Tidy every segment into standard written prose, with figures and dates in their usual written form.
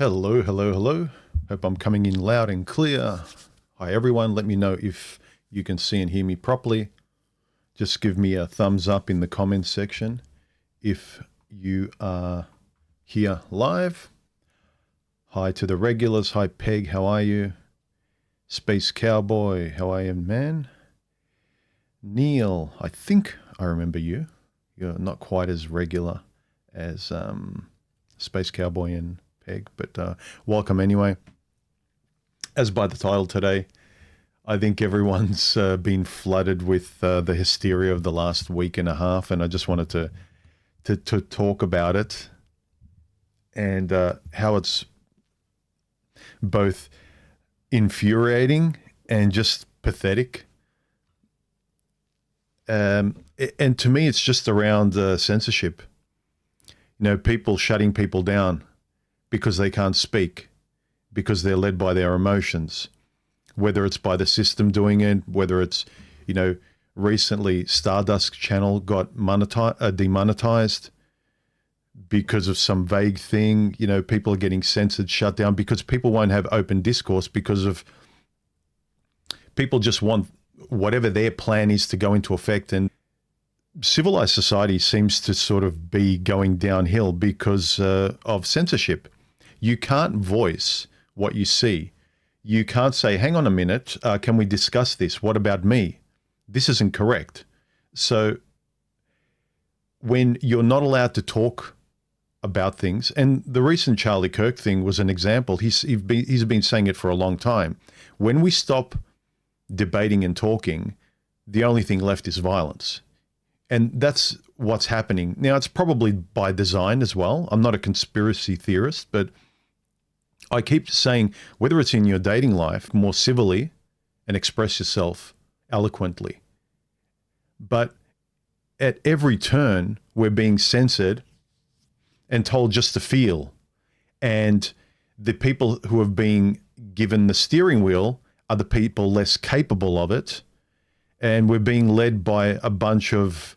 Hello, hello, hello. Hope I'm coming in loud and clear. Hi everyone, let me know if you can see and hear me properly. Just give me a thumbs up in the comments section if you are here live. Hi to the regulars. Hi Peg, how are you? Space Cowboy, how are you, man? Neil, I think I remember you. You're not quite as regular as Space Cowboy and Peg, but welcome anyway. As by the title today, I think everyone's been flooded with the hysteria of the last week and a half, and I just wanted to talk about it and how it's both infuriating and just pathetic. And to me, it's just around censorship. You know, people shutting people down because they can't speak, because they're led by their emotions, whether it's by the system doing it, whether it's, you know, recently Stardust channel got demonetized because of some vague thing. You know, people are getting censored, shut down because people won't have open discourse because of people just want whatever their plan is to go into effect. And civilized society seems to sort of be going downhill because of censorship. You can't voice what you see. You can't say, hang on a minute, can we discuss this? What about me? This isn't correct. So when you're not allowed to talk about things, and the recent Charlie Kirk thing was an example, he's been saying it for a long time. When we stop debating and talking, the only thing left is violence. And that's what's happening. Now, it's probably by design as well. I'm not a conspiracy theorist, but I keep saying, whether it's in your dating life, more civilly and express yourself eloquently. But at every turn, we're being censored and told just to feel. And the people who have been given the steering wheel are the people less capable of it. And we're being led by a bunch of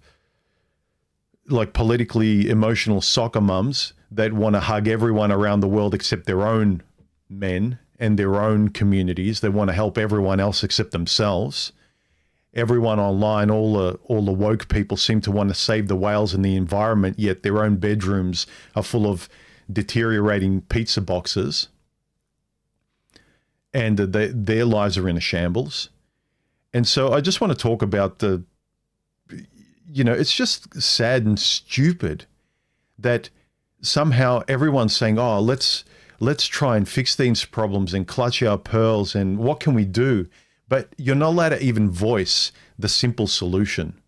like politically emotional soccer mums that want to hug everyone around the world except their own men and their own communities. They want to help everyone else except themselves. Everyone online, all the woke people seem to want to save the whales and the environment, yet their own bedrooms are full of deteriorating pizza boxes. And their lives are in a shambles. And so I just want to talk about it's just sad and stupid that somehow everyone's saying, oh, let's try and fix these problems and clutch our pearls and what can we do? But you're not allowed to even voice the simple solution.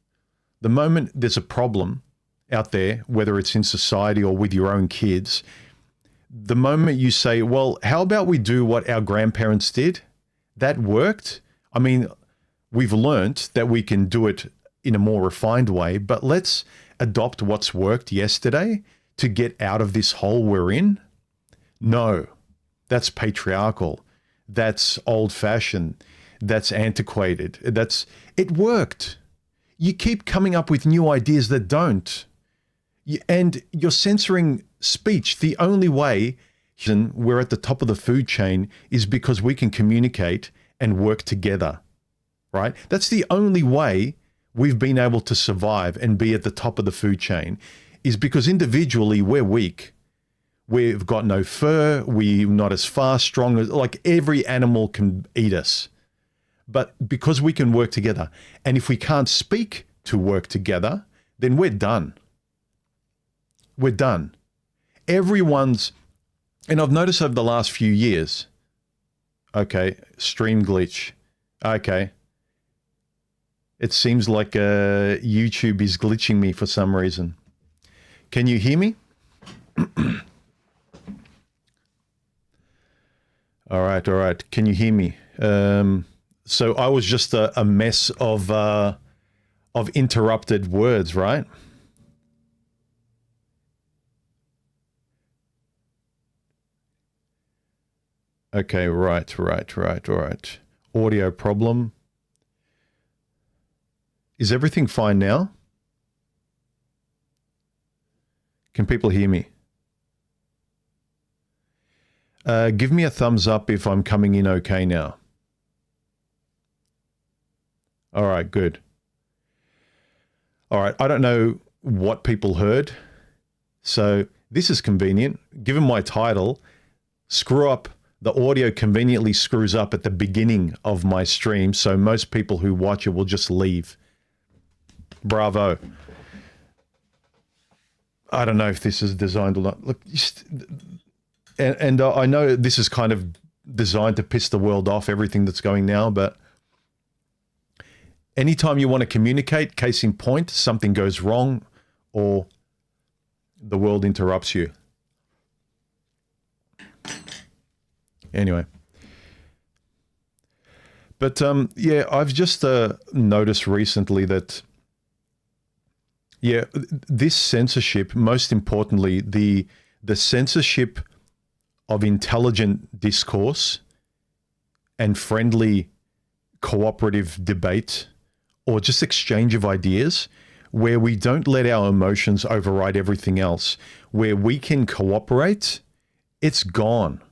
The moment there's a problem out there, whether it's in society or with your own kids, the moment you say, well, how about we do what our grandparents did? That worked. I mean, we've learnt that we can do it in a more refined way, but let's adopt what's worked yesterday to get out of this hole we're in. No, that's patriarchal. That's old-fashioned. That's antiquated. It worked. You keep coming up with new ideas that don't. And you're censoring speech. The only way we're at the top of the food chain is because we can communicate and work together, right? That's the only way we've been able to survive and be at the top of the food chain, is because individually we're weak. We've got no fur. We're not as fast, strong as, like every animal can eat us. But because we can work together, and if we can't speak to work together, then we're done. We're done. Everyone's, and I've noticed over the last few years, okay, stream glitch, okay. It seems like YouTube is glitching me for some reason. Can you hear me? All right. Can you hear me? So I was just a mess of interrupted words, right? Okay, right. Audio problem. Is everything fine now? Can people hear me? Give me a thumbs up if I'm coming in okay now. All right, good. All right, I don't know what people heard. So this is convenient. Given my title, screw up, the audio conveniently screws up at the beginning of my stream. So most people who watch it will just leave. Bravo. I don't know if this is designed or not. Look, and I know this is kind of designed to piss the world off, everything that's going now, but anytime you want to communicate, case in point, something goes wrong or the world interrupts you. Anyway. But yeah, I've just noticed recently that, yeah, this censorship, most importantly, the censorship of intelligent discourse and friendly cooperative debate or just exchange of ideas where we don't let our emotions override everything else, where we can cooperate, it's gone.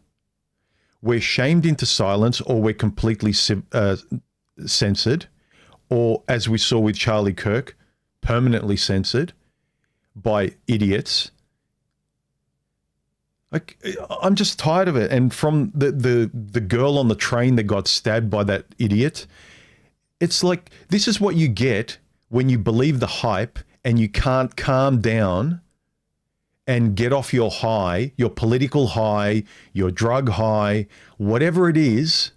We're shamed into silence or we're completely censored, or as we saw with Charlie Kirk, permanently censored by idiots. Like, I'm just tired of it. And from the girl on the train that got stabbed by that idiot, it's like, this is what you get when you believe the hype and you can't calm down and get off your high, your political high, your drug high, whatever it is,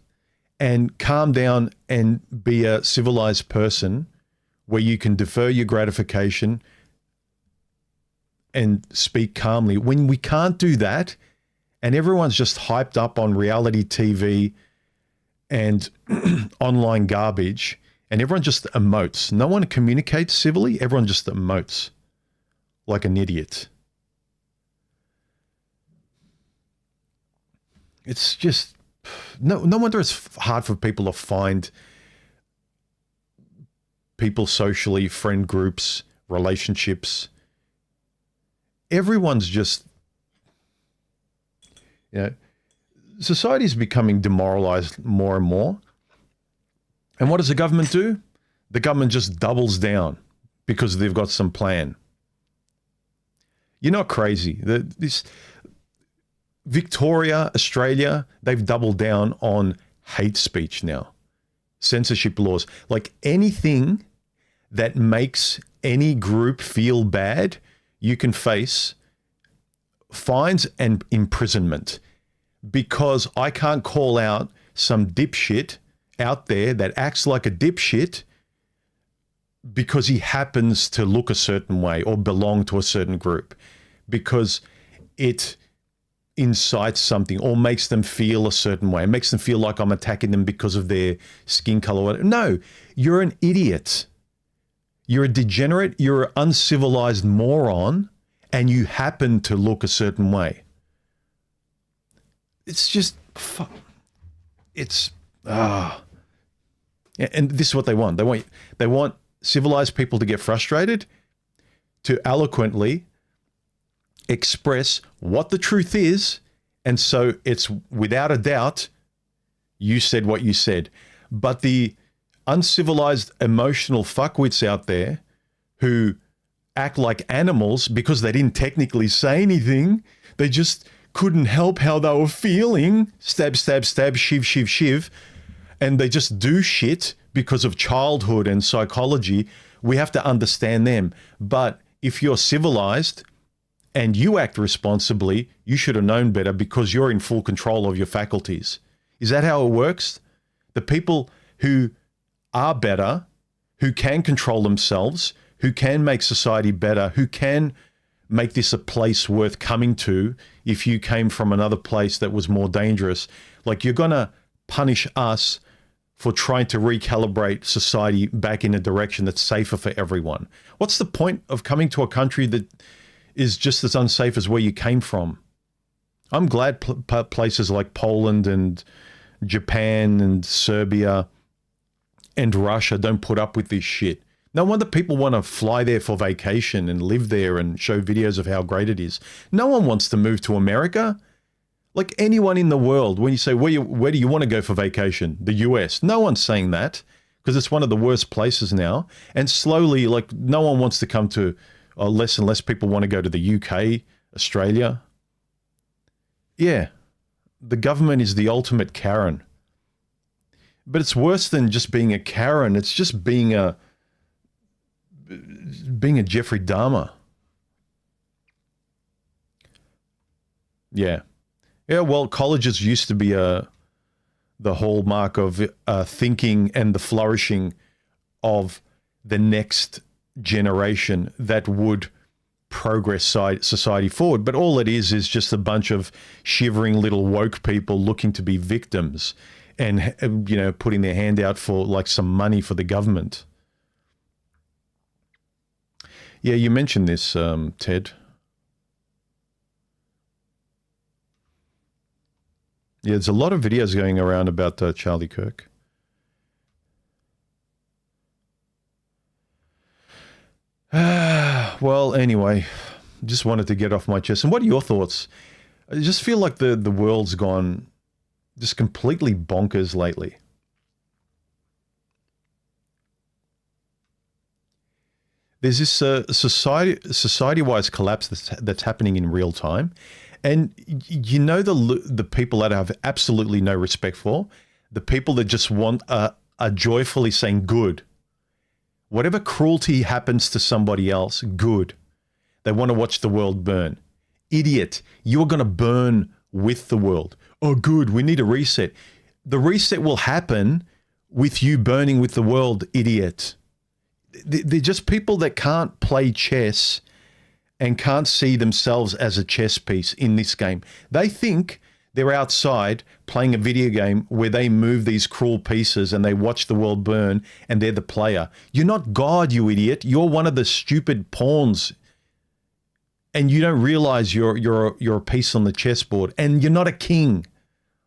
and calm down and be a civilized person where you can defer your gratification and speak calmly. When we can't do that, and everyone's just hyped up on reality TV and online garbage, and everyone just emotes. No one communicates civilly. Everyone just emotes like an idiot. It's just, no wonder it's hard for people to find people socially, friend groups, relationships. Everyone's just, you know, society's becoming demoralized more and more. And what does the government do? The government just doubles down because they've got some plan. You're not crazy. This Victoria, Australia, they've doubled down on hate speech now. Censorship laws. Like anything that makes any group feel bad, you can face fines and imprisonment. Because I can't call out some dipshit out there that acts like a dipshit because he happens to look a certain way or belong to a certain group, because it incites something or makes them feel a certain way. It makes them feel like I'm attacking them because of their skin color. No, you're an idiot. You're a degenerate. You're an uncivilized moron, and you happen to look a certain way. It's just, it's, and this is what they want. They want civilized people to get frustrated, to eloquently express what the truth is, and so it's without a doubt, you said what you said. But the uncivilized emotional fuckwits out there who act like animals because they didn't technically say anything, they just couldn't help how they were feeling, stab, stab, stab, shiv, shiv, shiv, and they just do shit because of childhood and psychology. We have to understand them. But if you're civilized and you act responsibly, you should have known better because you're in full control of your faculties. Is that how it works? The people who are better, who can control themselves, who can make society better, who can make this a place worth coming to if you came from another place that was more dangerous. Like, you're going to punish us for trying to recalibrate society back in a direction that's safer for everyone. What's the point of coming to a country that is just as unsafe as where you came from? I'm glad places like Poland and Japan and Serbia and Russia don't put up with this shit. No wonder people want to fly there for vacation and live there and show videos of how great it is. No one wants to move to America. Like anyone in the world, when you say, where do you want to go for vacation? The US. No one's saying that because it's one of the worst places now. And slowly, like no one wants to come to, less and less people want to go to the UK, Australia. Yeah, the government is the ultimate Karen. But it's worse than just being a Karen. It's just being a Jeffrey Dahmer. Yeah. Yeah, well, colleges used to be the hallmark of thinking and the flourishing of the next generation that would progress society forward. But all it is just a bunch of shivering little woke people looking to be victims and, you know, putting their hand out for like some money for the government. Yeah, you mentioned this, Ted. Yeah, there's a lot of videos going around about Charlie Kirk. Well, anyway, just wanted to get off my chest. And what are your thoughts? I just feel like the world's gone just completely bonkers lately. There's this society-wise collapse that's happening in real time. And you know the people that I have absolutely no respect for, the people that just want are joyfully saying good. Whatever cruelty happens to somebody else, good. They want to watch the world burn. Idiot, you're going to burn with the world. Oh, good, we need a reset. The reset will happen with you burning with the world, idiot. They're just people that can't play chess and can't see themselves as a chess piece in this game. They think they're outside playing a video game where they move these cruel pieces and they watch the world burn and they're the player. You're not God, you idiot. You're one of the stupid pawns. And you don't realize you're a piece on the chessboard. And you're not a king.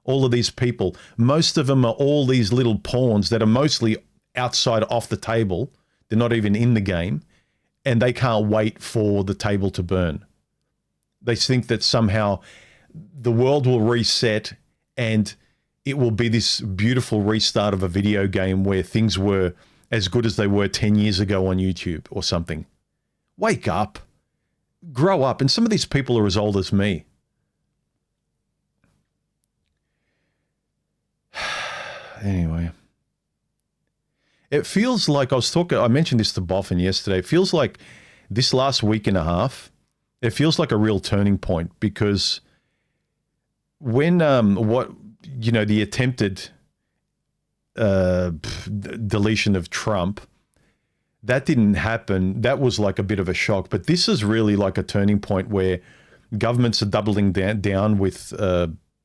All of these people, most of them are all these little pawns that are mostly outside off the table. They're not even in the game. And they can't wait for the table to burn. They think that somehow the world will reset and it will be this beautiful restart of a video game where things were as good as they were 10 years ago on YouTube or something. Wake up. Grow up. And some of these people are as old as me. Anyway. It feels like I mentioned this to Boffin yesterday. It feels like this last week and a half, it feels like a real turning point because when the attempted deletion of Trump, that didn't happen. That was like a bit of a shock. But this is really like a turning point where governments are doubling down with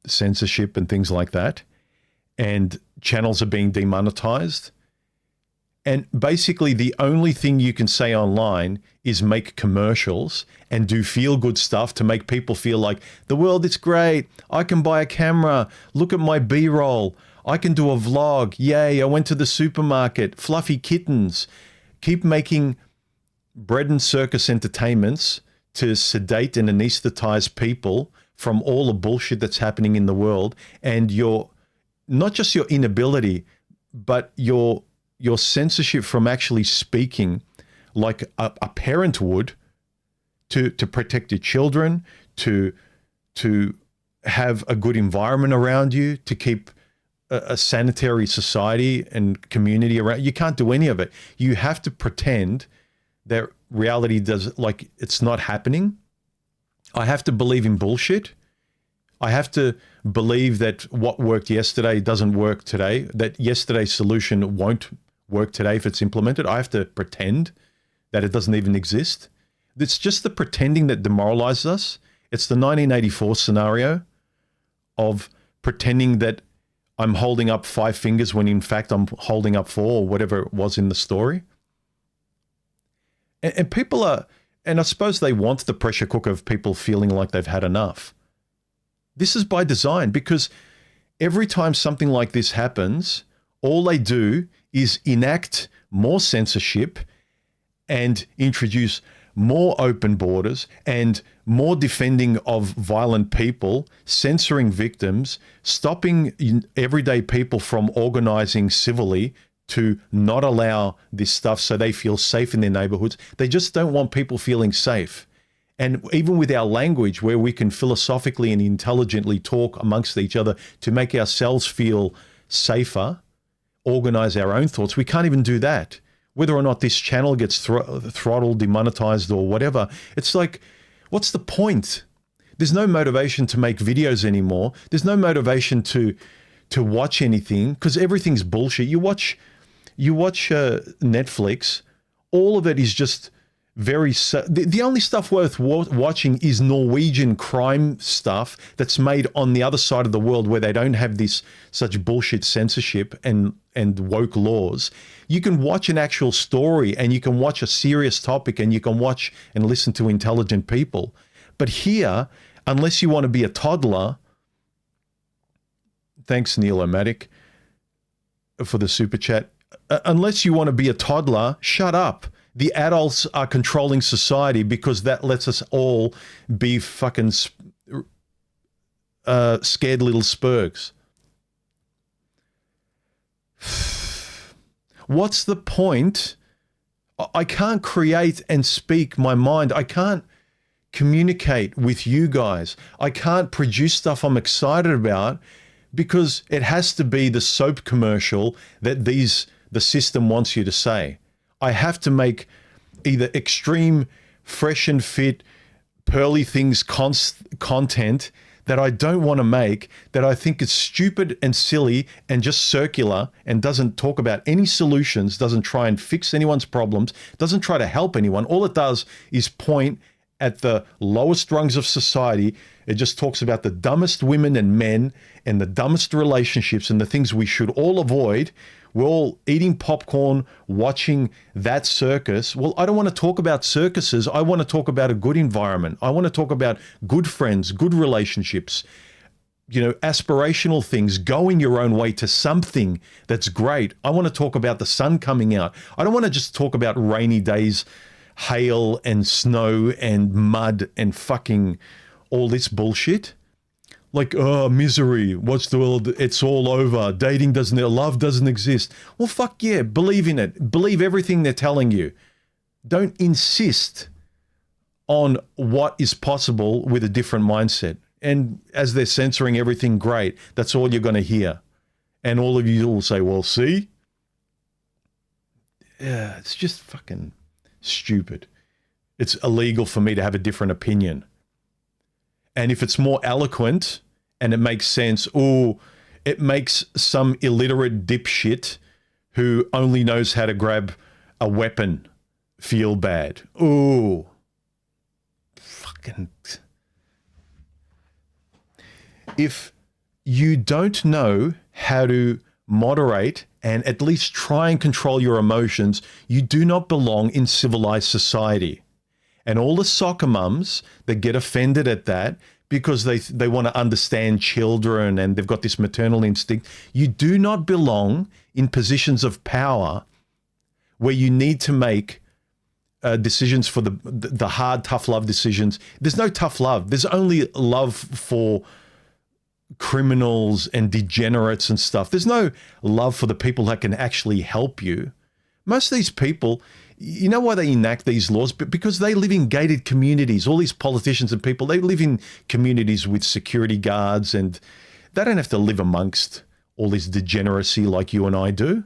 censorship and things like that, and channels are being demonetized. And basically the only thing you can say online is make commercials and do feel-good stuff to make people feel like the world is great. I can buy a camera. Look at my B-roll. I can do a vlog. Yay, I went to the supermarket. Fluffy kittens. Keep making bread and circus entertainments to sedate and anesthetize people from all the bullshit that's happening in the world. And not just your inability, but your censorship from actually speaking like a parent would to protect your children, to have a good environment around you, to keep a sanitary society and community around. You can't do any of it. You have to pretend that reality like it's not happening. I have to believe in bullshit. I have to believe that what worked yesterday doesn't work today, that yesterday's solution won't work today if it's implemented. I have to pretend that it doesn't even exist. It's just the pretending that demoralizes us. It's the 1984 scenario of pretending that I'm holding up 5 fingers when in fact I'm holding up 4 or whatever it was in the story. And people are, and I suppose they want the pressure cooker of people feeling like they've had enough. This is by design, because every time something like this happens, all they do is enact more censorship and introduce more open borders, and more defending of violent people, censoring victims, stopping everyday people from organizing civilly to not allow this stuff so they feel safe in their neighborhoods. They just don't want people feeling safe. And even with our language, where we can philosophically and intelligently talk amongst each other to make ourselves feel safer, organize our own thoughts, we can't even do that. Whether or not this channel gets throttled, demonetized, or whatever, it's like, what's the point? There's no motivation to make videos anymore. There's no motivation to watch anything because everything's bullshit. You watch Netflix, all of it is just the only stuff worth watching is Norwegian crime stuff that's made on the other side of the world where they don't have this such bullshit censorship and woke laws. You can watch an actual story and you can watch a serious topic and you can watch and listen to intelligent people. But here, unless you want to be a toddler, thanks Neil O'Matic for the super chat, unless you want to be a toddler, shut up. The adults are controlling society because that lets us all be fucking scared little spurgs. What's the point? I can't create and speak my mind. I can't communicate with you guys. I can't produce stuff I'm excited about because it has to be the soap commercial that the system wants you to say. I have to make either extreme, fresh and fit, pearly things content that I don't want to make, that I think is stupid and silly and just circular and doesn't talk about any solutions, doesn't try and fix anyone's problems, doesn't try to help anyone. All it does is point at the lowest rungs of society. It just talks about the dumbest women and men and the dumbest relationships and the things we should all avoid. We're all eating popcorn, watching that circus. Well, I don't want to talk about circuses. I want to talk about a good environment. I want to talk about good friends, good relationships, aspirational things, going your own way to something that's great. I want to talk about the sun coming out. I don't want to just talk about rainy days, hail and snow and mud and fucking all this bullshit. Like, oh, misery, what's the world, it's all over, dating doesn't, love doesn't exist. Well, fuck yeah, believe in it. Believe everything they're telling you. Don't insist on what is possible with a different mindset. And as they're censoring everything, great, that's all you're going to hear. And all of you will say, well, see? Yeah, it's just fucking stupid. It's illegal for me to have a different opinion. And if it's more eloquent and it makes sense, it makes some illiterate dipshit who only knows how to grab a weapon feel bad. Ooh. Fucking. If you don't know how to moderate and at least try and control your emotions, you do not belong in civilized society. And all the soccer mums that get offended at that because they want to understand children and they've got this maternal instinct, you do not belong in positions of power where you need to make decisions for the hard, tough love decisions. There's no tough love. There's only love for criminals and degenerates and stuff. There's no love for the people that can actually help you. Most of these people, you know why they enact these laws? Because they live in gated communities. All these politicians and people, they live in communities with security guards and they don't have to live amongst all this degeneracy like you and I do.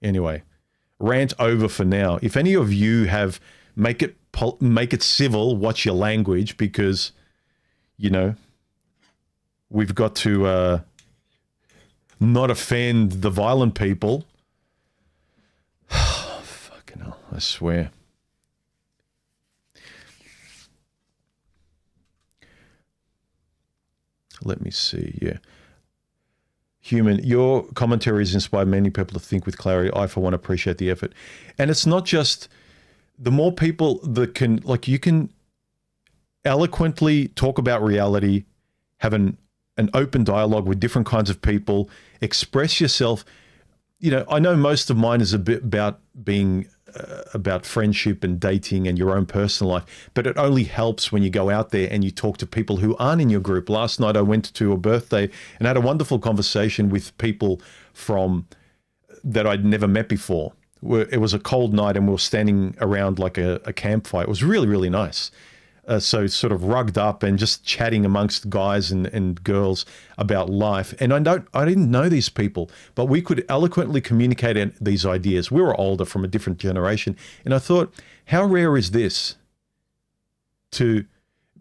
Anyway, rant over for now. If any of you have, make it civil, watch your language, because, we've got to not offend the violent people. Fucking hell, I swear. Let me see, yeah. Human, your commentary has inspired many people to think with clarity. I, for one, appreciate the effort. And it's not just the more people that can, like, you can eloquently talk about reality, have an open dialogue with different kinds of people, express yourself. I know most of mine is a bit about being about friendship and dating and your own personal life, but it only helps when you go out there and you talk to people who aren't in your group. Last night I went to a birthday and had a wonderful conversation with people that I'd never met before. It was a cold night and we were standing around like a campfire. It was really, really nice. So sort of rugged up and just chatting amongst guys and girls about life. And I didn't know these people, but we could eloquently communicate these ideas. We were older, from a different generation. And I thought, how rare is this to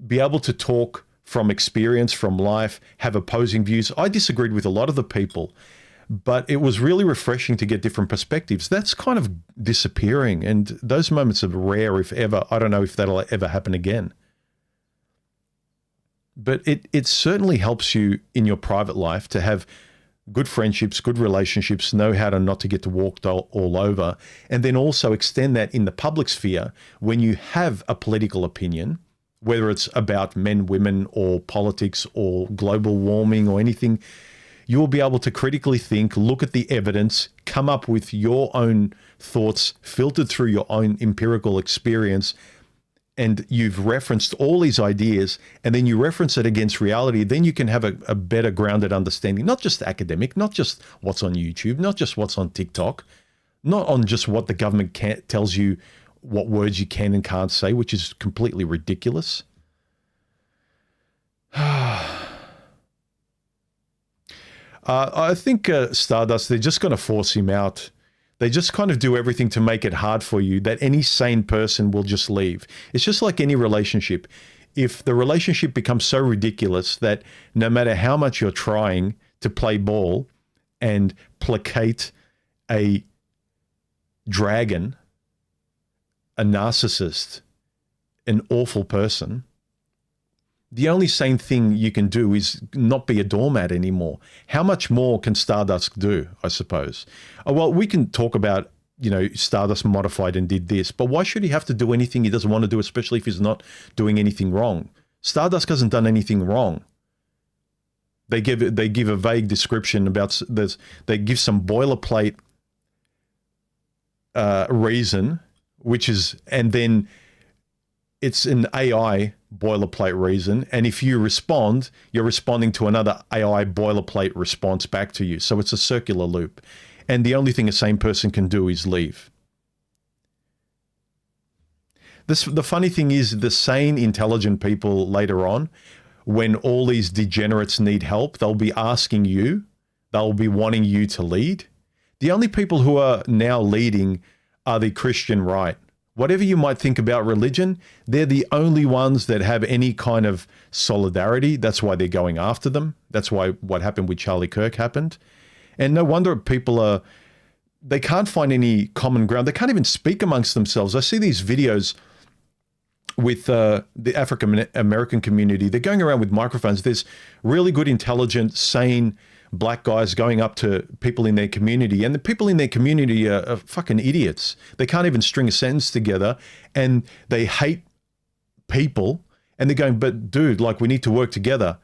be able to talk from experience, from life, have opposing views? I disagreed with a lot of the people, but it was really refreshing to get different perspectives. That's kind of disappearing, and those moments are rare, if ever. I don't know if that'll ever happen again. But it certainly helps you in your private life to have good friendships, good relationships, know how to not to get walked all over, and then also extend that in the public sphere when you have a political opinion, whether it's about men, women, or politics, or global warming, or anything. You will be able to critically think, look at the evidence, come up with your own thoughts filtered through your own empirical experience, and you've referenced all these ideas, and then you reference it against reality. Then you can have a better grounded understanding, not just academic, not just what's on YouTube, not just what's on TikTok, not on just what the government tells you what words you can and can't say, which is completely ridiculous. I think Stardust, they're just going to force him out. They just kind of do everything to make it hard for you that any sane person will just leave. It's just like any relationship. If the relationship becomes so ridiculous that no matter how much you're trying to play ball and placate a dragon, a narcissist, an awful person, the only sane thing you can do is not be a doormat anymore. How much more can Stardust do, I suppose? Well, we can talk about, Stardust modified and did this, but why should he have to do anything he doesn't want to do, especially if he's not doing anything wrong? Stardust hasn't done anything wrong. They give a vague description about this. They give some boilerplate reason, and then it's an AI boilerplate reason, and if you respond, you're responding to another AI boilerplate response back to you. So it's a circular loop, and the only thing a sane person can do is leave. The funny thing is, the sane, intelligent people later on, when all these degenerates need help, they'll be asking you, they'll be wanting you to lead. The only people who are now leading are the Christian right. Whatever you might think about religion, they're the only ones that have any kind of solidarity. That's why they're going after them. That's why what happened with Charlie Kirk happened. And no wonder people they can't find any common ground. They can't even speak amongst themselves. I see these videos with the African American community. They're going around with microphones. There's really good, intelligent, sane black guys going up to people in their community, and the people in their community are fucking idiots. They can't even string a sentence together, and they hate people, and they're going, but dude, like, we need to work together.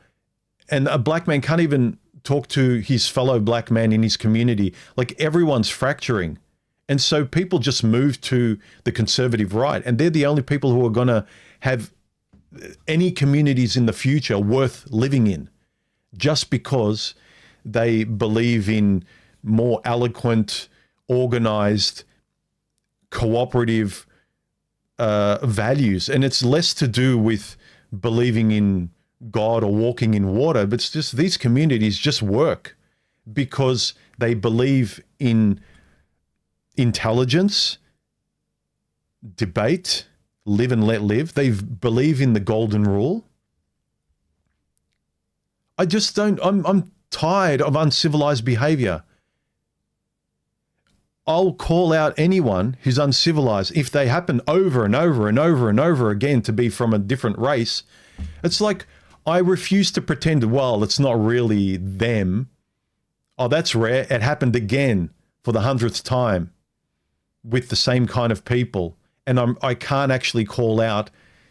And a black man can't even talk to his fellow black man in his community. Like, everyone's fracturing. And so people just move to the conservative right, and they're the only people who are going to have any communities in the future worth living in, just because they believe in more eloquent, organized, cooperative values. And it's less to do with believing in God or walking in water, but it's just these communities just work because they believe in intelligence, debate, live and let live. They believe in the golden rule. I just don't, I'm tired of uncivilized behavior. I'll call out anyone who's uncivilized if they happen over and over and over and over again to be from a different race. It's like, I refuse to pretend, well, it's not really them. Oh, that's rare. It happened again for the 100th time with the same kind of people. And I can't actually call out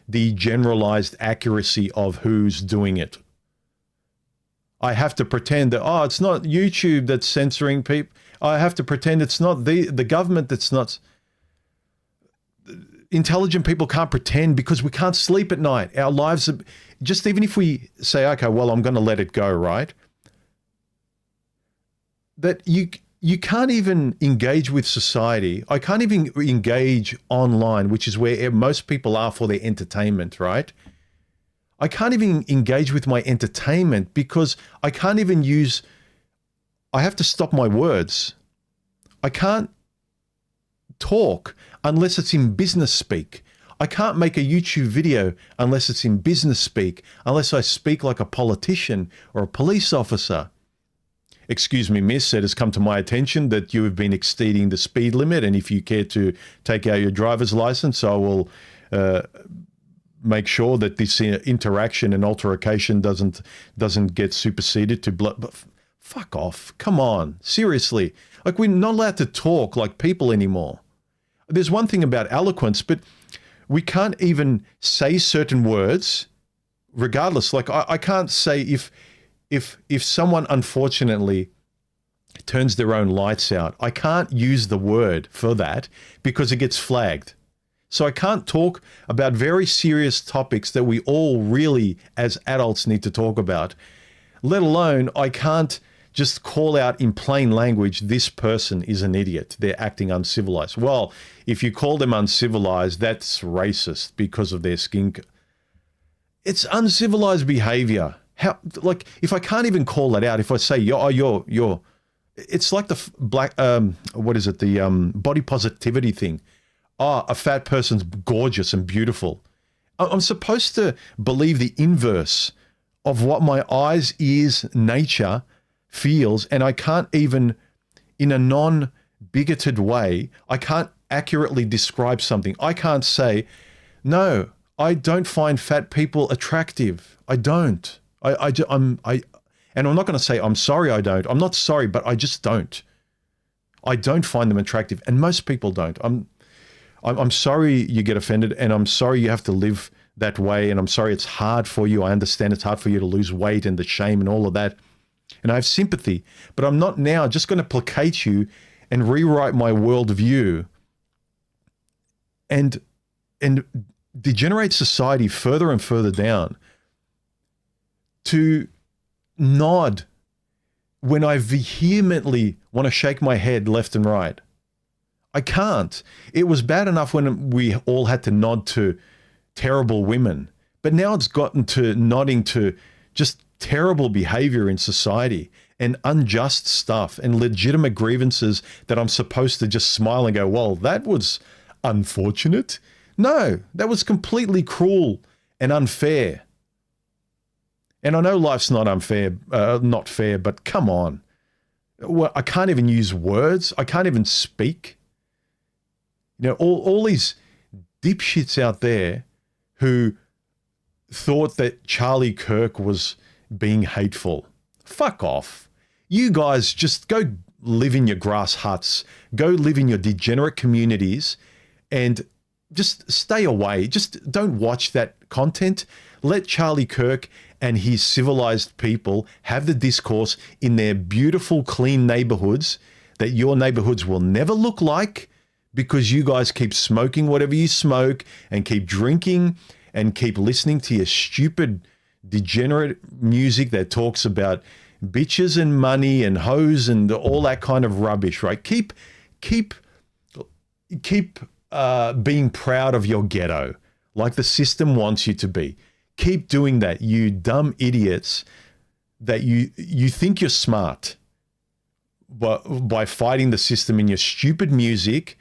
the generalized accuracy of who's doing it. I have to pretend that, oh, it's not YouTube that's censoring people. I have to pretend it's not the government that's not. intelligent people can't pretend because we can't sleep at night. Our lives are just, even if we say, okay, well, I'm going to let it go, right? That you can't even engage with society. I can't even engage online, which is where most people are for their entertainment, right? I can't even engage with my entertainment because I can't even use, I have to stop my words. I can't talk unless it's in business speak. I can't make a YouTube video unless it's in business speak, unless I speak like a politician or a police officer. Excuse me, miss, it has come to my attention that you have been exceeding the speed limit, and if you care to take out your driver's license, I will make sure that this interaction and altercation doesn't get superseded to blood. Fuck off. Come on. Seriously. Like, we're not allowed to talk like people anymore. There's one thing about eloquence, but we can't even say certain words regardless. Like, I can't say if someone unfortunately turns their own lights out, I can't use the word for that because it gets flagged. So I can't talk about very serious topics that we all really, as adults, need to talk about, let alone I can't just call out in plain language, this person is an idiot. They're acting uncivilized. Well, if you call them uncivilized, that's racist because of their skin. It's uncivilized behavior. How, like, if I can't even call that out, if I say, you're, it's like the black, what is it? The body positivity thing. Oh, a fat person's gorgeous and beautiful. I'm supposed to believe the inverse of what my eyes, ears, nature feels, and I can't even, in a non-bigoted way, I can't accurately describe something. I can't say, no, I don't find fat people attractive. I don't. And I'm not going to say, I'm sorry I don't. I'm not sorry, but I just don't. I don't find them attractive, and most people don't. I'm sorry you get offended, and I'm sorry you have to live that way, and I'm sorry it's hard for you. I understand it's hard for you to lose weight and the shame and all of that. And I have sympathy, but I'm not now just going to placate you and rewrite my worldview and degenerate society further and further down to nod when I vehemently want to shake my head left and right. I can't. It was bad enough when we all had to nod to terrible women, but now it's gotten to nodding to just terrible behavior in society and unjust stuff and legitimate grievances that I'm supposed to just smile and go, well, that was unfortunate. No, that was completely cruel and unfair. And I know life's not fair, but come on. Well, I can't even use words. I can't even speak. You know, all these dipshits out there who thought that Charlie Kirk was being hateful. Fuck off. You guys just go live in your grass huts, go live in your degenerate communities, and just stay away. Just don't watch that content. Let Charlie Kirk and his civilized people have the discourse in their beautiful, clean neighborhoods that your neighborhoods will never look like because you guys keep smoking whatever you smoke and keep drinking and keep listening to your stupid, degenerate music that talks about bitches and money and hoes and all that kind of rubbish, right? Keep being proud of your ghetto like the system wants you to be. Keep doing that, you dumb idiots that you think you're smart by fighting the system in your stupid music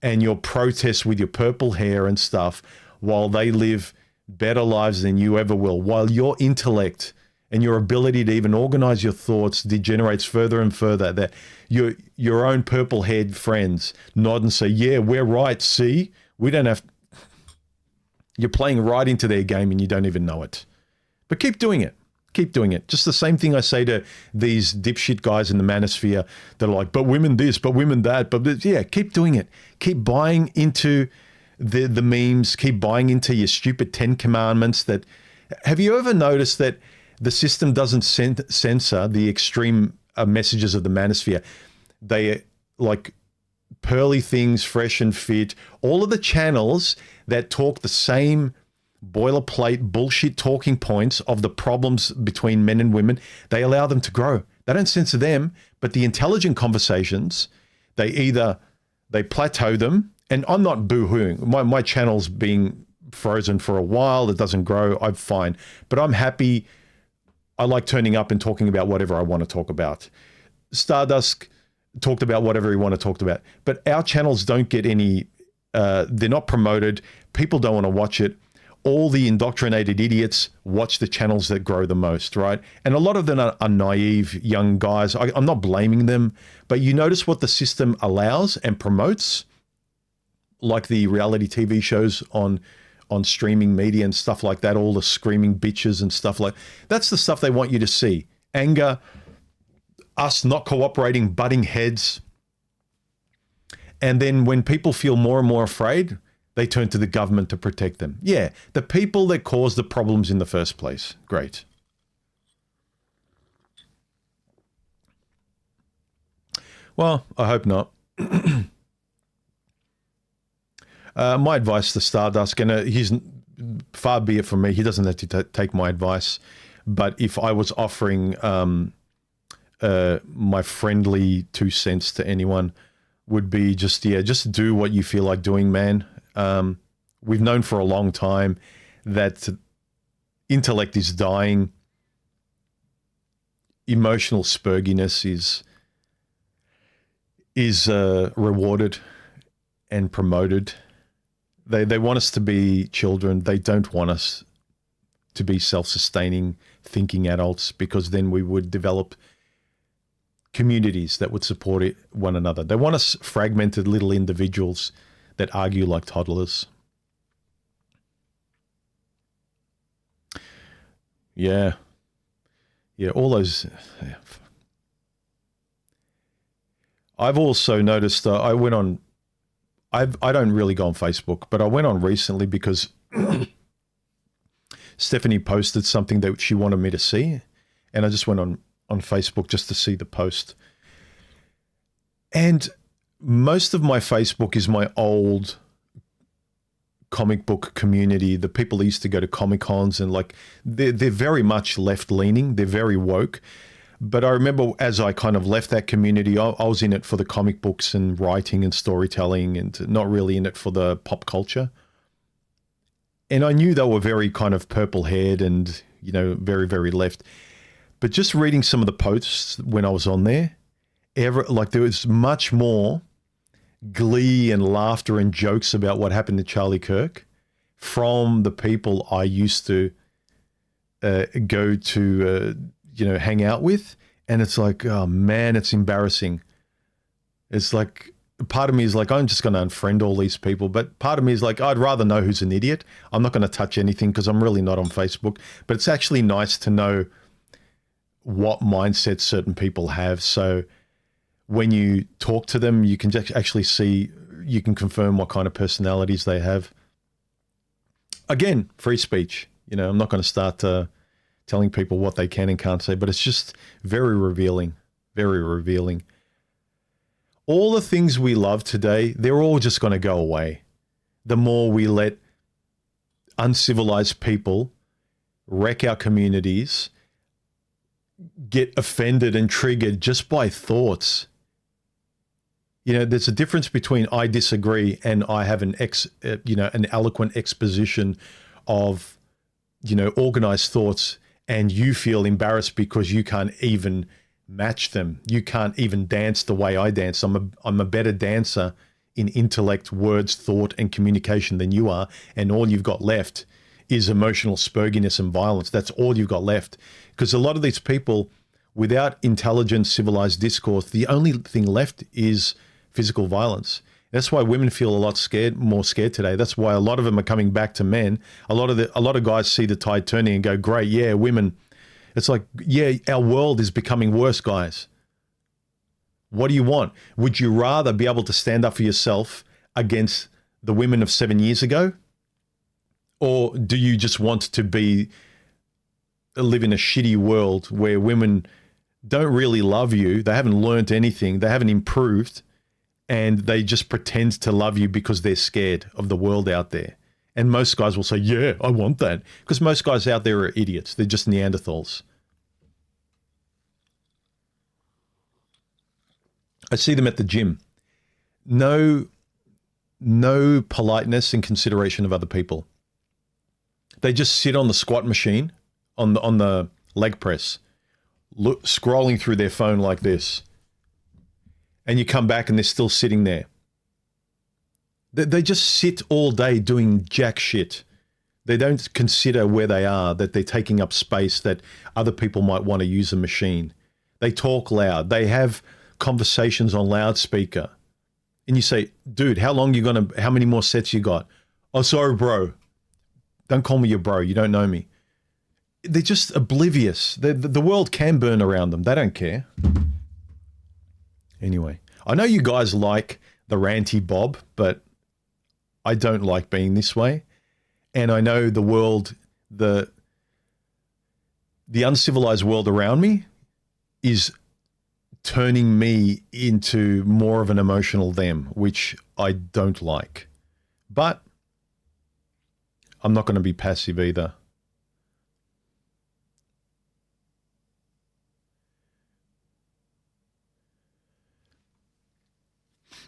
and your protests with your purple hair and stuff while they live better lives than you ever will, while your intellect and your ability to even organize your thoughts degenerates further and further, that your own purple-haired friends nod and say, yeah, we're right, see? We don't have... You're playing right into their game and you don't even know it. But keep doing it. Keep doing it. Just the same thing I say to these dipshit guys in the manosphere that are like, but women this, but women that. But yeah, keep doing it. Keep buying into the memes. Keep buying into your stupid 10 commandments. That have you ever noticed that the system doesn't censor the extreme messages of the manosphere? They like Pearly Things, Fresh and Fit, all of the channels that talk the same boilerplate bullshit talking points of the problems between men and women, they allow them to grow. They don't censor them, but the intelligent conversations, they plateau them. And I'm not boo-hooing. My channel's being frozen for a while. It doesn't grow. I'm fine. But I'm happy. I like turning up and talking about whatever I want to talk about. Stardust talked about whatever he wanted to talk about. But our channels don't get any, they're not promoted. People don't want to watch it. All the indoctrinated idiots watch the channels that grow the most, right? And a lot of them are naive young guys. I'm not blaming them, but you notice what the system allows and promotes, like the reality TV shows on streaming media and stuff like that, all the screaming bitches and stuff like that's the stuff they want you to see. Anger, us not cooperating, butting heads. And then when people feel more and more afraid, they turn to the government to protect them. Yeah, the people that caused the problems in the first place. Great. Well, I hope not. My advice to Stardust, he's far be it from me. He doesn't have to take my advice. But if I was offering my friendly 2 cents to anyone, would be just do what you feel like doing, man. We've known for a long time that intellect is dying. Emotional spurginess is rewarded and promoted. They want us to be children. They don't want us to be self-sustaining, thinking adults, because then we would develop communities that would support one another. They want us fragmented little individuals that argue like toddlers. Yeah, all those. Yeah. I've also noticed. I went on. I don't really go on Facebook, but I went on recently because Stephanie posted something that she wanted me to see, and I just went on Facebook just to see the post. And most of my Facebook is my old comic book community, the people that used to go to Comic-Cons, and like they're very much left-leaning, they're very woke. But I remember as I kind of left that community, I was in it for the comic books and writing and storytelling, and not really in it for the pop culture. And I knew they were very kind of purple-haired and, very, very left. But just reading some of the posts when I was on there, there was much more glee and laughter and jokes about what happened to Charlie Kirk from the people I used to go to, hang out with. And it's like, oh man, it's embarrassing. It's like, part of me is like, I'm just going to unfriend all these people. But part of me is like, I'd rather know who's an idiot. I'm not going to touch anything because I'm really not on Facebook. But it's actually nice to know what mindsets certain people have. So when you talk to them, you can actually see, you can confirm what kind of personalities they have. Again, free speech. I'm not going to start telling people what they can and can't say, but it's just very revealing, very revealing. All the things we love today, they're all just going to go away. The more we let uncivilized people wreck our communities, get offended and triggered just by thoughts. There's a difference between I disagree and I have an eloquent exposition of, organized thoughts, and you feel embarrassed because you can't even match them. You can't even dance the way I dance. I'm a better dancer in intellect, words, thought, and communication than you are, and all you've got left is emotional spurginess and violence. That's all you've got left. Because a lot of these people, without intelligent, civilized discourse, the only thing left is physical violence. That's why women feel a lot more scared today. That's why a lot of them are coming back to men. A lot of guys see the tide turning and go, great, yeah, women. It's like, yeah, our world is becoming worse, guys. What do you want? Would you rather be able to stand up for yourself against the women of 7 years ago? Or do you just want to live in a shitty world where women don't really love you, they haven't learned anything, they haven't improved, and they just pretend to love you because they're scared of the world out there. And most guys will say, yeah, I want that. Because most guys out there are idiots. They're just Neanderthals. I see them at the gym. No politeness and consideration of other people. They just sit on the squat machine, on the leg press, scrolling through their phone like this. And you come back and they're still sitting there. They just sit all day doing jack shit. They don't consider where they are, that they're taking up space, that other people might want to use a machine. They talk loud. They have conversations on loudspeaker. And you say, dude, how many more sets you got? Oh, sorry, bro. Don't call me your bro. You don't know me. They're just oblivious. The world can burn around them. They don't care. Anyway, I know you guys like the ranty Bob, but I don't like being this way. And I know the world, the uncivilized world around me is turning me into more of an emotional them, which I don't like. But I'm not going to be passive either.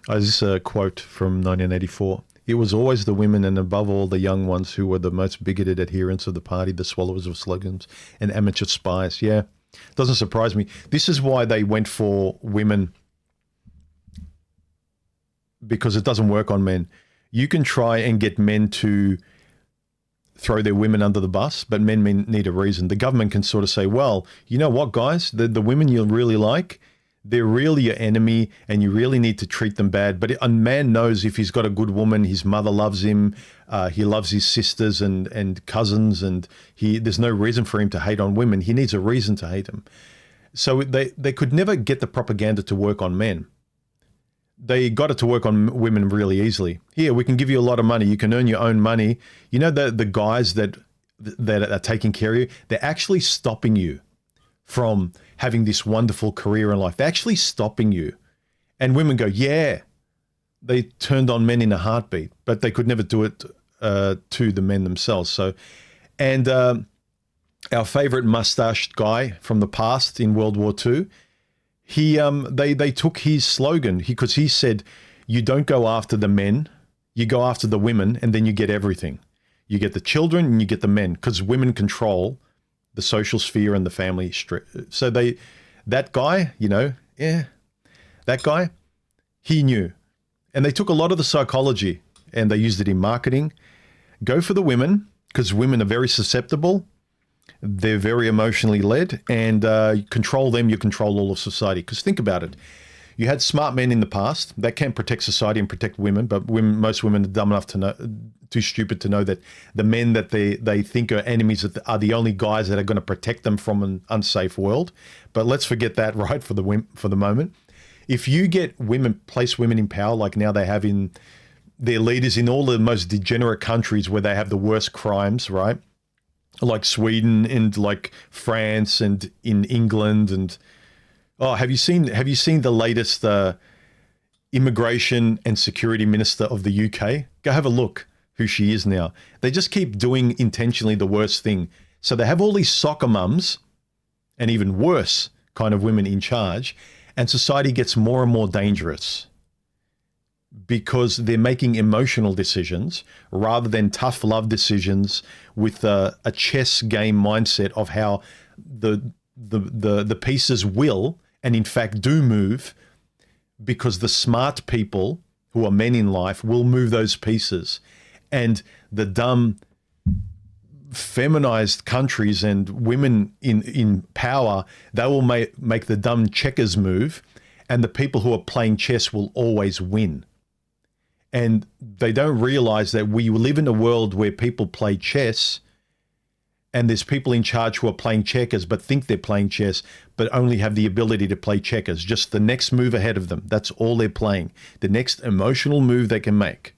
This is a quote from 1984. It was always the women and above all the young ones who were the most bigoted adherents of the party, the swallowers of slogans and amateur spies. Yeah, doesn't surprise me. This is why they went for women, because it doesn't work on men. You can try and get men to throw their women under the bus, but men need a reason. The government can sort of say, well, you know what, guys, the women you really like, they're really your enemy and you really need to treat them bad. But a man knows if he's got a good woman, his mother loves him, he loves his sisters and cousins, and there's no reason for him to hate on women. He needs a reason to hate them. So they could never get the propaganda to work on men. They got it to work on women really easily. Here, we can give you a lot of money. You can earn your own money. You know, the guys that are taking care of you, they're actually stopping you from having this wonderful career in life. They're actually stopping you. And women go, yeah. They turned on men in a heartbeat, but they could never do it to the men themselves. So, and our favorite mustached guy from the past in World War II, they took his slogan because he said, you don't go after the men, you go after the women, and then you get everything. You get the children and you get the men, because women control the social sphere and the family. So that guy, that guy, he knew. And they took a lot of the psychology and they used it in marketing. Go for the women, because women are very susceptible. They're very emotionally led, and control them, you control all of society. Because think about it. You had smart men in the past that can protect society and protect women, but most women are dumb enough to know, too stupid to know that the men that they think are enemies are the only guys that are going to protect them from an unsafe world. But let's forget that, right, for the moment. If you get place women in power, like now they have in their leaders in all the most degenerate countries where they have the worst crimes, right? Like Sweden and like France and in England. And have you seen the latest immigration and security minister of the UK? Go have a look who she is now. They just keep doing intentionally the worst thing. So they have all these soccer mums and even worse kind of women in charge, and society gets more and more dangerous because they're making emotional decisions rather than tough love decisions with a chess game mindset of how the pieces will and in fact do move, because the smart people who are men in life will move those pieces, and the dumb feminized countries and women in power, they will make the dumb checkers move, and the people who are playing chess will always win. And they don't realize that we live in a world where people play chess, and there's people in charge who are playing checkers but think they're playing chess, but only have the ability to play checkers, just the next move ahead of them. That's all they're playing, the next emotional move they can make.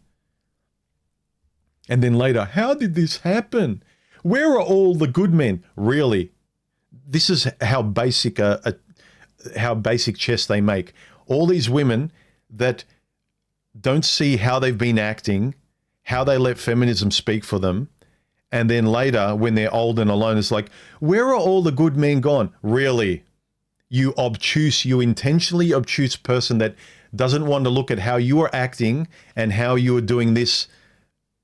And then later, how did this happen? Where are all the good men? Really, this is how basic chess they make. All these women that don't see how they've been acting, how they let feminism speak for them. And then later, when they're old and alone, it's like, where are all the good men gone? Really? You obtuse, you intentionally obtuse person that doesn't want to look at how you are acting and how you were doing this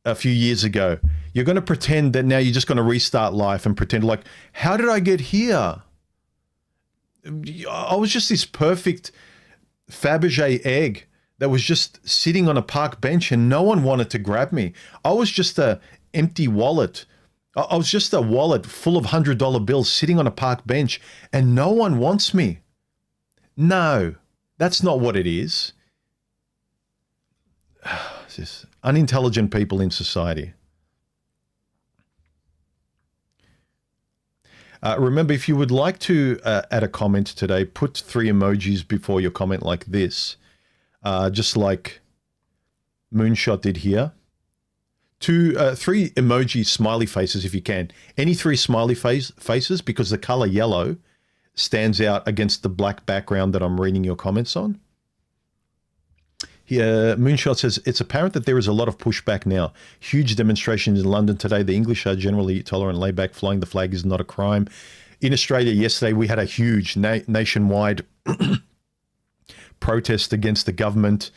a few years ago. You're going to pretend that now you're just going to restart life and pretend like, how did I get here? I was just this perfect Fabergé egg that was just sitting on a park bench and no one wanted to grab me. I was just a empty wallet. I was just a wallet full of $100 bills sitting on a park bench and no one wants me. No, that's not what it is. It's just unintelligent people in society. Remember, if you would like to add a comment today, put 3 emojis before your comment like this, just like Moonshot did here. 3 emoji smiley faces if you can. Any 3 smiley faces, because the color yellow stands out against the black background that I'm reading your comments on. Here, Moonshot says, it's apparent that there is a lot of pushback now. Huge demonstrations in London today. The English are generally tolerant, laid back. Flying the flag is not a crime. In Australia yesterday, we had a huge nationwide protest against the government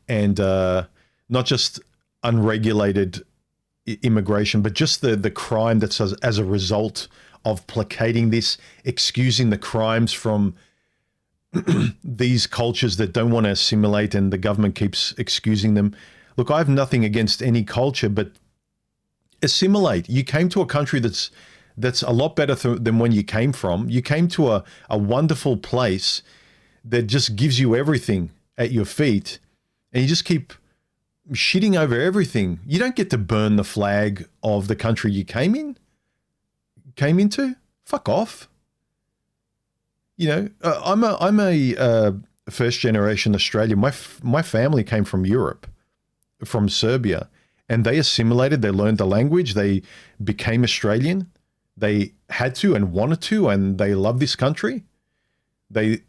and not just unregulated immigration, but just the crime that's as a result of placating this, excusing the crimes from these cultures that don't want to assimilate, and the government keeps excusing them. Look, I have nothing against any culture, but assimilate. You came to a country that's a lot better than when you came from. You came to a wonderful place that just gives you everything at your feet, and you just keep shitting over everything. You don't get to burn the flag of the country you came into. Fuck off. You know, I'm a first generation Australian. My family came from Europe, from Serbia, and they assimilated. They learned the language. They became Australian. They had to and wanted to, and they love this country. They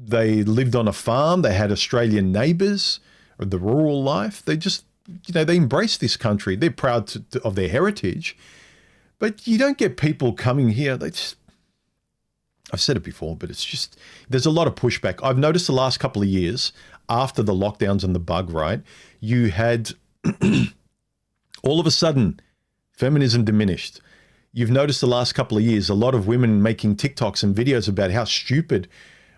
lived on a farm. They had Australian neighbours, or the rural life. They just, they embraced this country. They're proud of their heritage. But you don't get people coming here. I've said it before, but it's just, there's a lot of pushback. I've noticed the last couple of years, after the lockdowns and the bug, right, you had all of a sudden feminism diminished. You've noticed the last couple of years, a lot of women making TikToks and videos about how stupid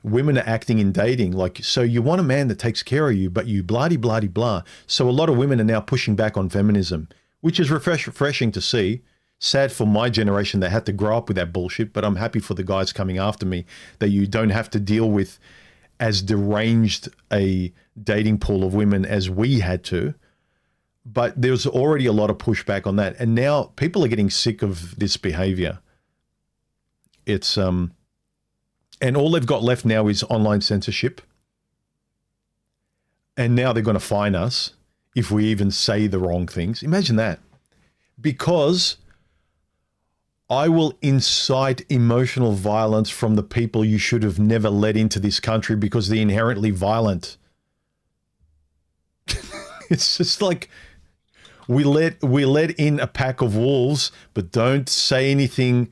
women are acting in dating. Like, so you want a man that takes care of you, but you blah-de-blah-de-blah. So a lot of women are now pushing back on feminism, which is refreshing to see. Sad for my generation that had to grow up with that bullshit, but I'm happy for the guys coming after me that you don't have to deal with as deranged a dating pool of women as we had to. But there's already a lot of pushback on that. And now people are getting sick of this behavior. It's, and all they've got left now is online censorship. And now they're going to fine us if we even say the wrong things. Imagine that. Because I will incite emotional violence from the people you should have never let into this country because they're inherently violent. It's just like we let in a pack of wolves, but don't say anything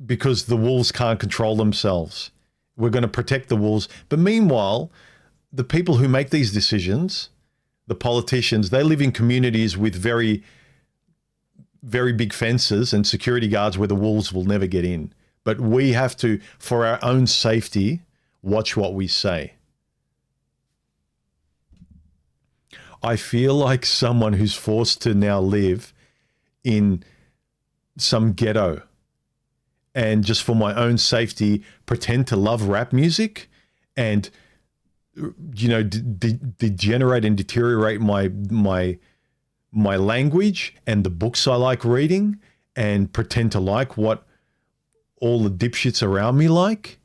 because the wolves can't control themselves. We're going to protect the wolves. But meanwhile, the people who make these decisions, the politicians, they live in communities with very big fences and security guards where the wolves will never get in. But we have to, for our own safety, watch what we say. I feel like someone who's forced to now live in some ghetto and just for my own safety, pretend to love rap music and, degenerate and deteriorate my language and the books I like reading and pretend to like what all the dipshits around me like.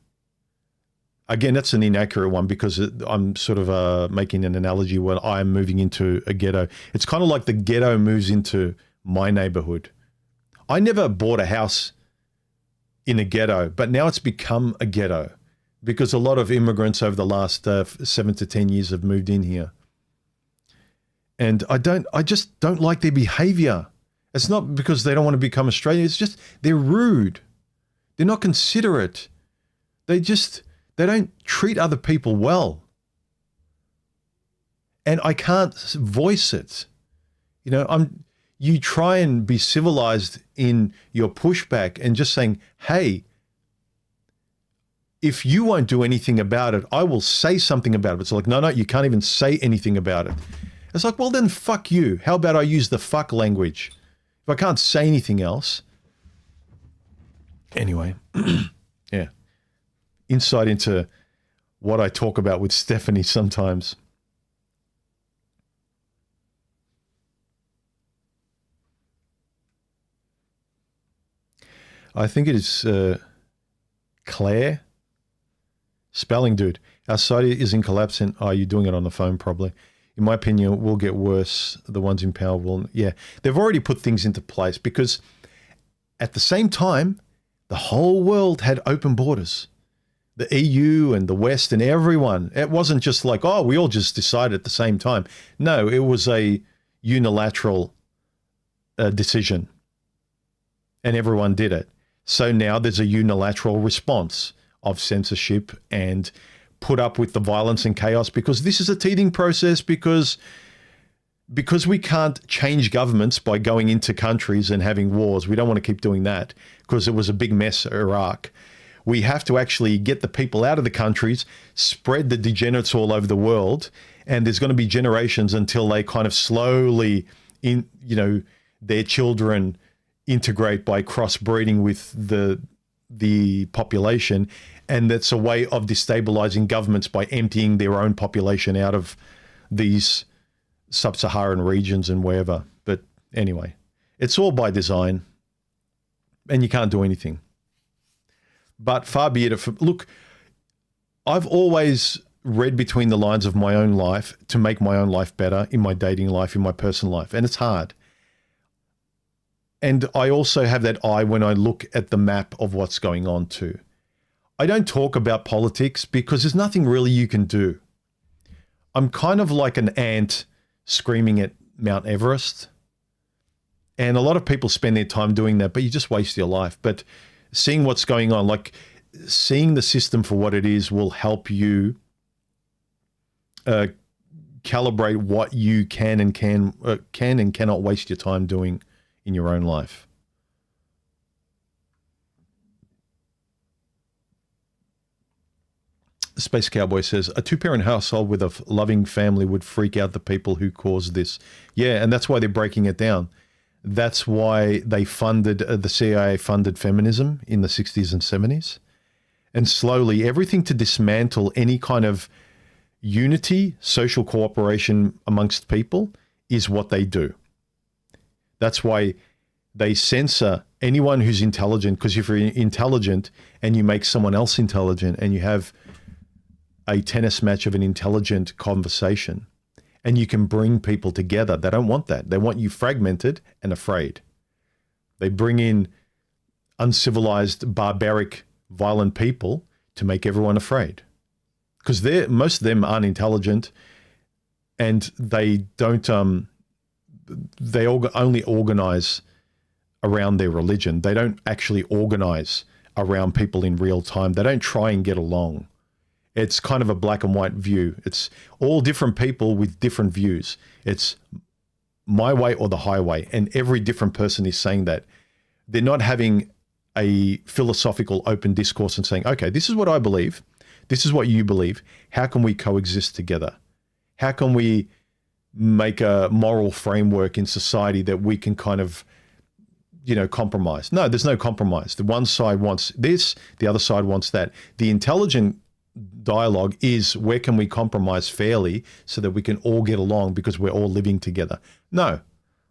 Again, that's an inaccurate one because I'm sort of making an analogy where I'm moving into a ghetto. It's kind of like the ghetto moves into my neighborhood. I never bought a house in a ghetto, but now it's become a ghetto because a lot of immigrants over the last 7 to 10 years have moved in here. And I just don't like their behavior. It's not because they don't want to become Australian. It's just they're rude. They're not considerate. They don't treat other people well. And I can't voice it. You know, you try and be civilized in your pushback and just saying, hey, if you won't do anything about it, I will say something about it. It's like, no, you can't even say anything about it. It's like, well, then fuck you. How about I use the fuck language? If I can't say anything else. Anyway, yeah. Insight into what I talk about with Stephanie sometimes. I think it is Claire. Spelling, dude. Our site is in collapse and are you doing it on the phone probably? In my opinion, it will get worse. The ones in power will. Yeah, they've already put things into place because at the same time, the whole world had open borders. The EU and the West and everyone. It wasn't just like, oh, we all just decided at the same time. No, it was a unilateral decision and everyone did it. So now there's a unilateral response of censorship and put up with the violence and chaos because this is a teething process because we can't change governments by going into countries and having wars. We don't want to keep doing that because it was a big mess, Iraq. We have to actually get the people out of the countries, spread the degenerates all over the world, and there's going to be generations until they kind of slowly, their children integrate by crossbreeding with the population. And that's a way of destabilizing governments by emptying their own population out of these sub-Saharan regions and wherever. But anyway, it's all by design and you can't do anything. But far be it. Look, I've always read between the lines of my own life to make my own life better in my dating life, in my personal life. And it's hard. And I also have that eye when I look at the map of what's going on too. I don't talk about politics because there's nothing really you can do. I'm kind of like an ant screaming at Mount Everest. And a lot of people spend their time doing that, but you just waste your life. But seeing what's going on, like seeing the system for what it is will help you calibrate what you can and cannot waste your time doing in your own life. Space Cowboy says, a two-parent household with a loving family would freak out the people who caused this. Yeah, and that's why they're breaking it down. That's why they funded, the CIA funded feminism in the 60s and 70s. And slowly, everything to dismantle any kind of unity, social cooperation amongst people is what they do. That's why they censor anyone who's intelligent, because if you're intelligent and you make someone else intelligent and you have a tennis match of an intelligent conversation and you can bring people together, they don't want that. They want you fragmented and afraid. They bring in uncivilized, barbaric, violent people to make everyone afraid because most of them aren't intelligent and they don't, they only organize around their religion. They don't actually organize around people in real time. They don't try and get along. It's kind of a black and white view. It's all different people with different views. It's my way or the highway. And every different person is saying that. They're not having a philosophical open discourse and saying, okay, this is what I believe. This is what you believe. How can we coexist together? How can we make a moral framework in society that we can kind of, compromise? No, there's no compromise. The one side wants this, the other side wants that. The intelligent dialogue is where can we compromise fairly so that we can all get along because we're all living together. No,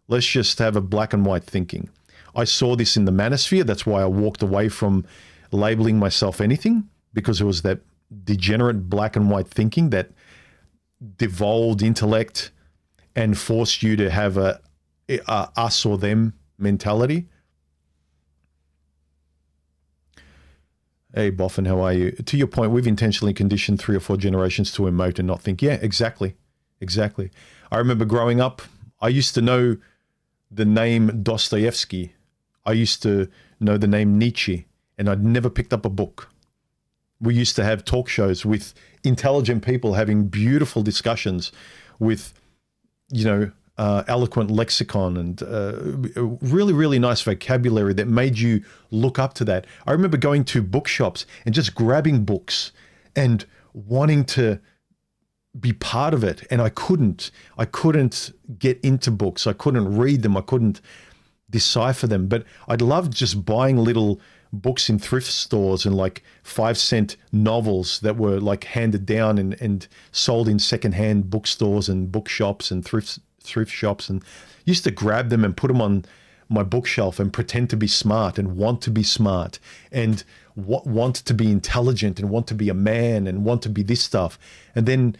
let's just have a black and white thinking. I saw this in the manosphere. That's why I walked away from labeling myself anything, because it was that degenerate black and white thinking that devolved intellect and forced you to have a us or them mentality. Hey, Boffin, how are you? To your point, we've intentionally conditioned 3 or 4 generations to emote and not think. Yeah, exactly. Exactly. I remember growing up, I used to know the name Dostoevsky. I used to know the name Nietzsche, and I'd never picked up a book. We used to have talk shows with intelligent people having beautiful discussions with, eloquent lexicon and really, really nice vocabulary that made you look up to that. I remember going to bookshops and just grabbing books and wanting to be part of it. And I couldn't get into books. I couldn't read them. I couldn't decipher them. But I'd love just buying little books in thrift stores and like 5-cent novels that were like handed down and sold in secondhand bookstores and bookshops and thrift shops, and used to grab them and put them on my bookshelf and pretend to be smart and want to be smart and want to be intelligent and want to be a man and want to be this stuff. And then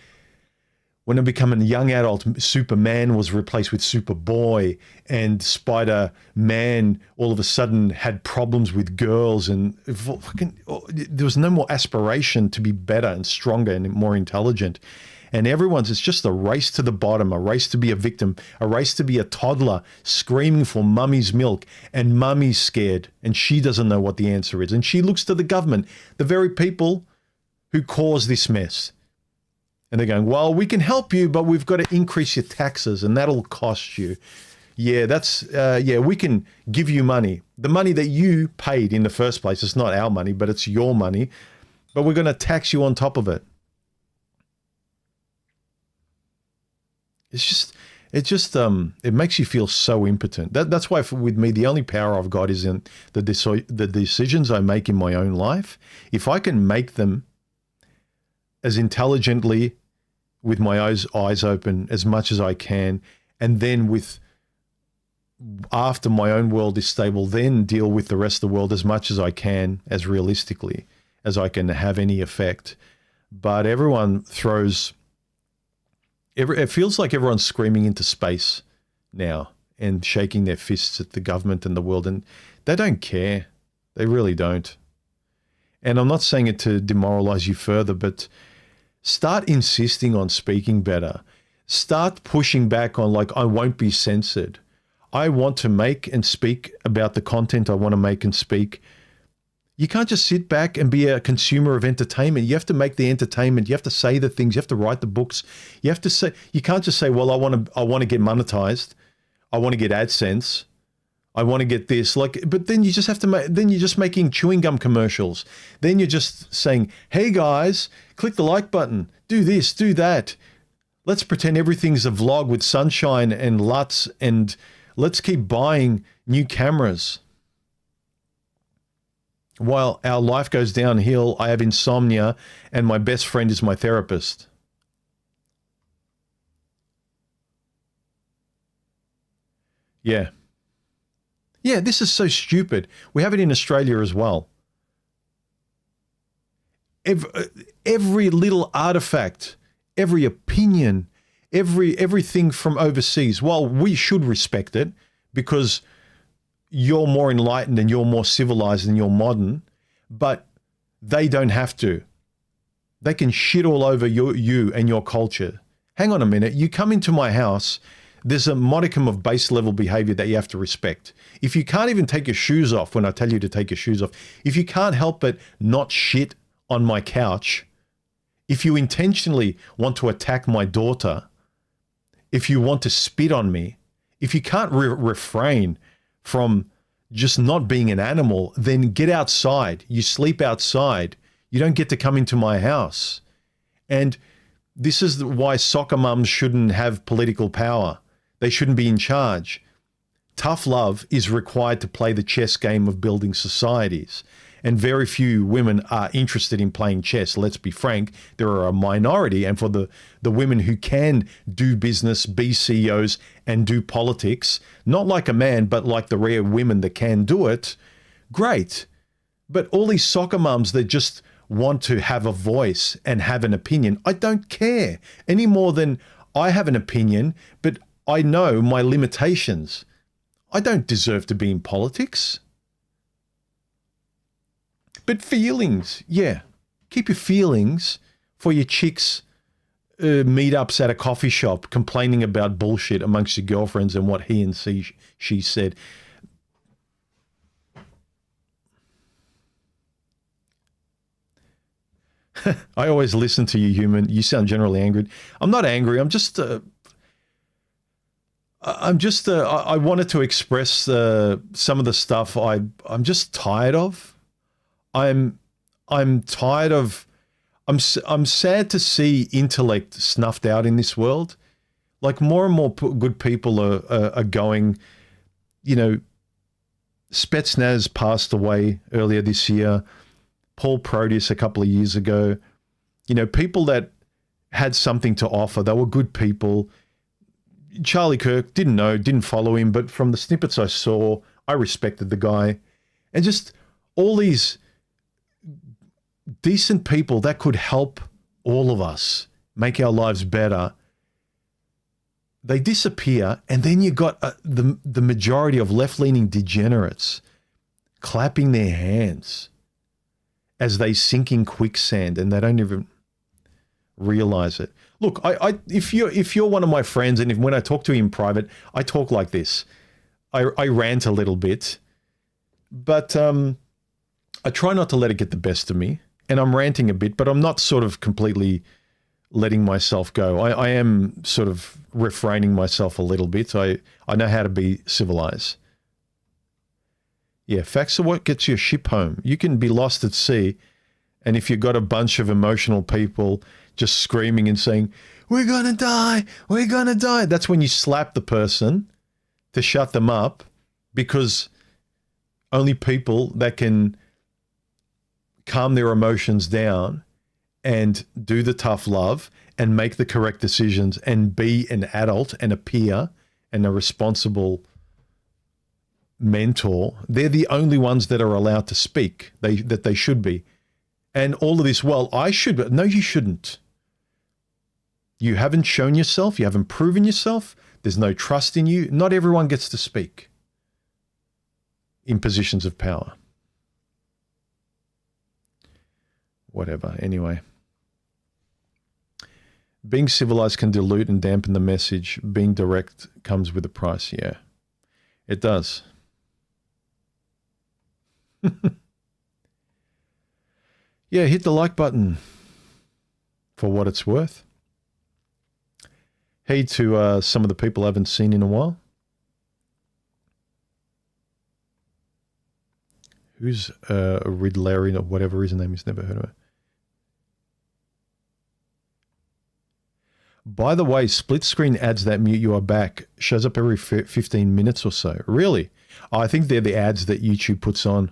when I became a young adult, Superman was replaced with Superboy, and Spider-Man all of a sudden had problems with girls, and there was no more aspiration to be better and stronger and more intelligent. And it's just a race to the bottom, a race to be a victim, a race to be a toddler screaming for mummy's milk, and mummy's scared and she doesn't know what the answer is. And she looks to the government, the very people who caused this mess. And they're going, well, we can help you, but we've got to increase your taxes and that'll cost you. Yeah, we can give you money. The money that you paid in the first place, it's not our money, but it's your money. But we're going to tax you on top of it. It makes you feel so impotent. That's why with me, the only power I've got is in the decisions I make in my own life. If I can make them as intelligently with my eyes open as much as I can, and then after my own world is stable, then deal with the rest of the world as much as I can, as realistically as I can have any effect. But it feels like everyone's screaming into space now and shaking their fists at the government and the world, and they don't care. They really don't. And I'm not saying it to demoralize you further, but start insisting on speaking better. Start pushing back on, like, I won't be censored. I want to make and speak about the content I want to make and speak. You can't just sit back and be a consumer of entertainment. You have to make the entertainment. You have to say the things. You have to write the books. You can't just say, well, I want to get monetized. I want to get AdSense. I want to get this. But then you just have to then you're just making chewing gum commercials. Then you're just saying, hey guys, click the like button, do this, do that. Let's pretend everything's a vlog with sunshine and LUTs, and let's keep buying new cameras. While our life goes downhill, I have insomnia and my best friend is my therapist. Yeah. Yeah, this is so stupid. We have it in Australia as well. Every little artifact, every opinion, everything from overseas, while we should respect it because you're more enlightened and you're more civilized and you're modern, but they don't have to. They can shit all over you and your culture. Hang on a minute. You come into my house, there's a modicum of base level behavior that you have to respect. If you can't even take your shoes off when I tell you to take your shoes off, if you can't help but not shit on my couch, if you intentionally want to attack my daughter, if you want to spit on me, if you can't refrain from just not being an animal, then get outside. You sleep outside. You don't get to come into my house. And this is why soccer mums shouldn't have political power. They shouldn't be in charge. Tough love is required to play the chess game of building societies. And very few women are interested in playing chess. Let's be frank, there are a minority. And for the women who can do business, be CEOs, and do politics, not like a man, but like the rare women that can do it, great. But all these soccer mums that just want to have a voice and have an opinion, I don't care any more than I have an opinion, but I know my limitations. I don't deserve to be in politics. But feelings, yeah. Keep your feelings for your chicks meetups at a coffee shop complaining about bullshit amongst your girlfriends and what he and she said. I always listen to you, human. You sound generally angry. I'm not angry. I wanted to express some of the stuff I'm just tired of. I'm tired of. I'm sad to see intellect snuffed out in this world. Like more and more good people are going. You know, Spetsnaz passed away earlier this year. Paul Proteus a couple of years ago. You know, people that had something to offer. They were good people. Charlie Kirk, didn't follow him, but from the snippets I saw, I respected the guy. And just all these decent people that could help all of us make our lives better, they disappear, and then you got the majority of left-leaning degenerates clapping their hands as they sink in quicksand, and they don't even realize it. Look, if you're one of my friends, and when I talk to you in private, I talk like this. I rant a little bit, but I try not to let it get the best of me. And I'm ranting a bit, but I'm not sort of completely letting myself go. I am sort of refraining myself a little bit. I know how to be civilized. Yeah, facts are what gets your ship home. You can be lost at sea, and if you've got a bunch of emotional people just screaming and saying, "We're going to die, we're going to die," that's when you slap the person to shut them up, because only people that can calm their emotions down and do the tough love and make the correct decisions and be an adult and a peer and a responsible mentor, they're the only ones that are allowed to speak, that they should be. And all of this, well, I should, but no, you shouldn't. You haven't shown yourself. You haven't proven yourself. There's no trust in you. Not everyone gets to speak in positions of power. Whatever. Anyway. Being civilized can dilute and dampen the message. Being direct comes with a price. Yeah, it does. Yeah, hit the like button for what it's worth. Hey to some of the people I haven't seen in a while. Who's Ridlarian or whatever his name is? Never heard of it. By the way, split screen ads that mute you are back shows up every 15 minutes or so. Really? Oh, I think they're the ads that YouTube puts on.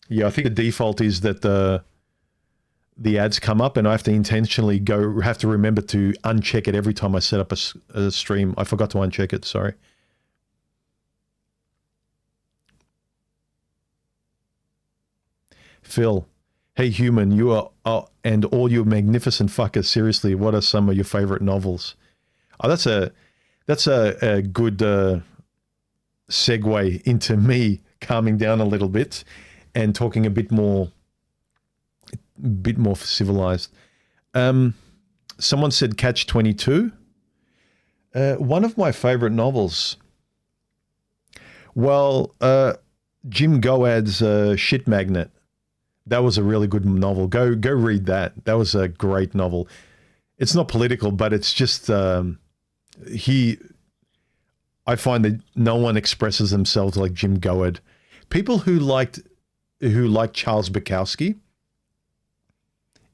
Yeah, I think the default is that the ads come up, and I have to intentionally have to remember to uncheck it every time I set up a stream. I forgot to uncheck it, sorry. Phil, hey human, you are and all you magnificent fuckers, seriously, what are some of your favorite novels? Oh, that's a good segue into me calming down a little bit and talking a bit more civilized. Someone said Catch-22. One of my favorite novels. Well, Jim Goad's Shit Magnet. That was a really good novel. Go read that. That was a great novel. It's not political, but it's just I find that no one expresses themselves like Jim Goad. People who liked Charles Bukowski,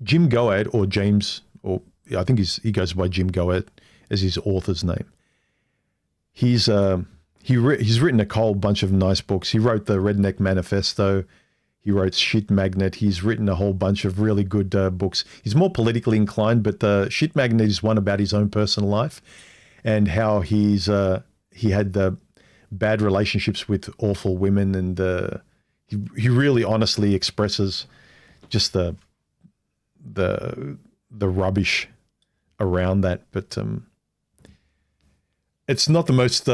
Jim Goad, or James, or I think he goes by Jim Goad as his author's name. He's written a whole bunch of nice books. He wrote the Redneck Manifesto. He wrote Shit Magnet. He's written a whole bunch of really good books. He's more politically inclined, but the Shit Magnet is one about his own personal life and how he had bad relationships with awful women, and he really honestly expresses just the rubbish around that. But it's not the most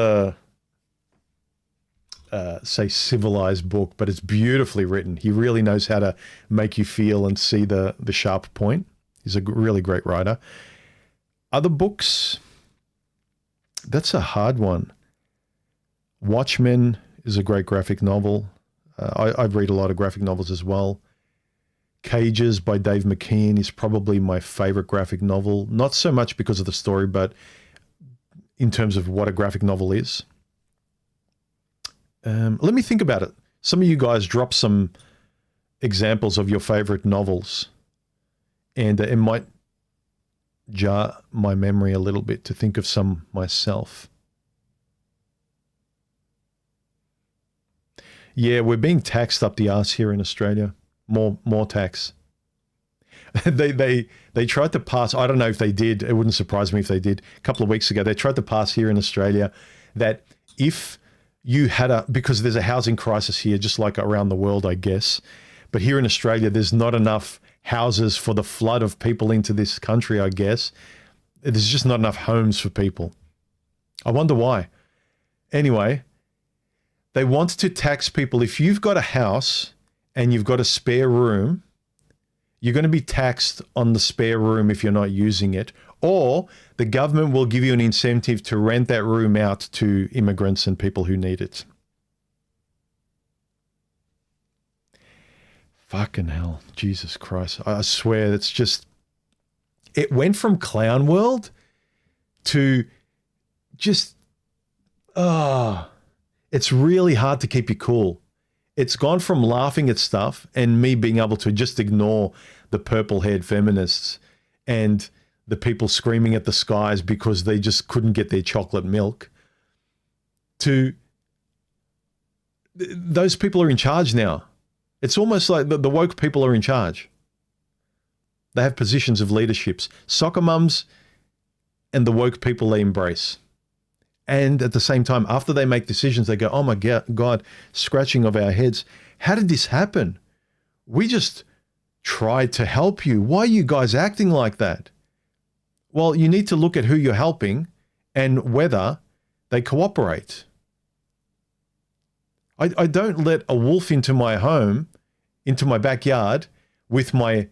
say civilized book, but it's beautifully written. He really knows how to make you feel and see the sharp point. He's a really great writer. Other books, that's a hard one. Watchmen is a great graphic novel. I read a lot of graphic novels as well. Cages by Dave McKean is probably my favorite graphic novel. Not so much because of the story, but in terms of what a graphic novel is. Let me think about it. Some of you guys drop some examples of your favorite novels, and it might jar my memory a little bit to think of some myself. Yeah, we're being taxed up the arse here in Australia. More tax. They tried to pass, I don't know if they did, it wouldn't surprise me if they did, a couple of weeks ago, they tried to pass here in Australia that if you had because there's a housing crisis here, just like around the world, I guess, but here in Australia, there's not enough houses for the flood of people into this country, I guess. There's just not enough homes for people. I wonder why. Anyway, they want to tax people. If you've got a house and you've got a spare room, you're going to be taxed on the spare room if you're not using it, or the government will give you an incentive to rent that room out to immigrants and people who need it. Fucking hell. Jesus Christ. I swear, it's just, it went from clown world to just, it's really hard to keep you cool. It's gone from laughing at stuff and me being able to just ignore the purple-haired feminists and the people screaming at the skies because they just couldn't get their chocolate milk, to those people are in charge now. It's almost like the woke people are in charge. They have positions of leaderships. Soccer mums and the woke people they embrace. And at the same time, after they make decisions, they go, oh my God, scratching of our heads. How did this happen? We just tried to help you. Why are you guys acting like that? Well, you need to look at who you're helping and whether they cooperate. I don't let a wolf into my home, into my backyard with my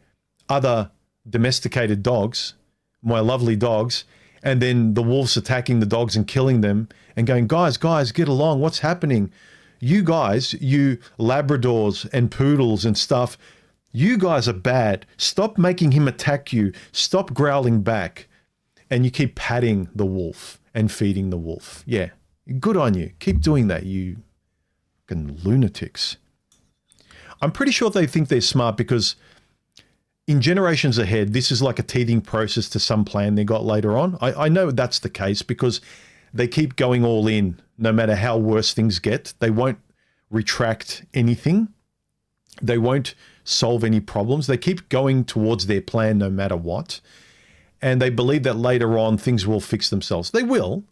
other domesticated dogs, my lovely dogs, and then the wolves attacking the dogs and killing them and going, guys, get along. What's happening? You guys, you Labradors and poodles and stuff, you guys are bad. Stop making him attack you. Stop growling back. And you keep patting the wolf and feeding the wolf. Yeah, good on you. Keep doing that, you fucking lunatics. I'm pretty sure they think they're smart because in generations ahead, this is like a teething process to some plan they got later on. I know that's the case because they keep going all in no matter how worse things get. They won't retract anything. They won't solve any problems. They keep going towards their plan no matter what. And they believe that later on things will fix themselves. They will.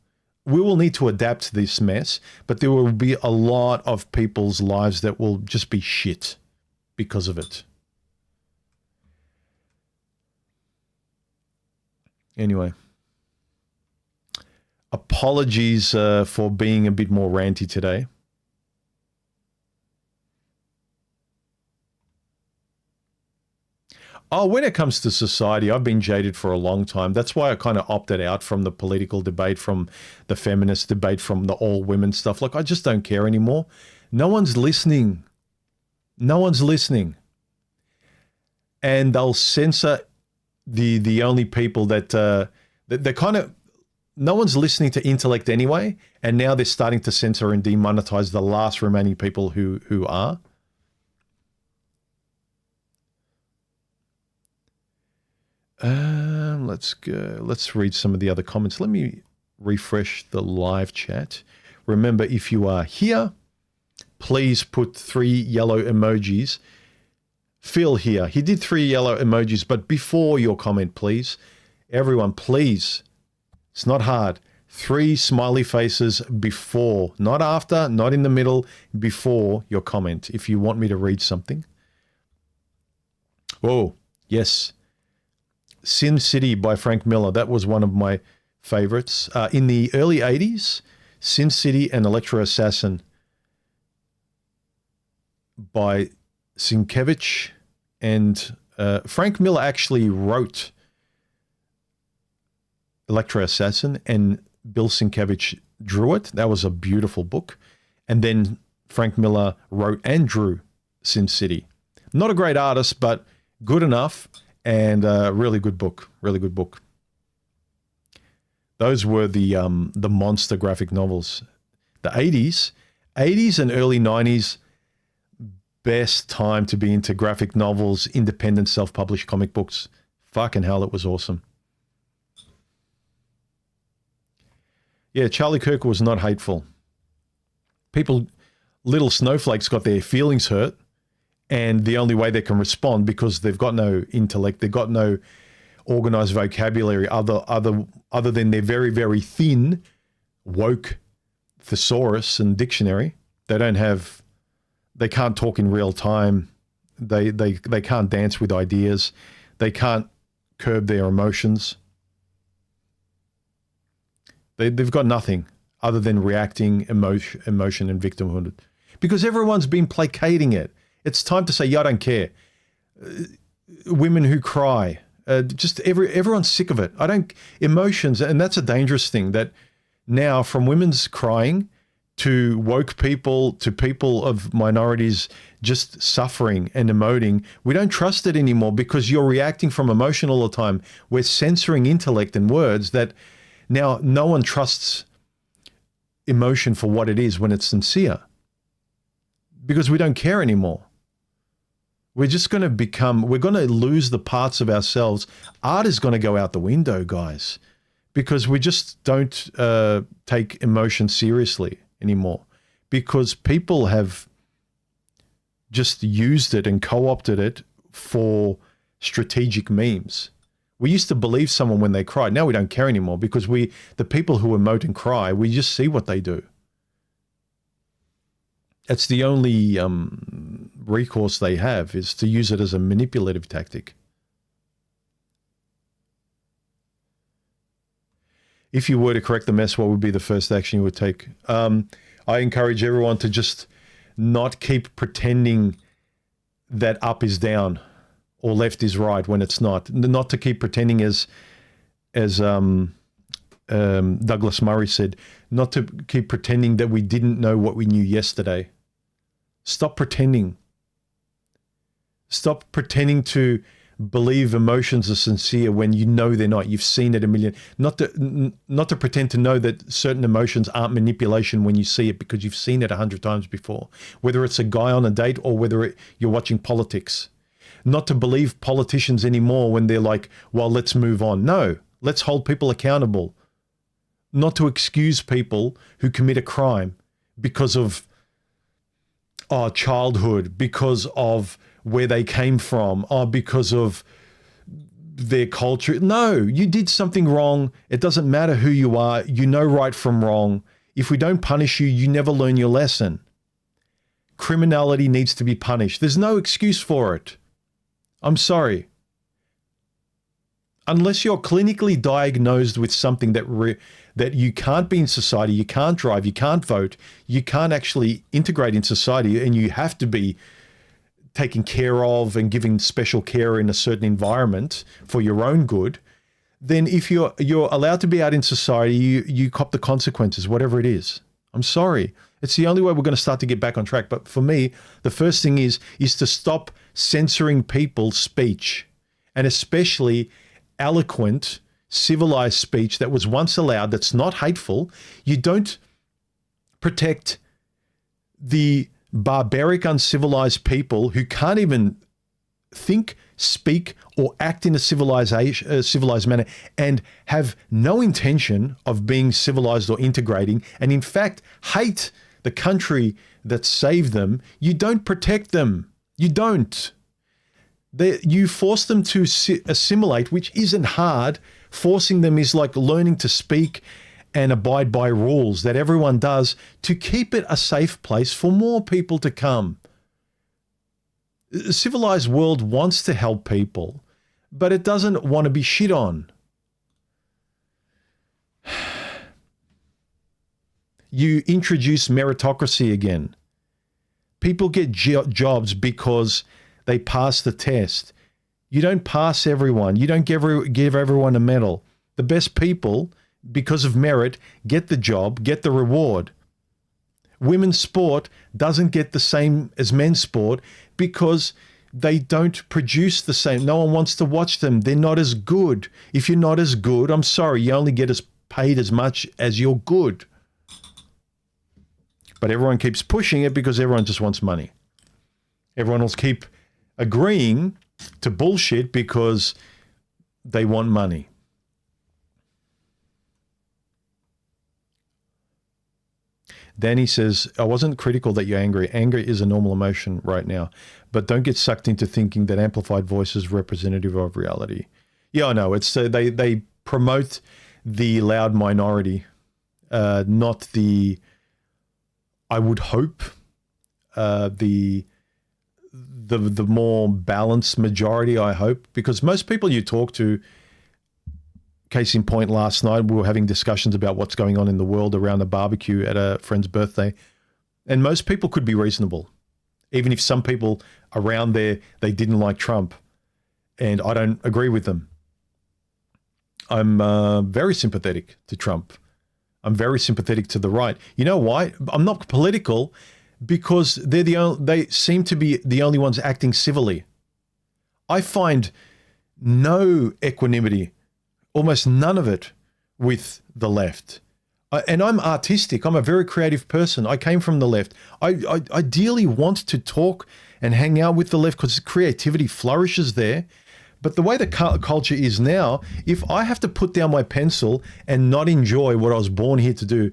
We will need to adapt to this mess, but there will be a lot of people's lives that will just be shit because of it. Anyway, apologies for being a bit more ranty today. Oh, when it comes to society, I've been jaded for a long time. That's why I kind of opted out from the political debate, from the feminist debate, from the all-women stuff. Like, I just don't care anymore. No one's listening. No one's listening. And they'll censor the only people that they're kind of, no one's listening to intellect anyway, and now they're starting to censor and demonetize the last remaining people who are. Let's go. Let's read some of the other comments. Let me refresh the live chat. Remember, if you are here, please put 3 yellow emojis. Phil here, he did 3 yellow emojis, but before your comment, please. Everyone, please. It's not hard. 3 smiley faces before, not after, not in the middle, before your comment, if you want me to read something. Oh, yes. Sin City by Frank Miller. That was one of my favorites. In the early 80s, Sin City and Electro Assassin by Sienkiewicz. And Frank Miller actually wrote Electra Assassin, and Bill Sienkiewicz drew it. That was a beautiful book. And then Frank Miller wrote and drew Sin City. Not a great artist, but good enough, and a really good book. Really good book. Those were the monster graphic novels. The 80s and early 90s, best time to be into graphic novels, independent self-published comic books. Fucking hell, it was awesome. Yeah, Charlie Kirk was not hateful. People, little snowflakes got their feelings hurt, and the only way they can respond, because they've got no intellect, they've got no organized vocabulary other than their very, very thin, woke thesaurus and dictionary. They can't talk in real time. They can't dance with ideas. They can't curb their emotions. They've got nothing other than reacting, emotion and victimhood, because everyone's been placating it. It's time to say, yeah, I don't care. Women who cry, everyone's sick of it. Emotions, and that's a dangerous thing, that now from women's crying to woke people, to people of minorities just suffering and emoting, we don't trust it anymore because you're reacting from emotion all the time. We're censoring intellect and words, that now no one trusts emotion for what it is when it's sincere, because we don't care anymore. We're just going to we're going to lose the parts of ourselves. Art is going to go out the window, guys, because we just don't take emotion seriously anymore, because people have just used it and co-opted it for strategic memes. We used to believe someone when they cried. Now we don't care anymore, because the people who emote and cry, we just see what they do. It's the only recourse they have, is to use it as a manipulative tactic. If you were to correct the mess, what would be the first action you would take? I encourage everyone to just not keep pretending that up is down or left is right when it's not. Not to keep pretending, as Douglas Murray said, not to keep pretending that we didn't know what we knew yesterday. Stop pretending. Stop pretending to believe emotions are sincere when you know they're not. You've seen it a million. Not to pretend to know that certain emotions aren't manipulation when you see it, because you've seen it 100 times before. Whether it's a guy on a date or whether you're watching politics. Not to believe politicians anymore when they're like, well, let's move on. No, let's hold people accountable. Not to excuse people who commit a crime because of childhood, because of where they came from, or because of their culture. No, you did something wrong. It doesn't matter who you are. You know right from wrong. If we don't punish you, you never learn your lesson. Criminality needs to be punished. There's no excuse for it. I'm sorry. Unless you're clinically diagnosed with something that you can't be in society, you can't drive, you can't vote, you can't actually integrate in society, and you have to be taken care of and given special care in a certain environment for your own good, then if you're allowed to be out in society, you cop the consequences, whatever it is. I'm sorry. It's the only way we're going to start to get back on track. But for me, the first thing is to stop censoring people's speech, and especially eloquent, civilized speech that was once allowed, that's not hateful. You don't protect the barbaric, uncivilized people who can't even think, speak, or act in a civilized manner, and have no intention of being civilized or integrating, and in fact hate the country that saved them. You don't protect them. You don't. You force them to assimilate, which isn't hard. Forcing them is like learning to speak and abide by rules that everyone does to keep it a safe place for more people to come. The civilized world wants to help people, but it doesn't want to be shit on. You introduce meritocracy again. People get jobs because they pass the test. You don't pass everyone. You don't give everyone a medal. The best people, because of merit, get the job, get the reward. Women's sport doesn't get the same as men's sport because they don't produce the same. No one wants to watch them. They're not as good. If you're not as good, I'm sorry, you only get paid as much as you're good. But everyone keeps pushing it because everyone just wants money. Everyone will keep agreeing to bullshit because they want money. Danny says, I wasn't critical that you're angry. Anger is a normal emotion right now. But don't get sucked into thinking that amplified voice is representative of reality. Yeah, I know. It's they promote the loud minority, not the, I would hope, the more balanced majority, I hope. Because most people you talk to, case in point, last night we were having discussions about what's going on in the world around a barbecue at a friend's birthday. And most people could be reasonable. Even if some people around there, they didn't like Trump. And I don't agree with them. I'm very sympathetic to Trump. I'm very sympathetic to the right. You know why? I'm not political because they seem to be the only ones acting civilly. I find no equanimity, almost none of it, with the left. And I'm artistic. I'm a very creative person. I came from the left. I ideally want to talk and hang out with the left because creativity flourishes there. But the way the culture is now, if I have to put down my pencil and not enjoy what I was born here to do,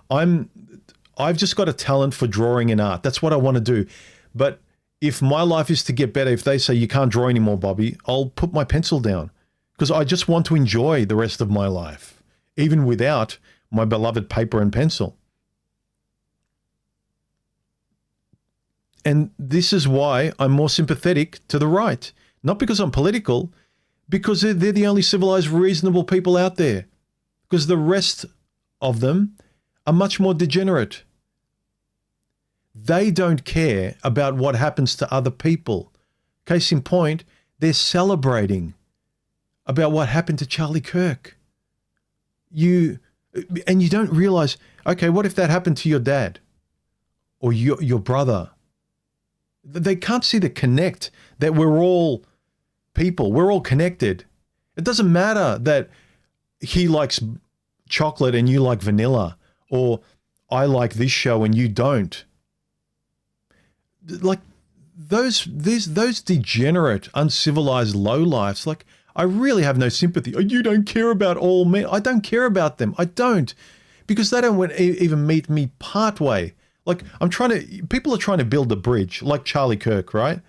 I've just got a talent for drawing and art. That's what I want to do. But if my life is to get better, if they say you can't draw anymore, Bobby, I'll put my pencil down because I just want to enjoy the rest of my life, even without my beloved paper and pencil. And this is why I'm more sympathetic to the right. Not because I'm political, because they're the only civilized, reasonable people out there. Because the rest of them are much more degenerate. They don't care about what happens to other people. Case in point, they're celebrating about what happened to Charlie Kirk. And you don't realize, okay, what if that happened to your dad or your brother? They can't see the connect that we're all people. We're all connected. It doesn't matter that he likes chocolate and you like vanilla, or I like this show and you don't. Like those degenerate, uncivilized lowlifes, like I really have no sympathy. Oh, you don't care about all men. I don't care about them. I don't, because they don't even meet me part way. Like people are trying to build a bridge like Charlie Kirk, right?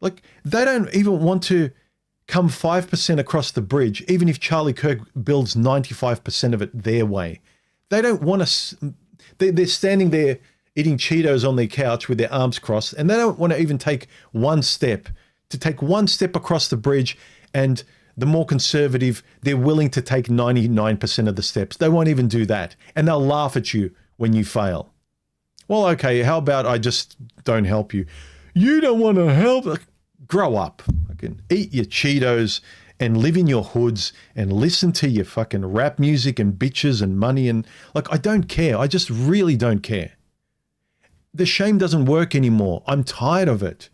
Like they don't even want to come 5% across the bridge, even if Charlie Kirk builds 95% of it their way. They don't want to, they're standing there eating Cheetos on their couch with their arms crossed, and they don't want to even take one step across the bridge. And the more conservative, they're willing to take 99% of the steps. They won't even do that. And they'll laugh at you when you fail. Well, okay, how about I just don't help you? You don't want to help? Grow up. Eat your Cheetos and live in your hoods and listen to your fucking rap music and bitches and money. And like, I don't care. I just really don't care. The shame doesn't work anymore. I'm tired of it.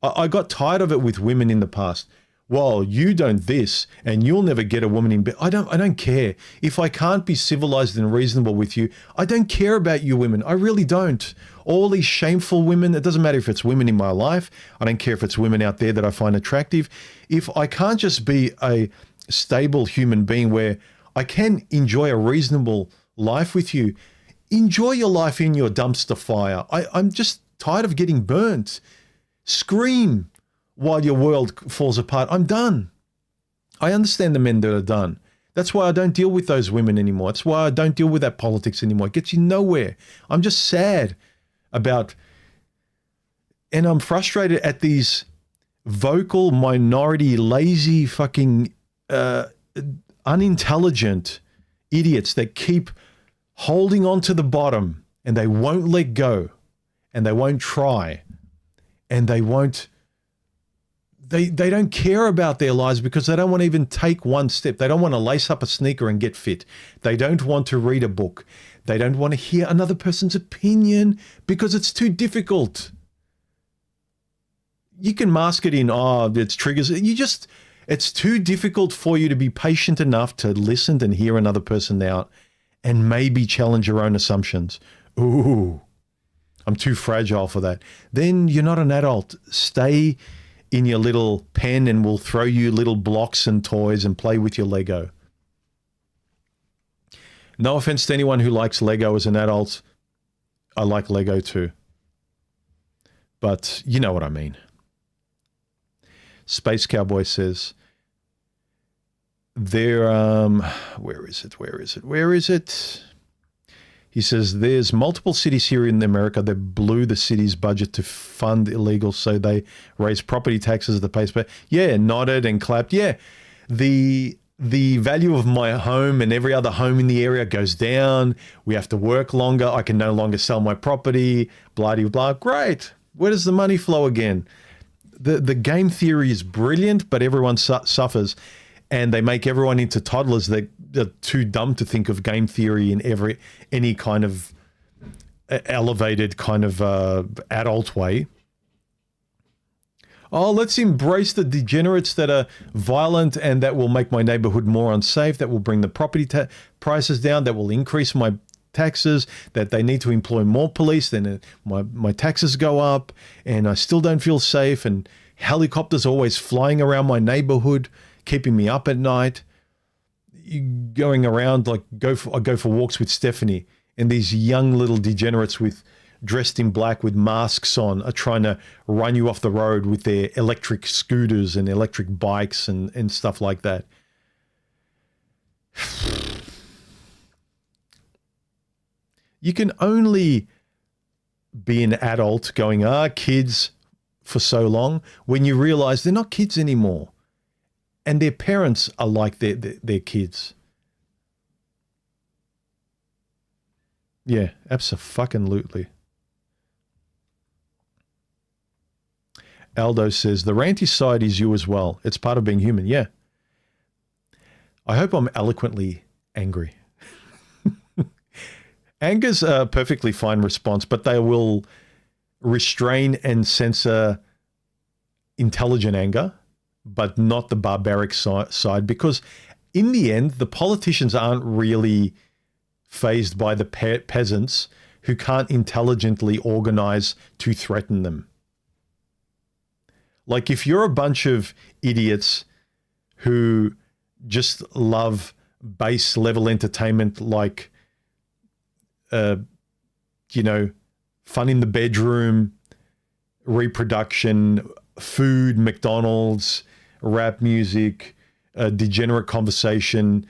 I got tired of it with women in the past. Well, you don't this, and you'll never get a woman in bed. I don't care. If I can't be civilized and reasonable with you, I don't care about you women. I really don't. All these shameful women, it doesn't matter if it's women in my life. I don't care if it's women out there that I find attractive. If I can't just be a stable human being where I can enjoy a reasonable life with you, enjoy your life in your dumpster fire. I'm just tired of getting burnt. Scream while your world falls apart. I'm done. I understand the men that are done. That's why I don't deal with those women anymore. That's why I don't deal with that politics anymore. It gets you nowhere. I'm just sad about, and I'm frustrated at these vocal minority, lazy, fucking unintelligent idiots that keep holding on to the bottom, and they won't let go, and they won't try, and they won't They don't care about their lives because they don't want to even take one step. They don't want to lace up a sneaker and get fit. They don't want to read a book. They don't want to hear another person's opinion because it's too difficult. You can mask it in, it's triggers. It's too difficult for you to be patient enough to listen and hear another person out and maybe challenge your own assumptions. Ooh, I'm too fragile for that. Then you're not an adult. Stay in your little pen and we'll throw you little blocks and toys and play with your Lego. No offense to anyone who likes Lego as an adult. I like Lego too. But you know what I mean. Space Cowboy says, where is it? He says, there's multiple cities here in America that blew the city's budget to fund illegals, so they raise property taxes at the pace. But yeah, nodded and clapped. Yeah, the value of my home and every other home in the area goes down. We have to work longer. I can no longer sell my property, blah, blah, blah. Great. Where does the money flow again? The game theory is brilliant, but everyone suffers. And they make everyone into toddlers that are too dumb to think of game theory in any kind of elevated kind of adult way. Oh, let's embrace the degenerates that are violent and that will make my neighborhood more unsafe, that will bring the property prices down, that will increase my taxes, that they need to employ more police, then my taxes go up and I still don't feel safe, and helicopters always flying around my neighborhood, keeping me up at night. Going around, like I go for walks with Stephanie, and these young little degenerates dressed in black with masks on are trying to run you off the road with their electric scooters and electric bikes and stuff like that. You can only be an adult going, kids for so long when you realize they're not kids anymore. And their parents are like their kids. Yeah, abso-fucking-lutely. Aldo says, the ranty side is you as well. It's part of being human. Yeah. I hope I'm eloquently angry. Anger's a perfectly fine response, but they will restrain and censor intelligent anger, but not the barbaric side, because in the end, the politicians aren't really fazed by the peasants who can't intelligently organize to threaten them. Like if you're a bunch of idiots who just love base level entertainment like, fun in the bedroom, reproduction, food, McDonald's, rap music, degenerate conversation,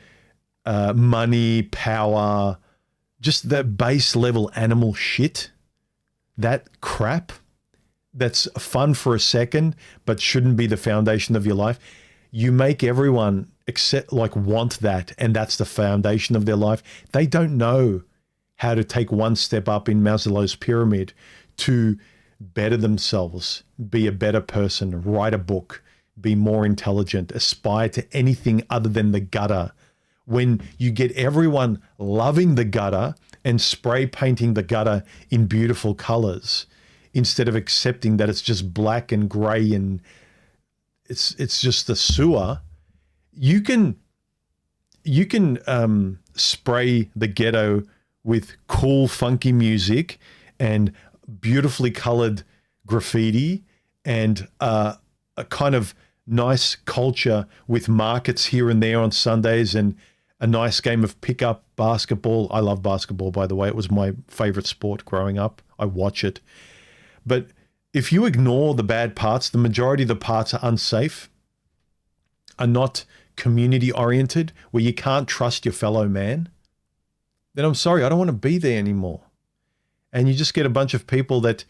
money, power, just that base level animal shit, that crap that's fun for a second but shouldn't be the foundation of your life. You make everyone want that, and that's the foundation of their life. They don't know how to take one step up in Maslow's pyramid to better themselves, be a better person, write a book, be more intelligent, aspire to anything other than the gutter. When you get everyone loving the gutter and spray painting the gutter in beautiful colors, instead of accepting that it's just black and gray and it's just the sewer, you can spray the ghetto with cool, funky music and beautifully colored graffiti and a kind of nice culture with markets here and there on Sundays and a nice game of pickup basketball. I love basketball, by the way. It was my favorite sport growing up. I watch it. But if you ignore the bad parts, the majority of the parts are unsafe, are not community oriented, where you can't trust your fellow man, then I'm sorry, I don't want to be there anymore. And you just get a bunch of people that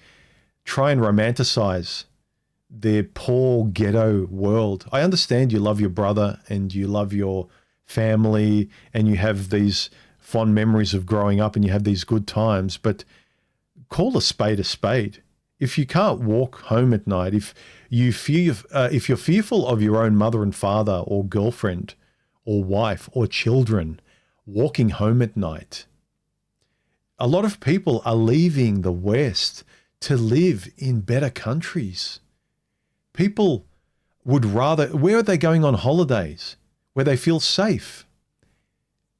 try and romanticize their poor ghetto world. I understand you love your brother and you love your family and you have these fond memories of growing up and you have these good times, but call a spade a spade. If you can't walk home at night, if you're fearful of your own mother and father or girlfriend or wife or children walking home at night, a lot of people are leaving the West to live in better countries. People would rather, where are they going on holidays? Where they feel safe.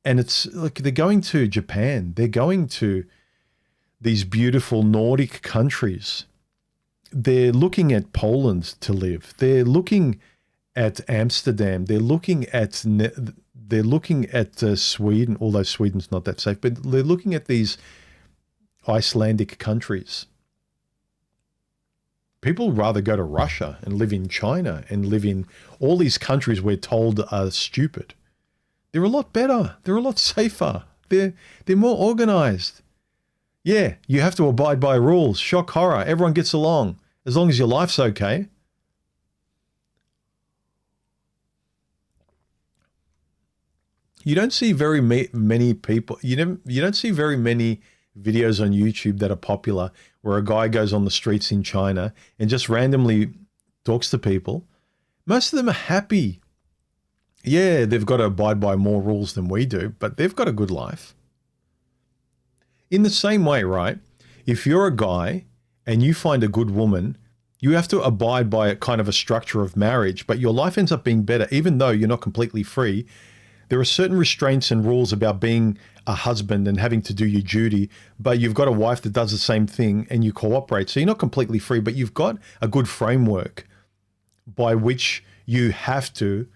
And it's like they're going to Japan. They're going to these beautiful Nordic countries. They're looking at Poland to live. They're looking at Amsterdam. They're looking at Sweden, although Sweden's not that safe, but they're looking at these Icelandic countries. People rather go to Russia and live in China and live in all these countries we're told are stupid. They're a lot better. They're a lot safer. They're more organized. Yeah, you have to abide by rules. Shock horror. Everyone gets along as long as your life's okay. You don't see very many people. You don't see very many videos on YouTube that are popular where a guy goes on the streets in China and just randomly talks to people. Most of them are happy. Yeah, they've got to abide by more rules than we do, but they've got a good life. In the same way, right? If you're a guy and you find a good woman, you have to abide by a kind of a structure of marriage, but your life ends up being better, even though you're not completely free. There are certain restraints and rules about being a husband and having to do your duty, but you've got a wife that does the same thing and you cooperate. So you're not completely free, but you've got a good framework by which you have to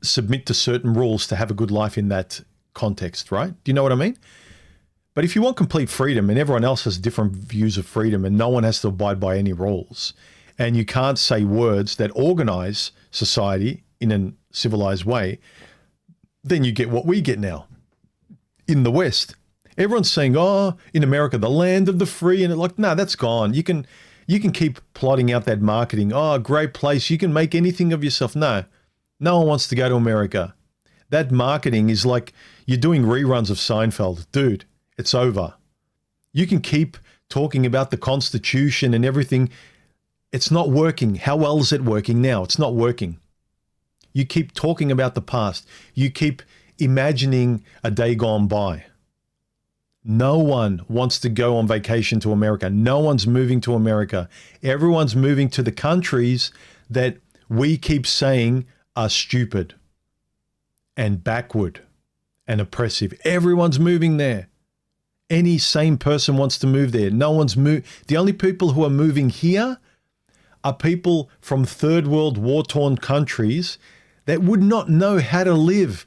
submit to certain rules to have a good life in that context, right? Do you know what I mean? But if you want complete freedom and everyone else has different views of freedom and no one has to abide by any rules, and you can't say words that organize society in a civilized way, then you get what we get now in the West. Everyone's saying, oh, in America, the land of the free. And like, no, that's gone. You can keep plotting out that marketing. Oh, great place. You can make anything of yourself. No one wants to go to America. That marketing is like you're doing reruns of Seinfeld. Dude, it's over. You can keep talking about the Constitution and everything. It's not working. How well is it working now? It's not working. You keep talking about the past. You keep imagining a day gone by. No one wants to go on vacation to America. No one's moving to America. Everyone's moving to the countries that we keep saying are stupid and backward and oppressive. Everyone's moving there. Any sane person wants to move there. No one's The only people who are moving here are people from third world war-torn countries that would not know how to live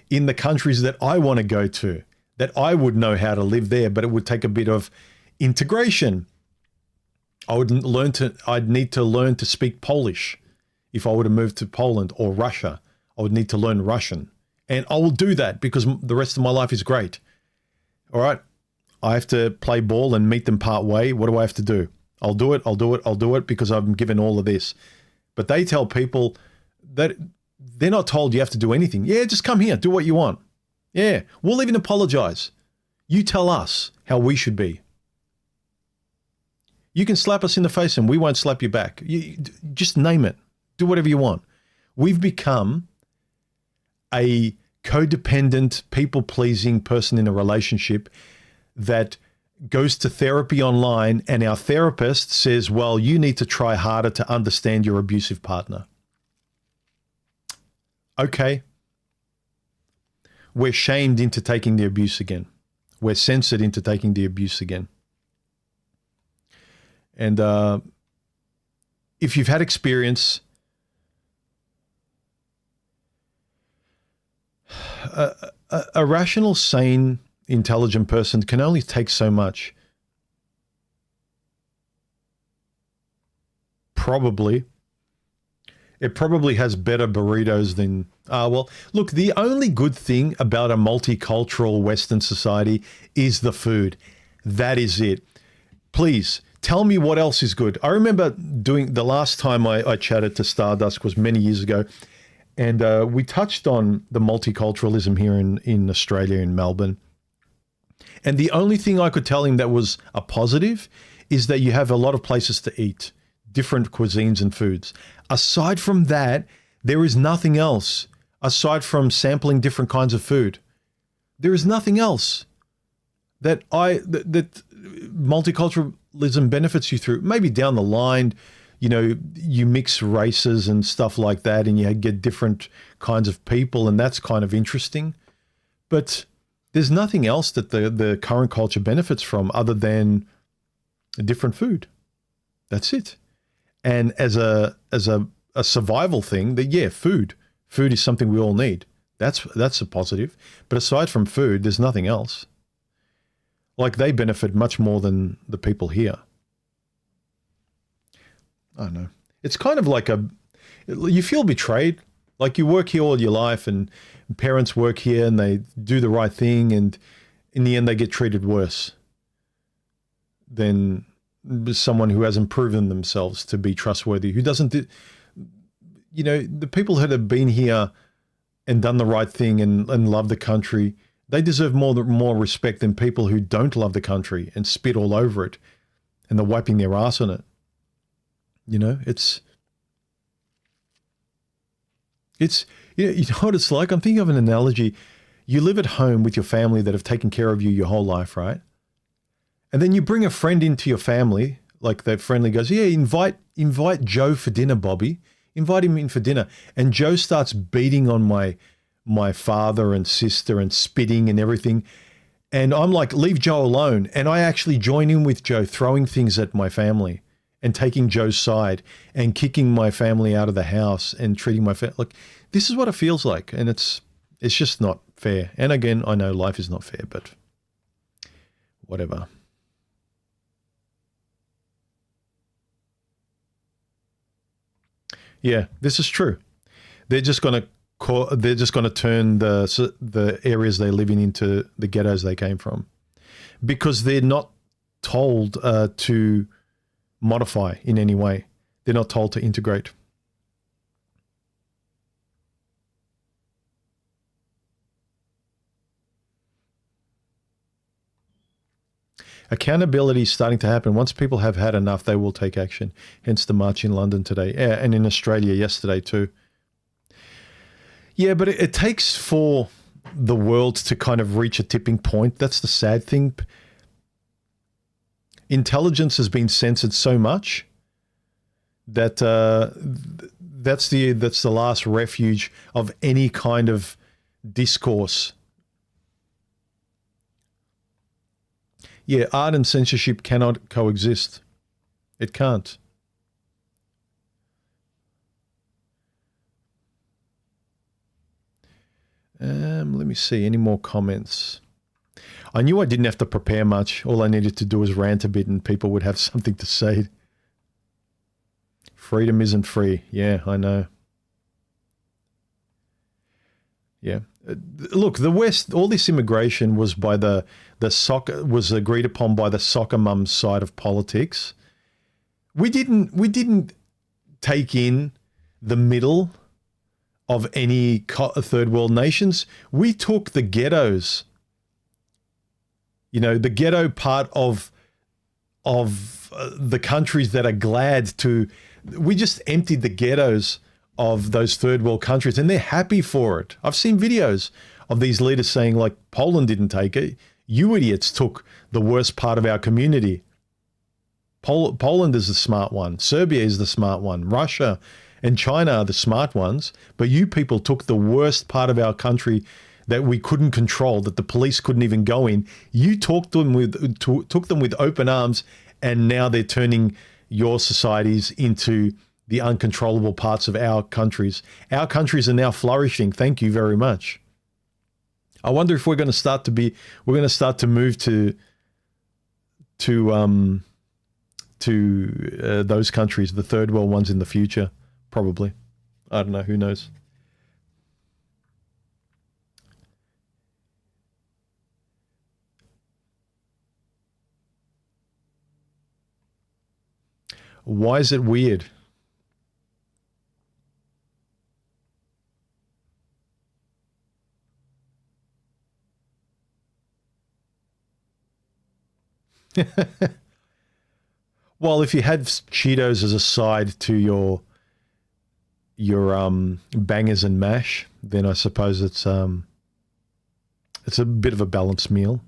in the countries that I want to go to, that I would know how to live there, but it would take a bit of integration. I'd need to learn to speak Polish. If I were to move to Poland or Russia, I would need to learn Russian. And I will do that because the rest of my life is great. All right. I have to play ball and meet them part way. What do I have to do? I'll do it because I'm given all of this. But they tell people that they're not told you have to do anything. Yeah, just come here, do what you want. Yeah, we'll even apologize. You tell us how we should be. You can slap us in the face and we won't slap you back. Just name it. Do whatever you want. We've become a codependent, people-pleasing person in a relationship that goes to therapy online and our therapist says, well, you need to try harder to understand your abusive partner. Okay. We're shamed into taking the abuse again. We're censored into taking the abuse again. And if you've had experience, a rational, sane, intelligent person can only take so much. Probably. It probably has better burritos than, well, look, the only good thing about a multicultural Western society is the food. That is it. Please, tell me what else is good. I remember doing, the last time I chatted to Stardust was many years ago, and we touched on the multiculturalism here in Australia, in Melbourne. And the only thing I could tell him that was a positive is that you have a lot of places to eat, different cuisines and foods. Aside from that, there is nothing else. Aside from sampling different kinds of food, there is nothing else that multiculturalism benefits you through. Maybe down the line, you know, you mix races and stuff like that, and you get different kinds of people, and that's kind of interesting. But there's nothing else that the current culture benefits from other than a different food. That's it. And as a survival thing, that yeah, food is something we all need. That's a positive. But aside from food, there's nothing else. Like, they benefit much more than the people here. I don't know. It's kind of like you feel betrayed. Like, you work here all your life, and parents work here and they do the right thing, and in the end they get treated worse than someone who hasn't proven themselves to be trustworthy, who doesn't you know, the people that have been here and done the right thing and love the country, they deserve more respect than people who don't love the country and spit all over it and they're wiping their ass on it. You know, you know what it's like? I'm thinking of an analogy. You live at home with your family that have taken care of you your whole life, right? And then you bring a friend into your family, like that friendly goes, yeah, invite Joe for dinner, Bobby. Invite him in for dinner. And Joe starts beating on my father and sister and spitting and everything. And I'm like, leave Joe alone. And I actually join in with Joe, throwing things at my family and taking Joe's side and kicking my family out of the house and treating my family. Like, this is what it feels like. And it's just not fair. And again, I know life is not fair, but whatever. Yeah, this is true. They're just going to turn the areas they live in into the ghettos they came from, because they're not told to modify in any way. They're not told to integrate. Accountability is starting to happen. Once people have had enough, they will take action. Hence the march in London today, and in Australia yesterday too. Yeah, but it takes for the world to kind of reach a tipping point. That's the sad thing. Intelligence has been censored so much that that's the last refuge of any kind of discourse. Yeah, art and censorship cannot coexist. It can't. Let me see, any more comments? I knew I didn't have to prepare much. All I needed to do was rant a bit and people would have something to say. Freedom isn't free. Yeah, I know. Yeah. Look, the West, all this immigration was by the soccer, was agreed upon by the soccer mum's side of politics. We didn't take in the middle of any third world nations. We took the ghettos, you know, the ghetto part of the countries that are glad to, we just emptied the ghettos of those third world countries, and they're happy for it. I've seen videos of these leaders saying, like, Poland didn't take it. You idiots took the worst part of our community. Poland is the smart one. Serbia is the smart one. Russia and China are the smart ones. But you people took the worst part of our country that we couldn't control, that the police couldn't even go in. You took them with open arms, and now they're turning your societies into the uncontrollable parts of our countries. Our countries are now flourishing. Thank you very much. I wonder if we're going to start to move to those countries, the third world ones, in the future. Probably. I don't know. Who knows? Why is it weird? Well, if you had Cheetos as a side to your bangers and mash, then I suppose it's a bit of a balanced meal.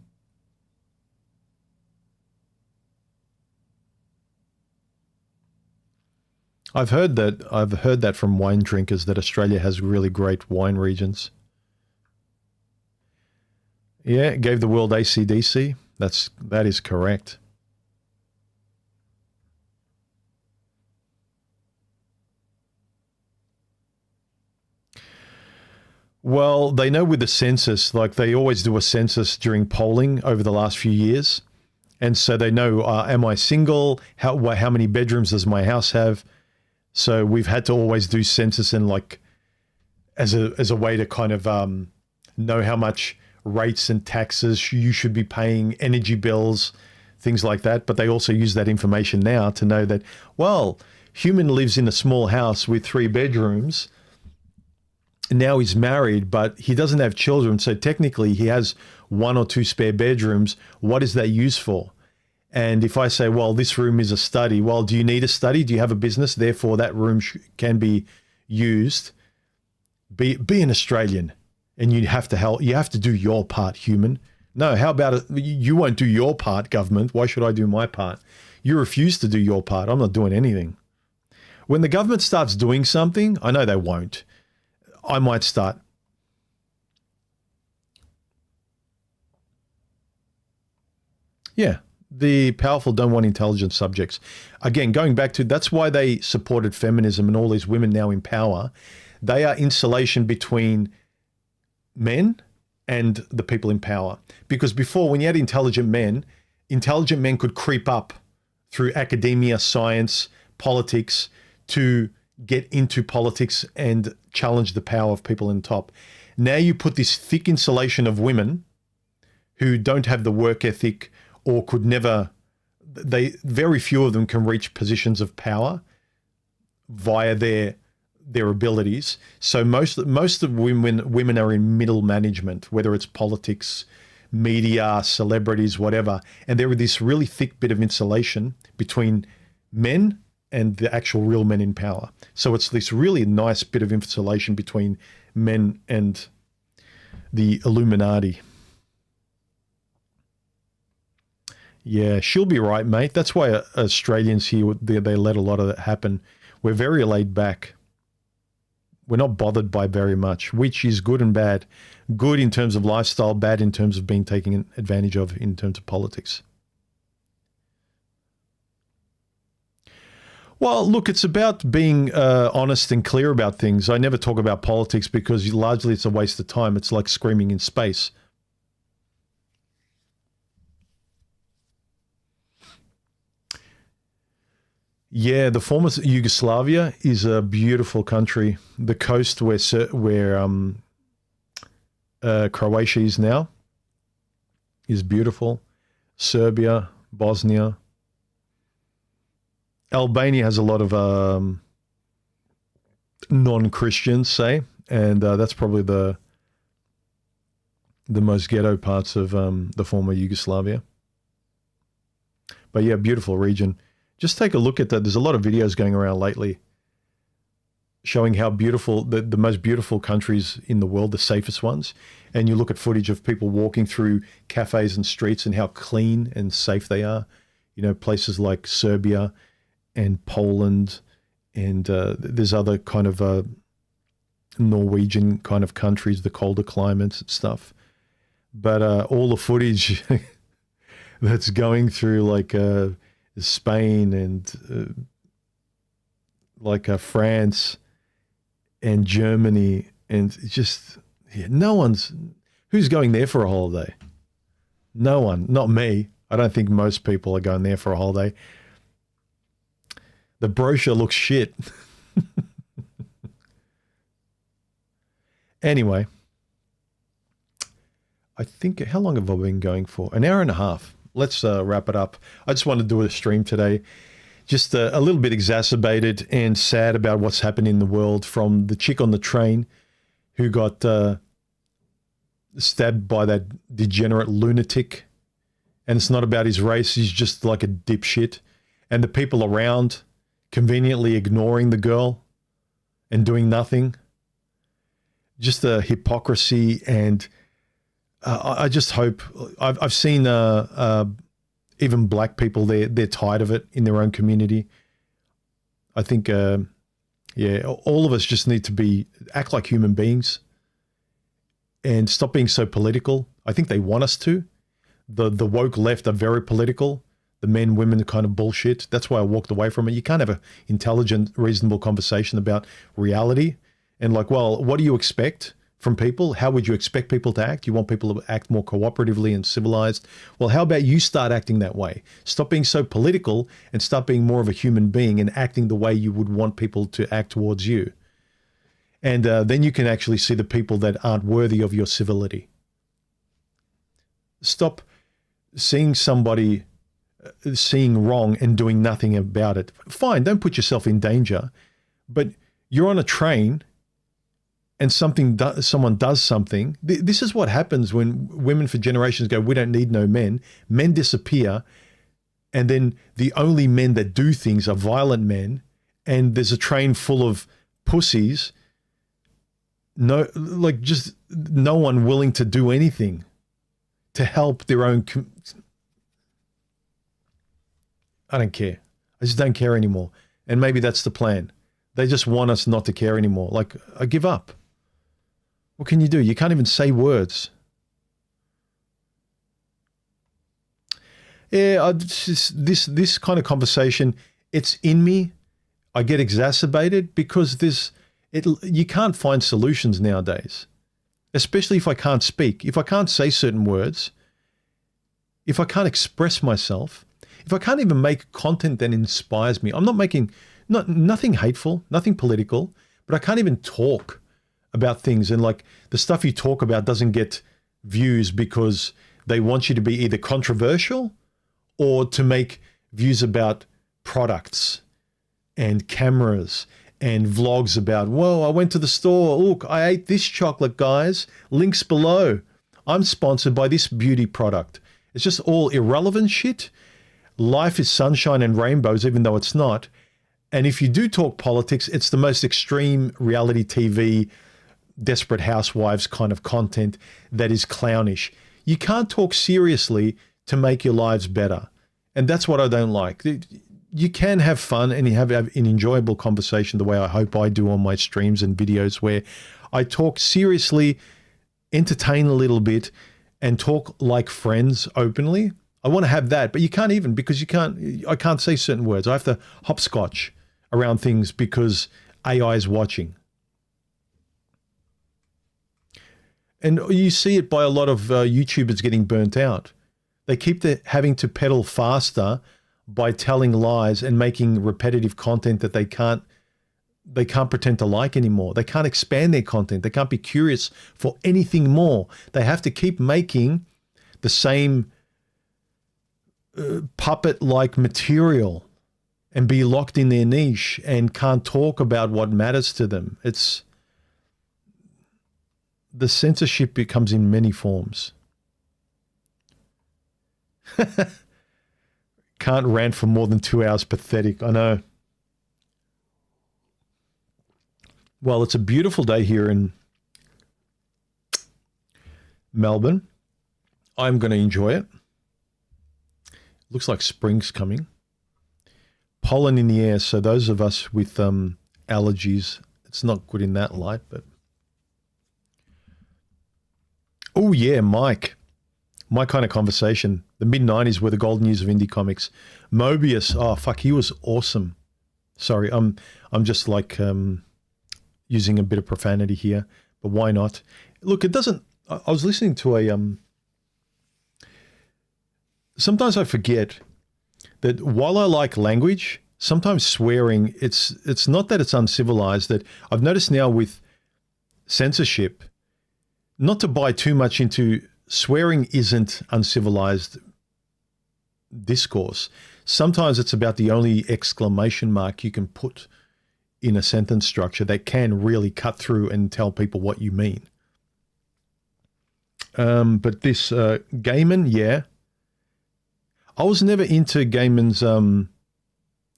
I've heard that from wine drinkers that Australia has really great wine regions. Yeah, it gave the world AC/DC. That is correct. Well, they know with the census, like they always do a census during polling over the last few years. And so they know, am I single? How many bedrooms does my house have? So we've had to always do census and like as a way to kind of know how much rates and taxes you should be paying, energy bills, things like that. But they also use that information now to know that, well, human lives in a small house with 3 bedrooms. Now he's married, but he doesn't have children. So technically he has 1 or 2 spare bedrooms. What is that used for? And if I say, well, this room is a study, well, do you need a study? Do you have a business? Therefore, that room can be used. Be an Australian, and you have to help. You have to do your part, human. No, how about it? You won't do your part, government. Why should I do my part? You refuse to do your part. I'm not doing anything. When the government starts doing something, I know they won't. I might start. Yeah. The powerful don't want intelligent subjects. Again, going back to, that's why they supported feminism and all these women now in power. They are insulation between men and the people in power. Because before, when you had intelligent men could creep up through academia, science, politics to get into politics and challenge the power of people in top. Now you put this thick insulation of women who don't have the work ethic or could never, very few of them can reach positions of power via their abilities. So most of women are in middle management, whether it's politics, media, celebrities, whatever. And there is this really thick bit of insulation between men and the actual real men in power. So it's this really nice bit of insulation between men and the Illuminati. Yeah, she'll be right, mate. That's why Australians here, they let a lot of that happen. We're very laid back. We're not bothered by very much, which is good and bad. Good in terms of lifestyle, bad in terms of being taken advantage of in terms of politics. Well, look, it's about being honest and clear about things. I never talk about politics because largely it's a waste of time. It's like screaming in space. Yeah, the former Yugoslavia is a beautiful country. The coast where Croatia is now is beautiful. Serbia, Bosnia. Albania has a lot of non-Christians, say, and that's probably the most ghetto parts of the former Yugoslavia. But yeah, beautiful region. Just take a look at that. There's a lot of videos going around lately showing how beautiful, the most beautiful countries in the world, the safest ones. And you look at footage of people walking through cafes and streets and how clean and safe they are. You know, places like Serbia and Poland, and there's other kind of Norwegian kind of countries, the colder climates and stuff. But all the footage that's going through like Spain and France and Germany, and just who's going there for a holiday? No one, not me. I don't think most people are going there for a holiday. The brochure looks shit. Anyway, I think, how long have I been going for? An hour and a half. Let's wrap it up. I just wanted to do a stream today. Just a little bit exacerbated and sad about what's happened in the world, from the chick on the train who got stabbed by that degenerate lunatic. And it's not about his race. He's just like a dipshit. and the people around conveniently ignoring the girl and doing nothing. Just the hypocrisy, and I just hope, I've seen even black people, they're tired of it in their own community. I think, yeah, all of us just need to act like human beings and stop being so political. I think they want us to. The woke left are very political. The men, women kind of bullshit. That's why I walked away from it. You can't have an intelligent, reasonable conversation about reality. And like, well, what do you expect from people? How would you expect people to act? You want people to act more cooperatively and civilized? Well, how about you start acting that way? Stop being so political and start being more of a human being and acting the way you would want people to act towards you. And then you can actually see the people that aren't worthy of your civility. Stop seeing somebody seeing wrong and doing nothing about it. Fine, don't put yourself in danger, but you're on a train and someone does something. This is what happens when women for generations go, we don't need no men. Men disappear, and then the only men that do things are violent men, and there's a train full of pussies, just no one willing to do anything to help their own. I don't care. I just don't care anymore. And maybe that's the plan. They just want us not to care anymore. Like, I give up. What can you do? You can't even say words. Yeah, this kind of conversation, it's in me. I get exacerbated because you can't find solutions nowadays, especially if I can't speak. If I can't say certain words, if I can't express myself, if I can't even make content that inspires me. I'm not making nothing hateful, nothing political, but I can't even talk about things. And like the stuff you talk about doesn't get views because they want you to be either controversial or to make views about products and cameras and vlogs about, whoa, I went to the store. Look, I ate this chocolate, guys. Links below. I'm sponsored by this beauty product. It's just all irrelevant shit. Life is sunshine and rainbows, even though it's not. And if you do talk politics, it's the most extreme reality TV, Desperate Housewives kind of content that is clownish. You can't talk seriously to make your lives better. And that's what I don't like. You can have fun and you have an enjoyable conversation the way I hope I do on my streams and videos, where I talk seriously, entertain a little bit, and talk like friends openly. I want to have that, but you can't even, because I can't say certain words. I have to hopscotch around things because AI is watching. And you see it by a lot of YouTubers getting burnt out. They keep having to pedal faster by telling lies and making repetitive content that they can't pretend to like anymore. They can't expand their content. They can't be curious for anything more. They have to keep making the same puppet-like material and be locked in their niche and can't talk about what matters to them. The censorship becomes in many forms. Can't rant for more than 2 hours. Pathetic. I know. Well, it's a beautiful day here in Melbourne. I'm going to enjoy it. Looks like spring's coming. Pollen in the air. So those of us with allergies, it's not good in that light, but. Oh yeah, Mike. My kind of conversation. The mid-90s were the golden years of indie comics. Mobius, oh fuck, he was awesome. Sorry, I'm just like using a bit of profanity here, but why not? Look, it doesn't. I was listening to a. Sometimes I forget that while I like language, sometimes swearing, it's not that it's uncivilized. That I've noticed now with censorship, not to buy too much into. Swearing isn't uncivilized discourse. Sometimes it's about the only exclamation mark you can put in a sentence structure that can really cut through and tell people what you mean. But this Gaiman, yeah. I was never into Gaiman's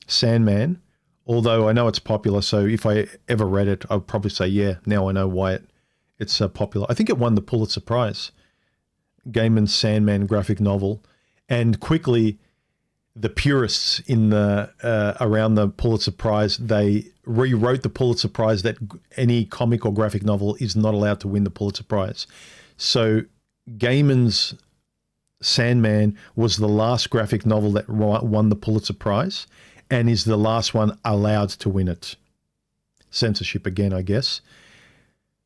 Sandman, although I know it's popular, so if I ever read it, I'll probably say, yeah, now I know why it's popular. I think it won the Pulitzer Prize, Gaiman's Sandman graphic novel, and quickly the purists in the around the Pulitzer Prize, they rewrote the Pulitzer Prize that any comic or graphic novel is not allowed to win the Pulitzer Prize. So Gaiman's Sandman was the last graphic novel that won the Pulitzer Prize and is the last one allowed to win it. Censorship again, I guess.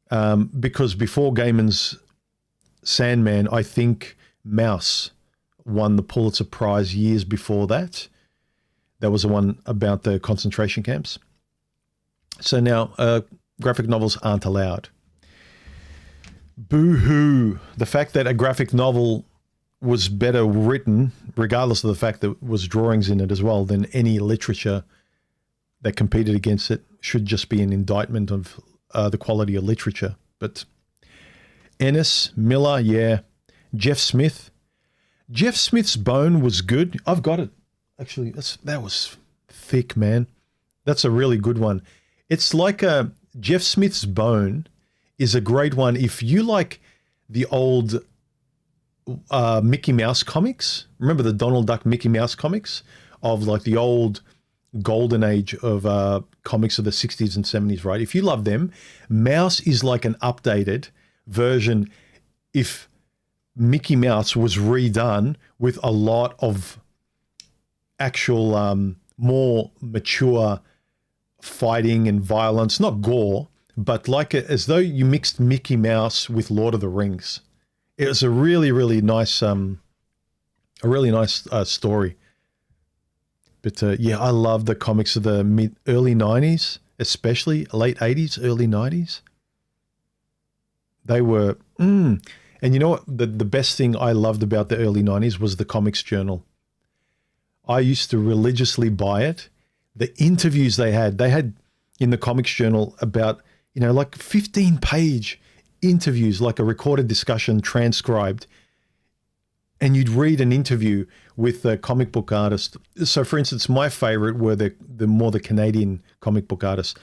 Because before Gaiman's Sandman, I think Mouse won the Pulitzer Prize years before that. That was the one about the concentration camps. So now graphic novels aren't allowed. Boo-hoo. The fact that a graphic novel was better written, regardless of the fact that it was drawings in it as well, than any literature that competed against it, should just be an indictment of the quality of literature. But Ennis, Miller, yeah. Jeff Smith. Jeff Smith's Bone was good. I've got it. Actually, that was thick, man. That's a really good one. It's like Jeff Smith's Bone is a great one. If you like the old Mickey Mouse comics, remember the Donald Duck Mickey Mouse comics of like the old golden age of comics of the 60s and 70s, right? If you love them, Mouse is like an updated version. If Mickey Mouse was redone with a lot of actual more mature fighting and violence, not gore, but like as though you mixed Mickey Mouse with Lord of the Rings. It was a really, really nice, story. But yeah, I love the comics of the early 90s, especially late 80s, early 90s. They were, and you know what? The best thing I loved about the early 90s was the Comics Journal. I used to religiously buy it. The interviews they had in the Comics Journal about, like 15-page interviews, like a recorded discussion transcribed. And you'd read an interview with a comic book artist. So, for instance, my favorite were the Canadian comic book artists.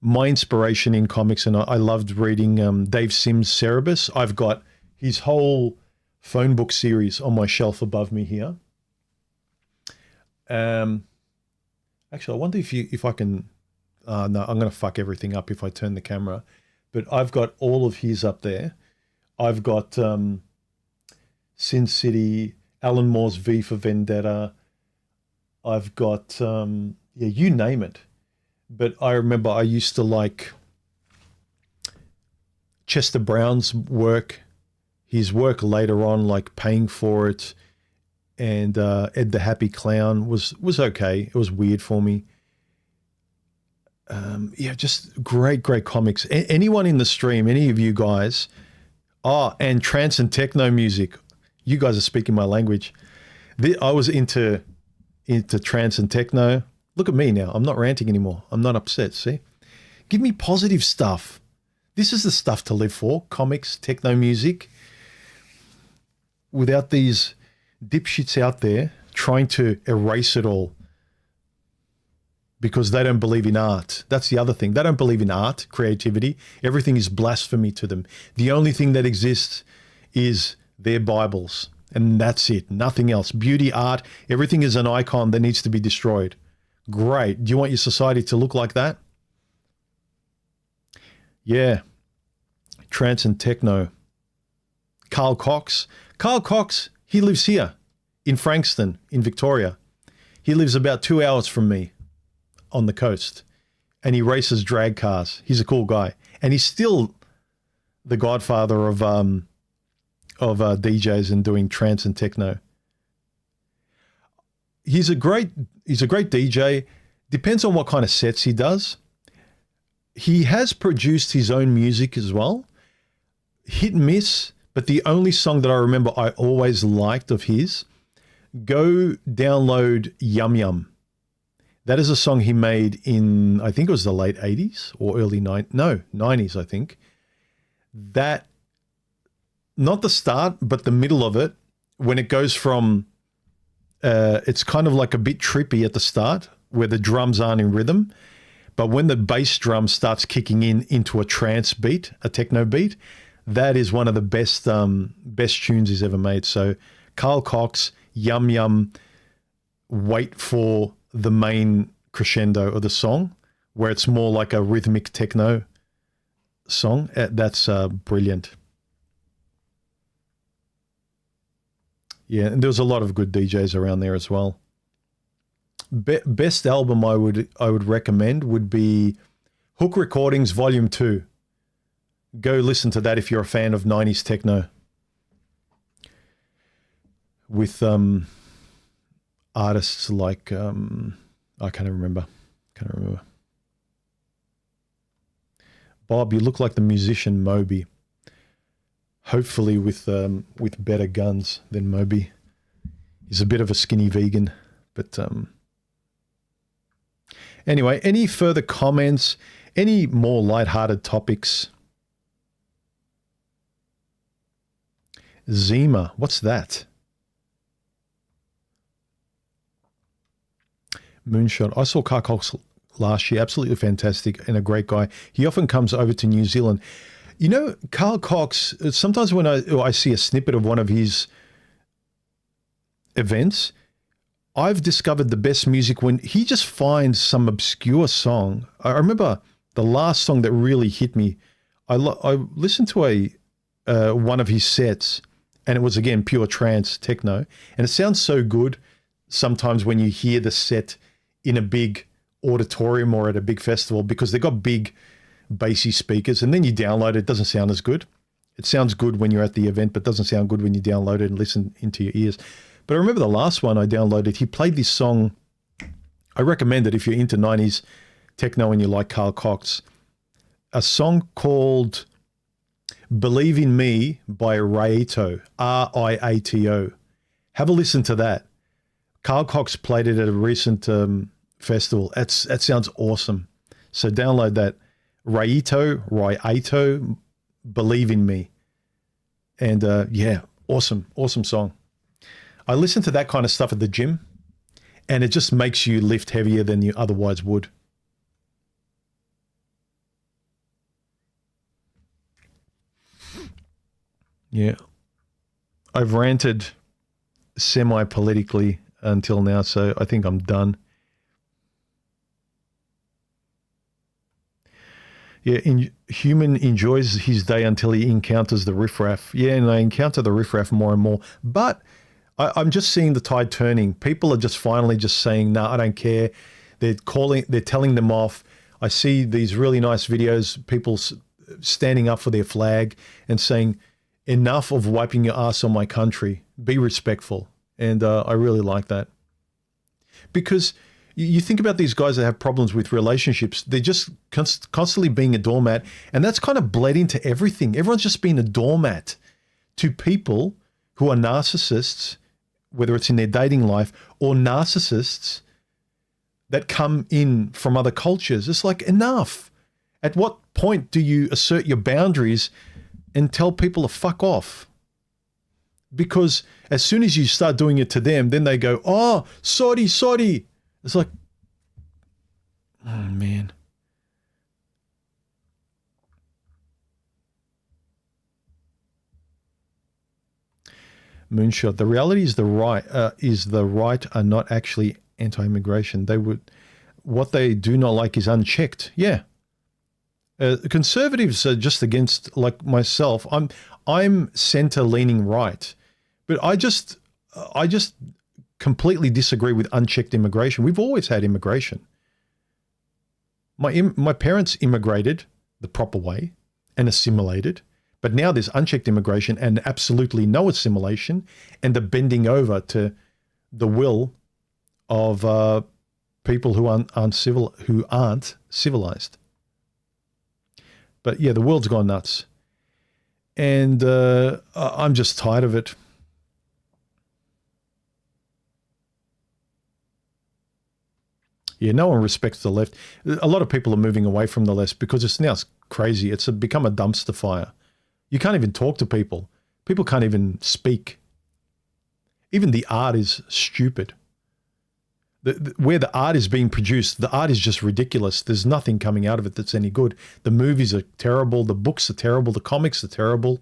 My inspiration in comics, and I loved reading Dave Sims' Cerebus. I've got his whole phone book series on my shelf above me here. Actually, I wonder if I can. No, I'm going to fuck everything up if I turn the camera. But I've got all of his up there. I've got Sin City, Alan Moore's V for Vendetta. I've got, you name it. But I remember I used to like Chester Brown's work, his work later on, like Paying for It, and Ed the Happy Clown was okay. It was weird for me. Just great comics. Anyone in the stream, any of you guys, and trance and techno music. You guys are speaking my language. I was into trance and techno. Look at me now. I'm not ranting anymore. I'm not upset, see? Give me positive stuff. This is the stuff to live for. Comics, techno music. Without these dipshits out there trying to erase it all because they don't believe in art. That's the other thing. They don't believe in art, creativity. Everything is blasphemy to them. The only thing that exists is their Bibles, and that's it. Nothing else. Beauty, art, everything is an icon that needs to be destroyed. Great. Do you want your society to look like that? Yeah. Trance and techno. Carl Cox. Carl Cox, he lives here in Frankston, in Victoria. He lives about 2 hours from me on the coast, and he races drag cars. He's a cool guy, and he's still the godfather of DJs and doing trance and techno. He's a great DJ. Depends on what kind of sets he does. He has produced his own music as well. Hit and miss, but the only song that I remember I always liked of his, go download Yum Yum. That is a song he made in, I think it was the late 80s or early 90s, I think. That, not the start, but the middle of it, when it goes from it's kind of like a bit trippy at the start where the drums aren't in rhythm. But when the bass drum starts kicking in into a trance beat, a techno beat, that is one of the best tunes he's ever made. So Carl Cox, Yum Yum, wait for the main crescendo of the song where it's more like a rhythmic techno song. That's brilliant. Yeah, and there was a lot of good DJs around there as well. Best album I would recommend would be Hook Recordings Volume 2. Go listen to that if you're a fan of 90s techno. With artists like I can't remember. Bob, you look like the musician Moby. Hopefully with better guns than Moby. He's a bit of a skinny vegan, but anyway, any further comments? Any more lighthearted topics? Zima, what's that? Moonshot. I saw Carl Cox last year. Absolutely fantastic and a great guy. He often comes over to New Zealand. You know, Carl Cox, sometimes when I see a snippet of one of his events, I've discovered the best music when he just finds some obscure song. I remember the last song that really hit me. I listened to one of his sets, and it was, again, pure trance techno. And it sounds so good sometimes when you hear the set in a big auditorium or at a big festival because they've got big bassy speakers, and then you download it, it doesn't sound as good. It sounds good when you're at the event, but doesn't sound good when you download it and listen into your ears. But I remember the last one I downloaded, he played this song. I recommend it if you're into 90s techno and you like Carl Cox. A song called Believe in Me by Riato, R-I-A-T-O. Have a listen to that. Carl Cox played it at a recent festival. That sounds awesome. So download that. Riato, Believe in Me. And yeah, awesome song. I listen to that kind of stuff at the gym, and it just makes you lift heavier than you otherwise would. Yeah. I've ranted semi-politically until now, so I think I'm done. Yeah, human enjoys his day until he encounters the riffraff. Yeah, and I encounter the riffraff more and more. But I'm just seeing the tide turning. People are just finally just saying, no, I don't care. They're telling them off. I see these really nice videos, people standing up for their flag and saying, enough of wiping your ass on my country. Be respectful. And I really like that. Because you think about these guys that have problems with relationships, they're just constantly being a doormat. And that's kind of bled into everything. Everyone's just been a doormat to people who are narcissists, whether it's in their dating life or narcissists that come in from other cultures. It's like, enough. At what point do you assert your boundaries and tell people to fuck off? Because as soon as you start doing it to them, then they go, oh, sorry. It's like, oh, man. Moonshot. The reality is the right are not actually anti-immigration. What they do not like is unchecked. Yeah. Conservatives are just against, like myself. I'm center-leaning right, but I just completely disagree with unchecked immigration. We've always had immigration. My parents immigrated the proper way and assimilated, but now there's unchecked immigration and absolutely no assimilation and the bending over to the will of people who aren't civilized. But yeah, the world's gone nuts. And I'm just tired of it. Yeah, no one respects the left. A lot of people are moving away from the left because it's now crazy. It's become a dumpster fire. You can't even talk to people. People can't even speak. Even the art is stupid. Where the art is being produced, the art is just ridiculous. There's nothing coming out of it that's any good. The movies are terrible. The books are terrible. The comics are terrible.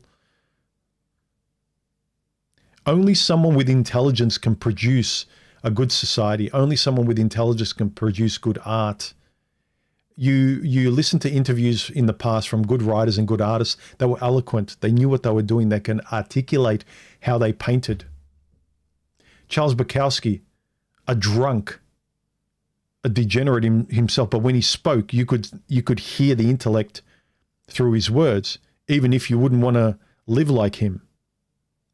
Only someone with intelligence can produce a good society. Only someone with intelligence can produce good art. You listen to interviews in the past from good writers and good artists. They were eloquent. They knew what they were doing. They can articulate how they painted. Charles Bukowski, a drunk, a degenerate himself, but when he spoke, you could hear the intellect through his words, even if you wouldn't want to live like him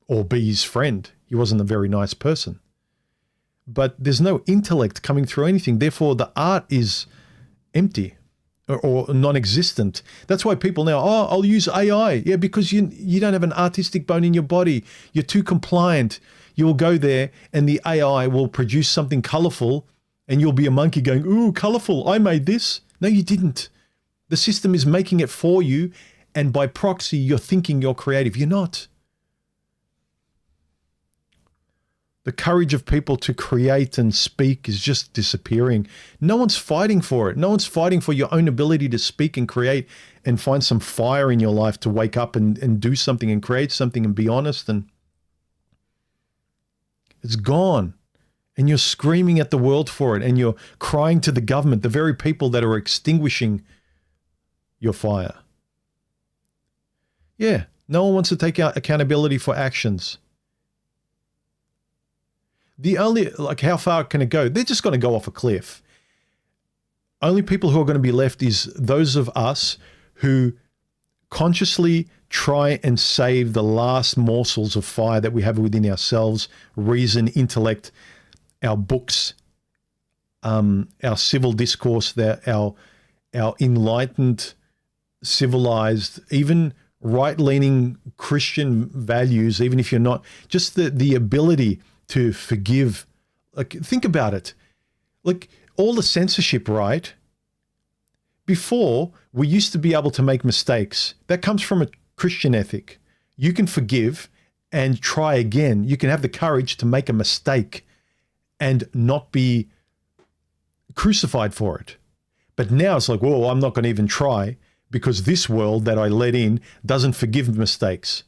or be his friend. He wasn't a very nice person. But there's no intellect coming through anything. Therefore, the art is empty or non-existent. That's why people now, oh, I'll use AI. Yeah, because you don't have an artistic bone in your body. You're too compliant. You'll go there and the AI will produce something colorful and you'll be a monkey going, ooh, colorful, I made this. No, you didn't. The system is making it for you, and by proxy, you're thinking you're creative. You're not. The courage of people to create and speak is just disappearing. No one's fighting for it. No one's fighting for your own ability to speak and create and find some fire in your life to wake up and do something and create something and be honest. And it's gone. And you're screaming at the world for it, and you're crying to the government, the very people that are extinguishing your fire. Yeah, no one wants to take out accountability for actions. The only, like, how far can it go? They're just going to go off a cliff. Only people who are going to be left is those of us who consciously try and save the last morsels of fire that we have within ourselves, reason, intellect, our books, our civil discourse, our enlightened, civilized, even right-leaning Christian values, even if you're not, just the ability to forgive. Like, think about it. Like, all the censorship, right? Before, we used to be able to make mistakes. That comes from a Christian ethic. You can forgive and try again. You can have the courage to make a mistake and not be crucified for it. But now it's like, whoa, I'm not going to even try, because this world that I let in doesn't forgive mistakes.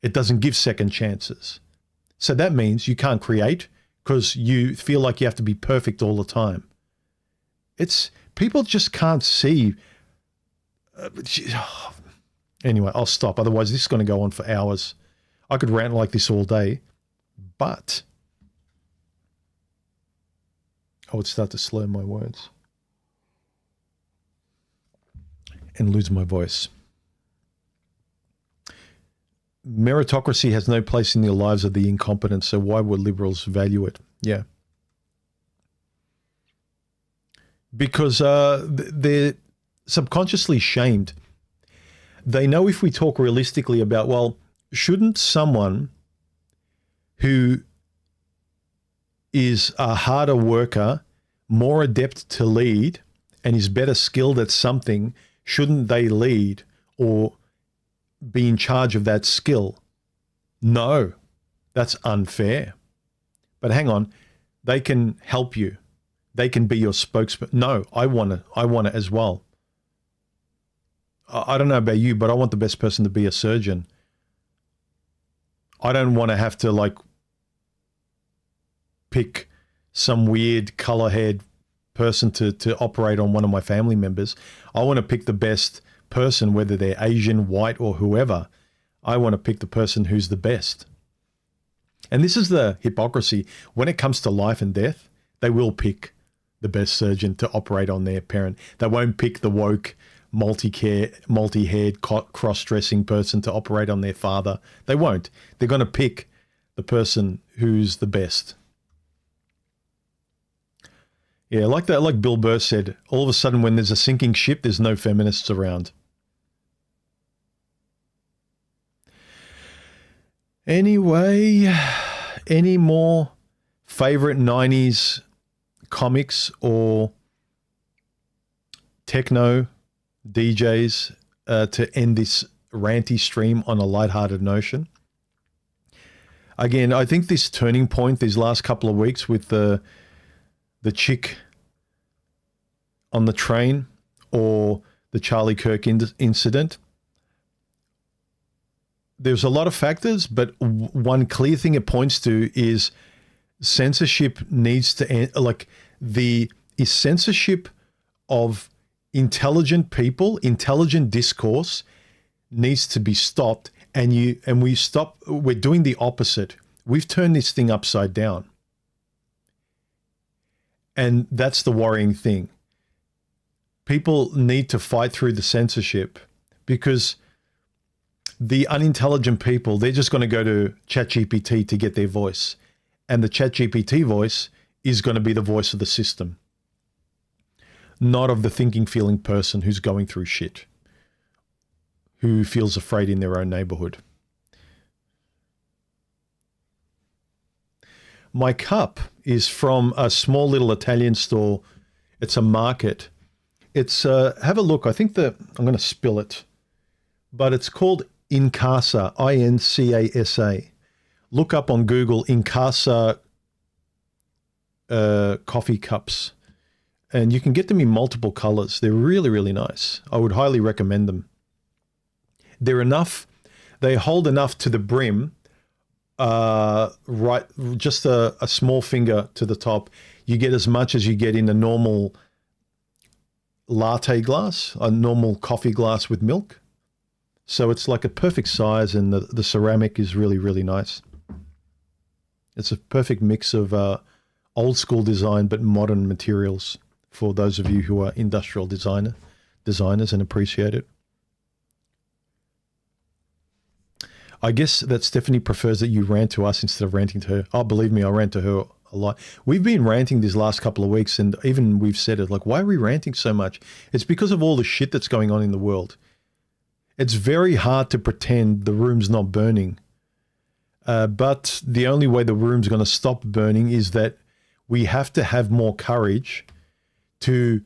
It doesn't give second chances. So that means you can't create because you feel like you have to be perfect all the time. People just can't see. Anyway, I'll stop. Otherwise, this is going to go on for hours. I could rant like this all day, but I would start to slur my words and lose my voice. Meritocracy has no place in the lives of the incompetent, so why would liberals value it? Yeah. Because they're subconsciously shamed. They know if we talk realistically about, well, shouldn't someone who is a harder worker, more adept to lead, and is better skilled at something, shouldn't they lead or be in charge of that skill? No, that's unfair. But hang on, they can help you. They can be your spokesman. No, I want it as well. I don't know about you, but I want the best person to be a surgeon. I don't want to have to, like, pick some weird color-haired person to operate on one of my family members. I want to pick the best person, whether they're Asian, white, or whoever. I want to pick the person who's the best. And this is the hypocrisy. When it comes to life and death, they will pick the best surgeon to operate on their parent. They won't pick the woke, multi-haired, cross-dressing person to operate on their father. They won't. They're going to pick the person who's the best. Yeah, like that, like Bill Burr said, all of a sudden when there's a sinking ship, there's no feminists around. Anyway, any more favorite 90s comics or techno DJs to end this ranty stream on a lighthearted notion? Again, I think this turning point these last couple of weeks with the chick on the train or the Charlie Kirk incident, there's a lot of factors, but one clear thing it points to is censorship needs to end. Like is censorship of intelligent people, intelligent discourse needs to be stopped. We're doing the opposite. We've turned this thing upside down. And that's the worrying thing. People need to fight through the censorship because the unintelligent people, they're just going to go to ChatGPT to get their voice. And the ChatGPT voice is going to be the voice of the system, not of the thinking, feeling person who's going through shit, who feels afraid in their own neighborhood. My cup is from a small little Italian store. It's a market. It's, have a look. I think I'm going to spill it, but it's called Incasa, I-N-C-A-S-A. Look up on Google Incasa coffee cups, and you can get them in multiple colors. They're really, really nice. I would highly recommend them. They hold enough to the brim, right, just a small finger to the top. You get as much as you get in a normal latte glass, a normal coffee glass with milk. So it's like a perfect size, and the ceramic is really, really nice. It's a perfect mix of old school design but modern materials for those of you who are industrial designers and appreciate it. I guess that Stephanie prefers that you rant to us instead of ranting to her. Oh, believe me, I rant to her a lot. We've been ranting these last couple of weeks, and even we've said it, like, why are we ranting so much? It's because of all the shit that's going on in the world. It's very hard to pretend the room's not burning. But the only way the room's going to stop burning is that we have to have more courage to,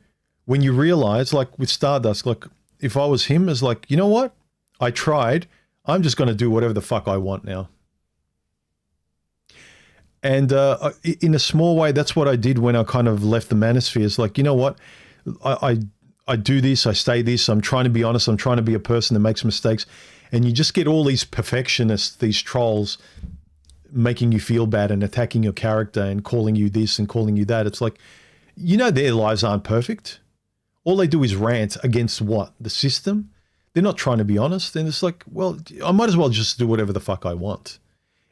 when you realize, like with Stardust, like if I was him, it's like, you know what? I tried. I'm just going to do whatever the fuck I want now. And in a small way, that's what I did when I kind of left the manosphere. It's like, you know what? I do this, I say this, I'm trying to be honest, I'm trying to be a person that makes mistakes. And you just get all these perfectionists, these trolls, making you feel bad and attacking your character and calling you this and calling you that. It's like, you know, their lives aren't perfect. All they do is rant against what? The system? They're not trying to be honest. And it's like, well, I might as well just do whatever the fuck I want.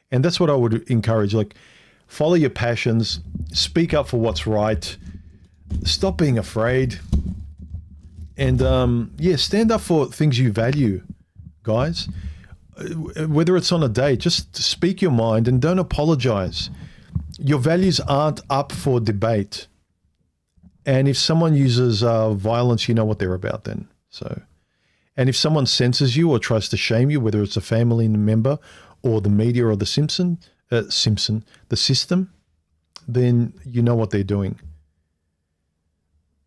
And that's what I would encourage. Like, follow your passions, speak up for what's right, stop being afraid, and stand up for things you value, guys. Whether it's on a date, just speak your mind and don't apologize. Your values aren't up for debate. And if someone uses violence, you know what they're about then. So, and if someone censors you or tries to shame you, whether it's a family member or the media or the the system, then you know what they're doing.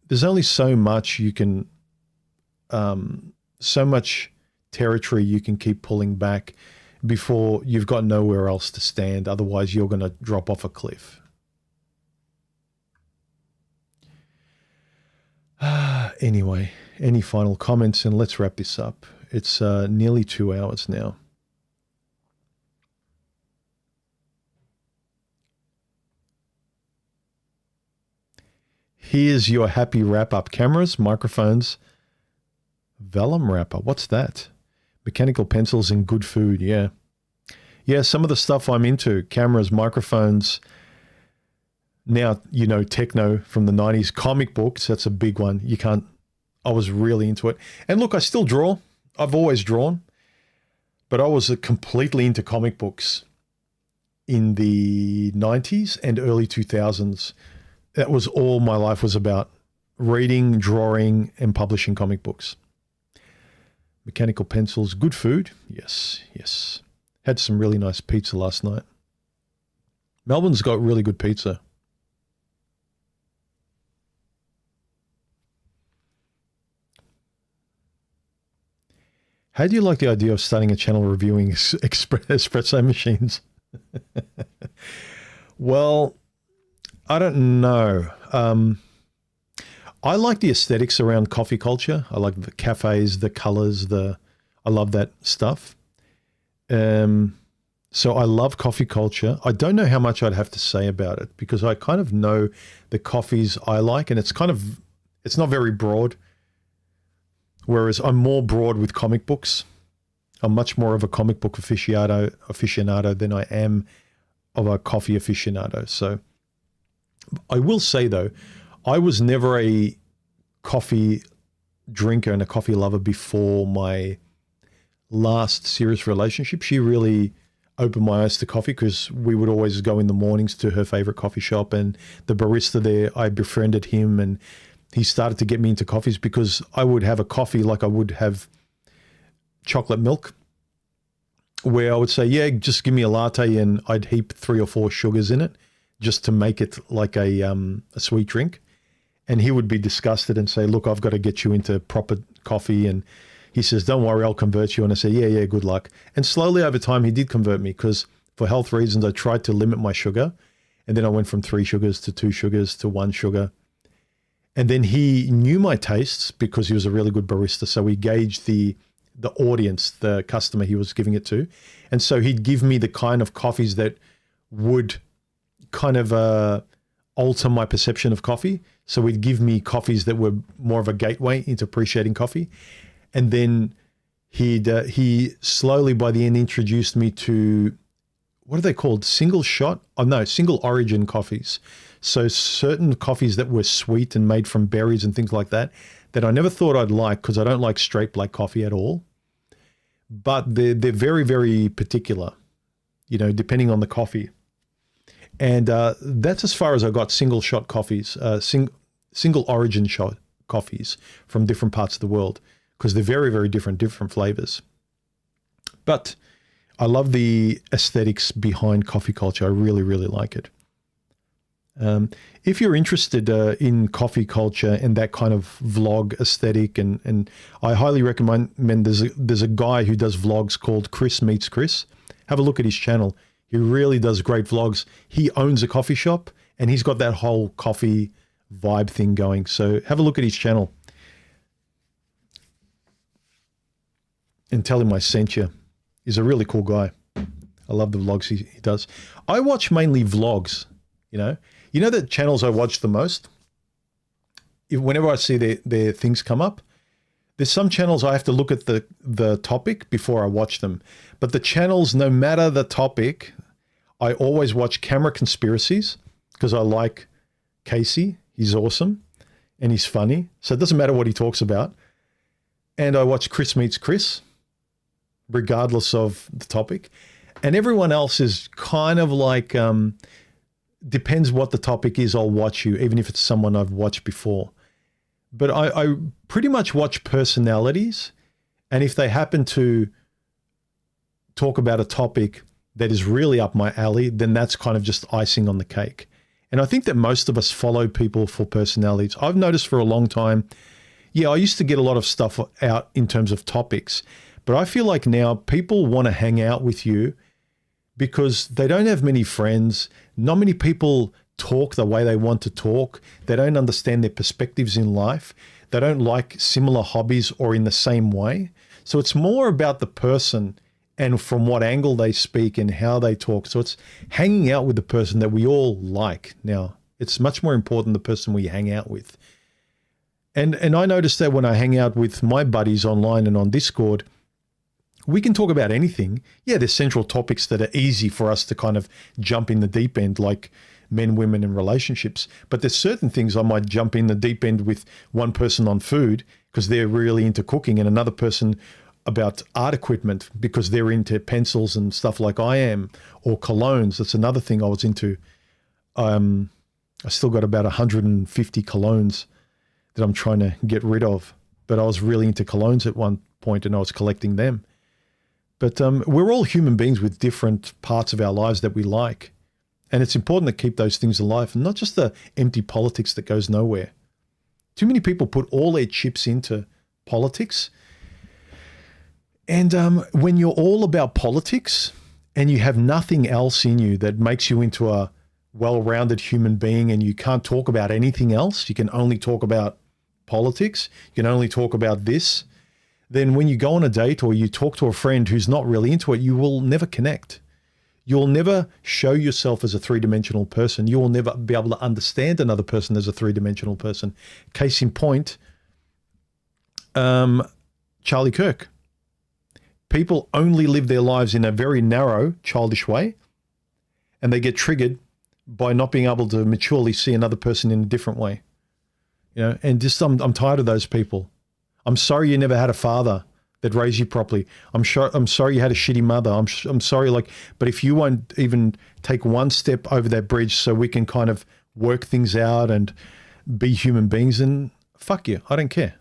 There's only so much you can, so much territory you can keep pulling back before you've got nowhere else to stand. Otherwise, you're going to drop off a cliff. Anyway, any final comments? And let's wrap this up. It's nearly 2 hours now. Here's your happy wrap-up. Cameras, microphones, vellum wrapper. What's that? Mechanical pencils and good food. Yeah. Yeah, some of the stuff I'm into. Cameras, microphones. Now, you know, techno from the 90s. Comic books, that's a big one. I was really into it. And look, I still draw. I've always drawn. But I was completely into comic books in the 90s and early 2000s. That was all my life was about. Reading, drawing, and publishing comic books. Mechanical pencils, good food. Yes, yes. Had some really nice pizza last night. Melbourne's got really good pizza. How do you like the idea of starting a channel reviewing espresso machines? Well, I don't know. I like the aesthetics around coffee culture. I like the cafes, the colors, I love that stuff. So I love coffee culture. I don't know how much I'd have to say about it because I kind of know the coffees I like, and it's not very broad. Whereas I'm more broad with comic books. I'm much more of a comic book aficionado than I am of a coffee aficionado. So I will say though, I was never a coffee drinker and a coffee lover before my last serious relationship. She really opened my eyes to coffee because we would always go in the mornings to her favorite coffee shop, and the barista there, I befriended him, and he started to get me into coffees because I would have a coffee like I would have chocolate milk, where I would say, yeah, just give me a latte, and I'd heap 3 or 4 sugars in it just to make it like a sweet drink. And he would be disgusted and say, look, I've got to get you into proper coffee. And he says, don't worry, I'll convert you. And I say, yeah, good luck. And slowly over time, he did convert me because for health reasons, I tried to limit my sugar. And then I went from 3 sugars to 2 sugars to 1 sugar. And then he knew my tastes because he was a really good barista. So he gauged the audience, the customer he was giving it to. And so he'd give me the kind of coffees that would kind of alter my perception of coffee. So he'd give me coffees that were more of a gateway into appreciating coffee. And then he slowly by the end introduced me to, what are they called? Single origin coffees. So certain coffees that were sweet and made from berries and things like that I never thought I'd like because I don't like straight black coffee at all. But they're very, very particular, depending on the coffee. And that's as far as I got single shot coffees, single origin shot coffees from different parts of the world because they're very, very different flavors. But I love the aesthetics behind coffee culture. I really, really like it. If you're interested in coffee culture and that kind of vlog aesthetic, and I highly recommend, there's a guy who does vlogs called Chris Meets Chris. Have a look at his channel. He really does great vlogs. He owns a coffee shop and he's got that whole coffee vibe thing going. So have a look at his channel and tell him I sent you. He's a really cool guy. I love the vlogs he does. I watch mainly vlogs, You know the channels I watch the most? Whenever I see their things come up, there's some channels I have to look at the topic before I watch them. But the channels, no matter the topic, I always watch Camera Conspiracies because I like Casey. He's awesome and he's funny. So it doesn't matter what he talks about. And I watch Chris Meets Chris, regardless of the topic. And everyone else is kind of like... depends what the topic is, I'll watch you, even if it's someone I've watched before. But I pretty much watch personalities, and if they happen to talk about a topic that is really up my alley, then that's kind of just icing on the cake. And I think that most of us follow people for personalities. I've noticed for a long time, I used to get a lot of stuff out in terms of topics, but I feel like now people want to hang out with you because they don't have many friends. Not many people talk the way they want to talk. They don't understand their perspectives in life. They don't like similar hobbies or in the same way. So it's more about the person and from what angle they speak and how they talk. So it's hanging out with the person that we all like. Now, it's much more important the person we hang out with. And I noticed that when I hang out with my buddies online and on Discord, we can talk about anything. Yeah, there's central topics that are easy for us to kind of jump in the deep end, like men, women, and relationships. But there's certain things I might jump in the deep end with one person on food because they're really into cooking, and another person about art equipment because they're into pencils and stuff like I am, or colognes. That's another thing I was into. I still got about 150 colognes that I'm trying to get rid of, but I was really into colognes at one point and I was collecting them. But we're all human beings with different parts of our lives that we like. And it's important to keep those things alive and not just the empty politics that goes nowhere. Too many people put all their chips into politics. And when you're all about politics and you have nothing else in you that makes you into a well-rounded human being, and you can't talk about anything else, you can only talk about politics, you can only talk about this, then when you go on a date or you talk to a friend who's not really into it, you will never connect. You'll never show yourself as a three-dimensional person. You will never be able to understand another person as a three-dimensional person. Case in point, Charlie Kirk. People only live their lives in a very narrow, childish way, and they get triggered by not being able to maturely see another person in a different way. You know, and just I'm tired of those people. I'm sorry you never had a father that raised you properly. I'm sorry you had a shitty mother. I'm sorry, like, but if you won't even take one step over that bridge so we can kind of work things out and be human beings, then fuck you. I don't care.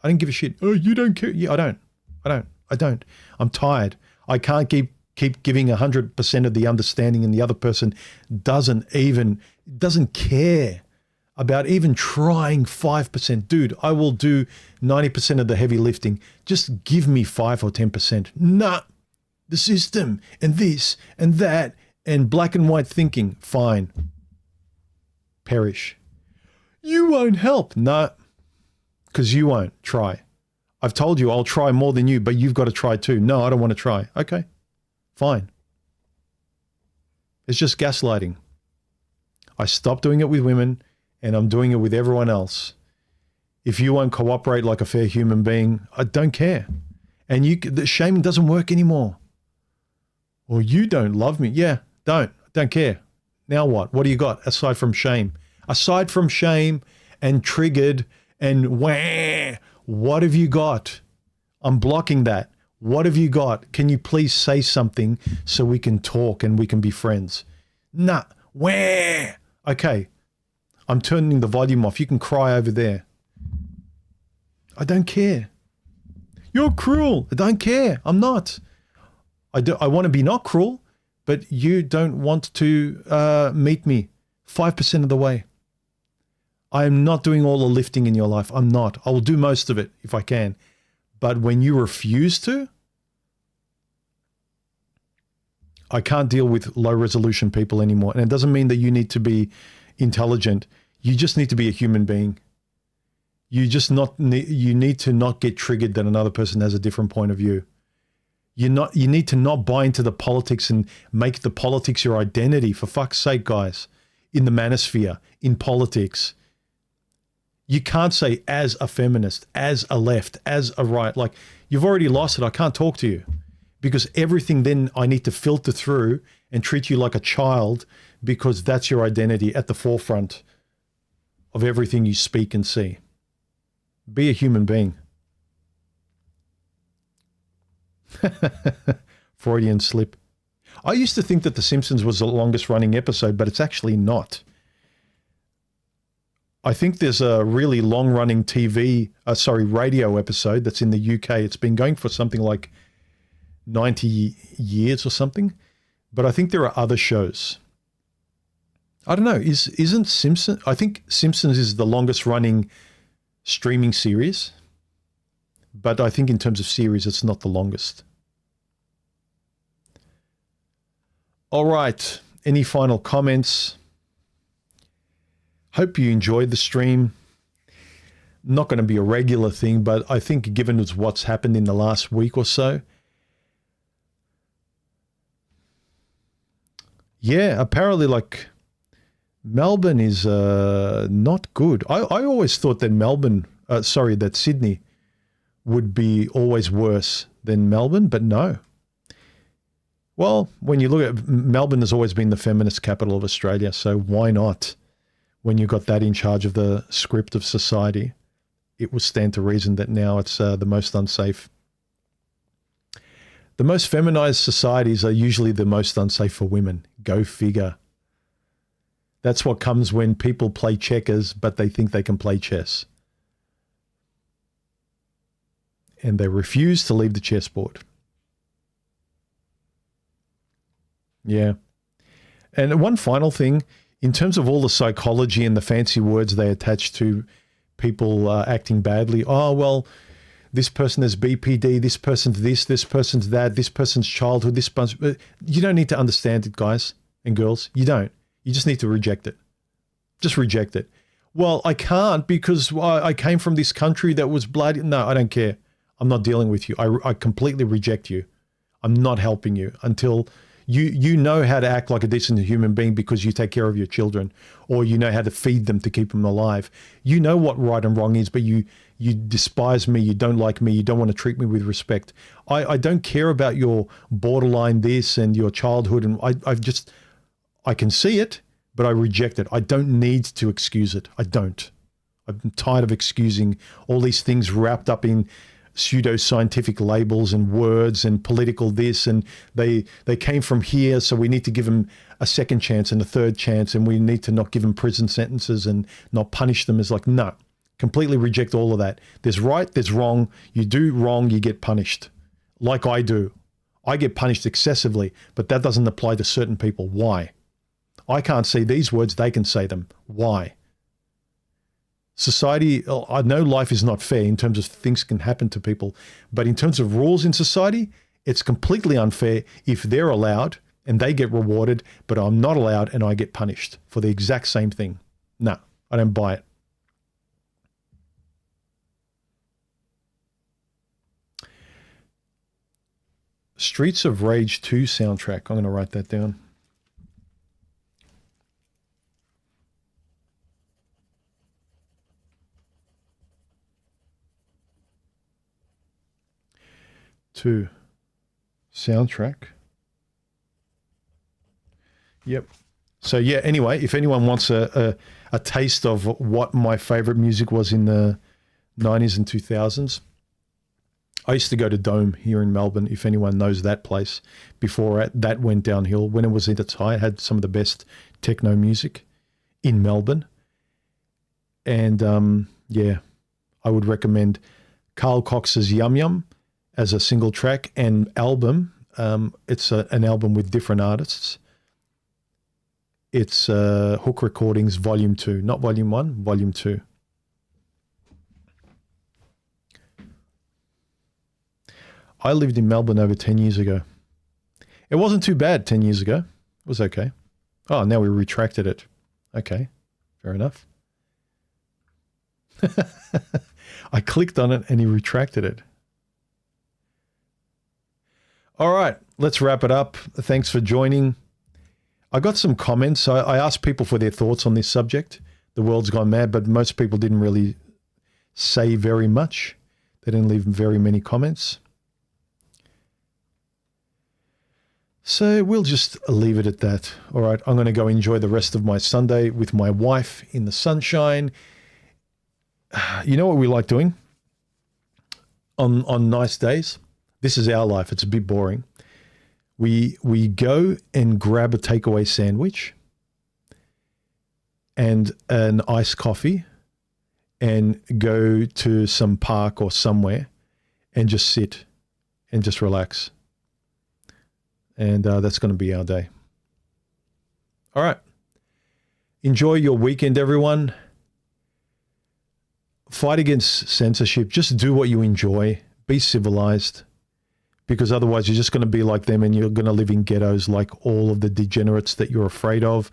I don't give a shit. Oh, you don't care. Yeah, I don't. I'm tired. I can't keep giving 100% of the understanding, and the other person doesn't care about even trying 5%. Dude, I will do 90% of the heavy lifting. Just give me 5 or 10%. Nah, the system and this and that and black and white thinking. Fine. Perish. You won't help. No, because you won't try. I've told you I'll try more than you, but you've got to try too. No, I don't want to try. Okay, fine. It's just gaslighting. I stopped doing it with women, and I'm doing it with everyone else. If you won't cooperate like a fair human being, I don't care. And the shame doesn't work anymore. Or you don't love me. Yeah, don't care. Now what? What do you got aside from shame? Aside from shame and triggered and wah, what have you got? I'm blocking that. What have you got? Can you please say something so we can talk and we can be friends? Nah, wah. Okay. I'm turning the volume off. You can cry over there. I don't care. You're cruel. I don't care. I'm not. I want to be not cruel, but you don't want to meet me 5% of the way. I am not doing all the lifting in your life. I'm not. I will do most of it if I can. But when you refuse to, I can't deal with low resolution people anymore. And it doesn't mean that you need to be intelligent. You just need to be a human being. You need to not get triggered that another person has a different point of view. You need to not buy into the politics and make the politics your identity, for fuck's sake, guys. In the manosphere, in politics. You can't say as a feminist, as a left, as a right, like you've already lost it. I can't talk to you because everything then I need to filter through and treat you like a child because that's your identity at the forefront of everything you speak and see. Be a human being. Freudian slip. I used to think that The Simpsons was the longest running episode, but it's actually not. I think there's a really long running radio episode that's in the UK. It's been going for something like 90 years or something, but I think there are other shows. I don't know. Isn't Simpsons? I think Simpsons is the longest running streaming series, but I think in terms of series, it's not the longest. All right. Any final comments? Hope you enjoyed the stream. Not going to be a regular thing, but I think given what's happened in the last week or so, yeah, apparently like Melbourne is not good. I always thought that that Sydney would be always worse than Melbourne, but no. Well, when you look at Melbourne has always been the feminist capital of Australia, so why not? When you got that in charge of the script of society, it would stand to reason that now it's the most unsafe. The most feminized societies are usually the most unsafe for women. Go figure. That's what comes when people play checkers, but they think they can play chess. And they refuse to leave the chessboard. Yeah. And one final thing, in terms of all the psychology and the fancy words they attach to people acting badly, oh, well, this person has BPD, this person's this person's that, this person's childhood, this person. You don't need to understand it, guys and girls. You don't. You just need to reject it. Just reject it. Well, I can't because I came from this country that was bloody. No, I don't care. I'm not dealing with you. I completely reject you. I'm not helping you until you know how to act like a decent human being because you take care of your children, or you know how to feed them to keep them alive. You know what right and wrong is, but you despise me. You don't like me. You don't want to treat me with respect. I don't care about your borderline this and your childhood. And I can see it, but I reject it. I don't need to excuse it. I don't. I'm tired of excusing all these things wrapped up in pseudo-scientific labels and words and political this, and they came from here, so we need to give them a second chance and a third chance, and we need to not give them prison sentences and not punish them. As like, no, completely reject all of that. There's right, there's wrong. You do wrong, you get punished. Like I do. I get punished excessively, but that doesn't apply to certain people. Why? I can't say these words, they can say them. Why? Society, I know life is not fair in terms of things can happen to people, but in terms of rules in society, it's completely unfair if they're allowed and they get rewarded, but I'm not allowed and I get punished for the exact same thing. No, I don't buy it. Streets of Rage 2 soundtrack. I'm going to write that down. To soundtrack. Yep. So yeah, anyway, if anyone wants a taste of what my favorite music was in the 90s and 2000s, I used to go to Dome here in Melbourne, if anyone knows that place. Before that went downhill. When it was at its height, it had some of the best techno music in Melbourne. And yeah, I would recommend Carl Cox's Yum Yum as a single track and album. It's an album with different artists. It's Hook Recordings Volume 2, not Volume 1, Volume 2. I lived in Melbourne over 10 years ago. It wasn't too bad 10 years ago. It was okay. Oh, now we retracted it. Okay, fair enough. I clicked on it and he retracted it. All right, let's wrap it up. Thanks for joining. I got some comments. I asked people for their thoughts on this subject. The world's gone mad, but most people didn't really say very much. They didn't leave very many comments. So we'll just leave it at that. All right, I'm going to go enjoy the rest of my Sunday with my wife in the sunshine. You know what we like doing on nice days? This is our life. It's a bit boring. We go and grab a takeaway sandwich and an iced coffee and go to some park or somewhere and just sit and just relax. And that's going to be our day. All right. Enjoy your weekend, everyone. Fight against censorship. Just do what you enjoy. Be civilized. Because otherwise you're just going to be like them and you're going to live in ghettos like all of the degenerates that you're afraid of,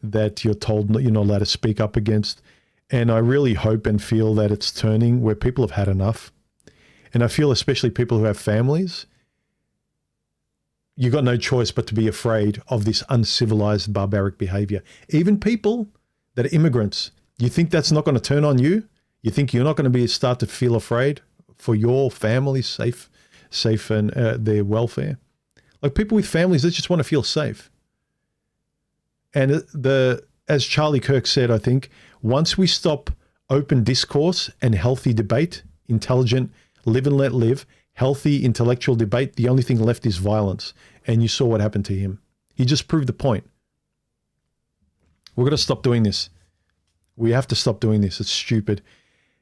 that you're told you're not allowed to speak up against. And I really hope and feel that it's turning where people have had enough. And I feel especially people who have families, you've got no choice but to be afraid of this uncivilized, barbaric behavior. Even people that are immigrants, you think that's not going to turn on you? You think you're not going to start to feel afraid for your family's safe and their welfare? Like people with families, they just want to feel safe. And as Charlie Kirk said, I think, once we stop open discourse and healthy debate, intelligent, live and let live, healthy intellectual debate, the only thing left is violence. And you saw what happened to him. He just proved the point. We're going to stop doing this. We have to stop doing this. It's stupid.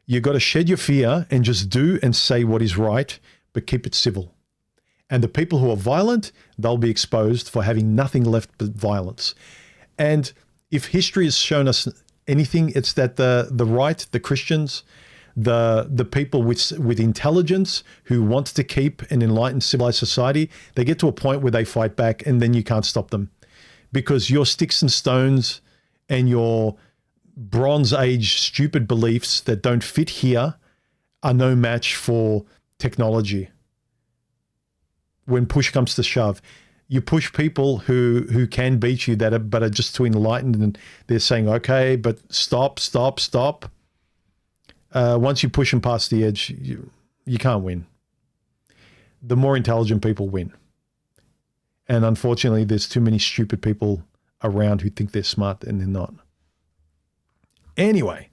You've got to shed your fear and just do and say what is right, but keep it civil. And the people who are violent, they'll be exposed for having nothing left but violence. And if history has shown us anything, it's that the right, the Christians, The people with intelligence who want to keep an enlightened, civilized society, they get to a point where they fight back, and then you can't stop them, because your sticks and stones and your Bronze Age stupid beliefs that don't fit here are no match for technology. When push comes to shove, you push people who can beat you but are just too enlightened, and they're saying, okay, but stop. Once you push them past the edge, you can't win. The more intelligent people win. And unfortunately, there's too many stupid people around who think they're smart and they're not. Anyway.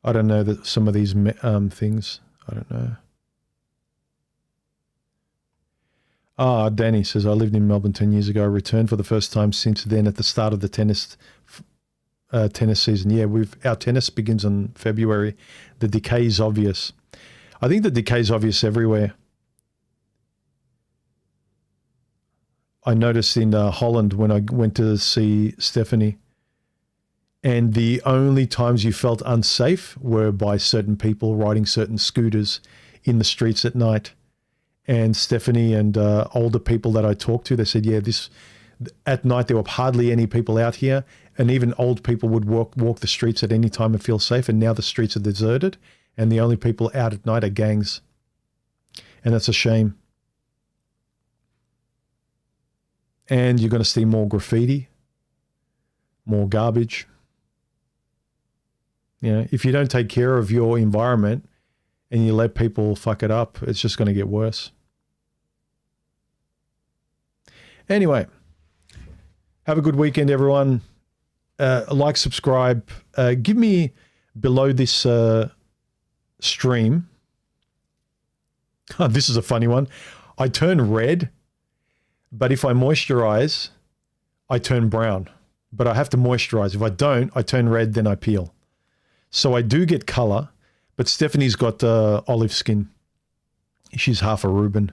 I don't know that some of these things. I don't know. Danny says, I lived in Melbourne 10 years ago. I returned for the first time since then at the start of the tennis season. Yeah, our tennis begins in February. The decay is obvious. I think the decay is obvious everywhere. I noticed in Holland when I went to see Stephanie, and the only times you felt unsafe were by certain people riding certain scooters in the streets at night. And Stephanie and older people that I talked to, they said, yeah, at night there were hardly any people out here, and even old people would walk the streets at any time and feel safe, and now the streets are deserted, and the only people out at night are gangs. And that's a shame. And you're going to see more graffiti, more garbage. You know, if you don't take care of your environment and you let people fuck it up, it's just going to get worse. Anyway, have a good weekend, everyone. Like, subscribe. Give me below this stream. This is a funny one. I turn red, but if I moisturize, I turn brown. But I have to moisturize. If I don't, I turn red, then I peel. So I do get color, but Stephanie's got olive skin. She's half Aruban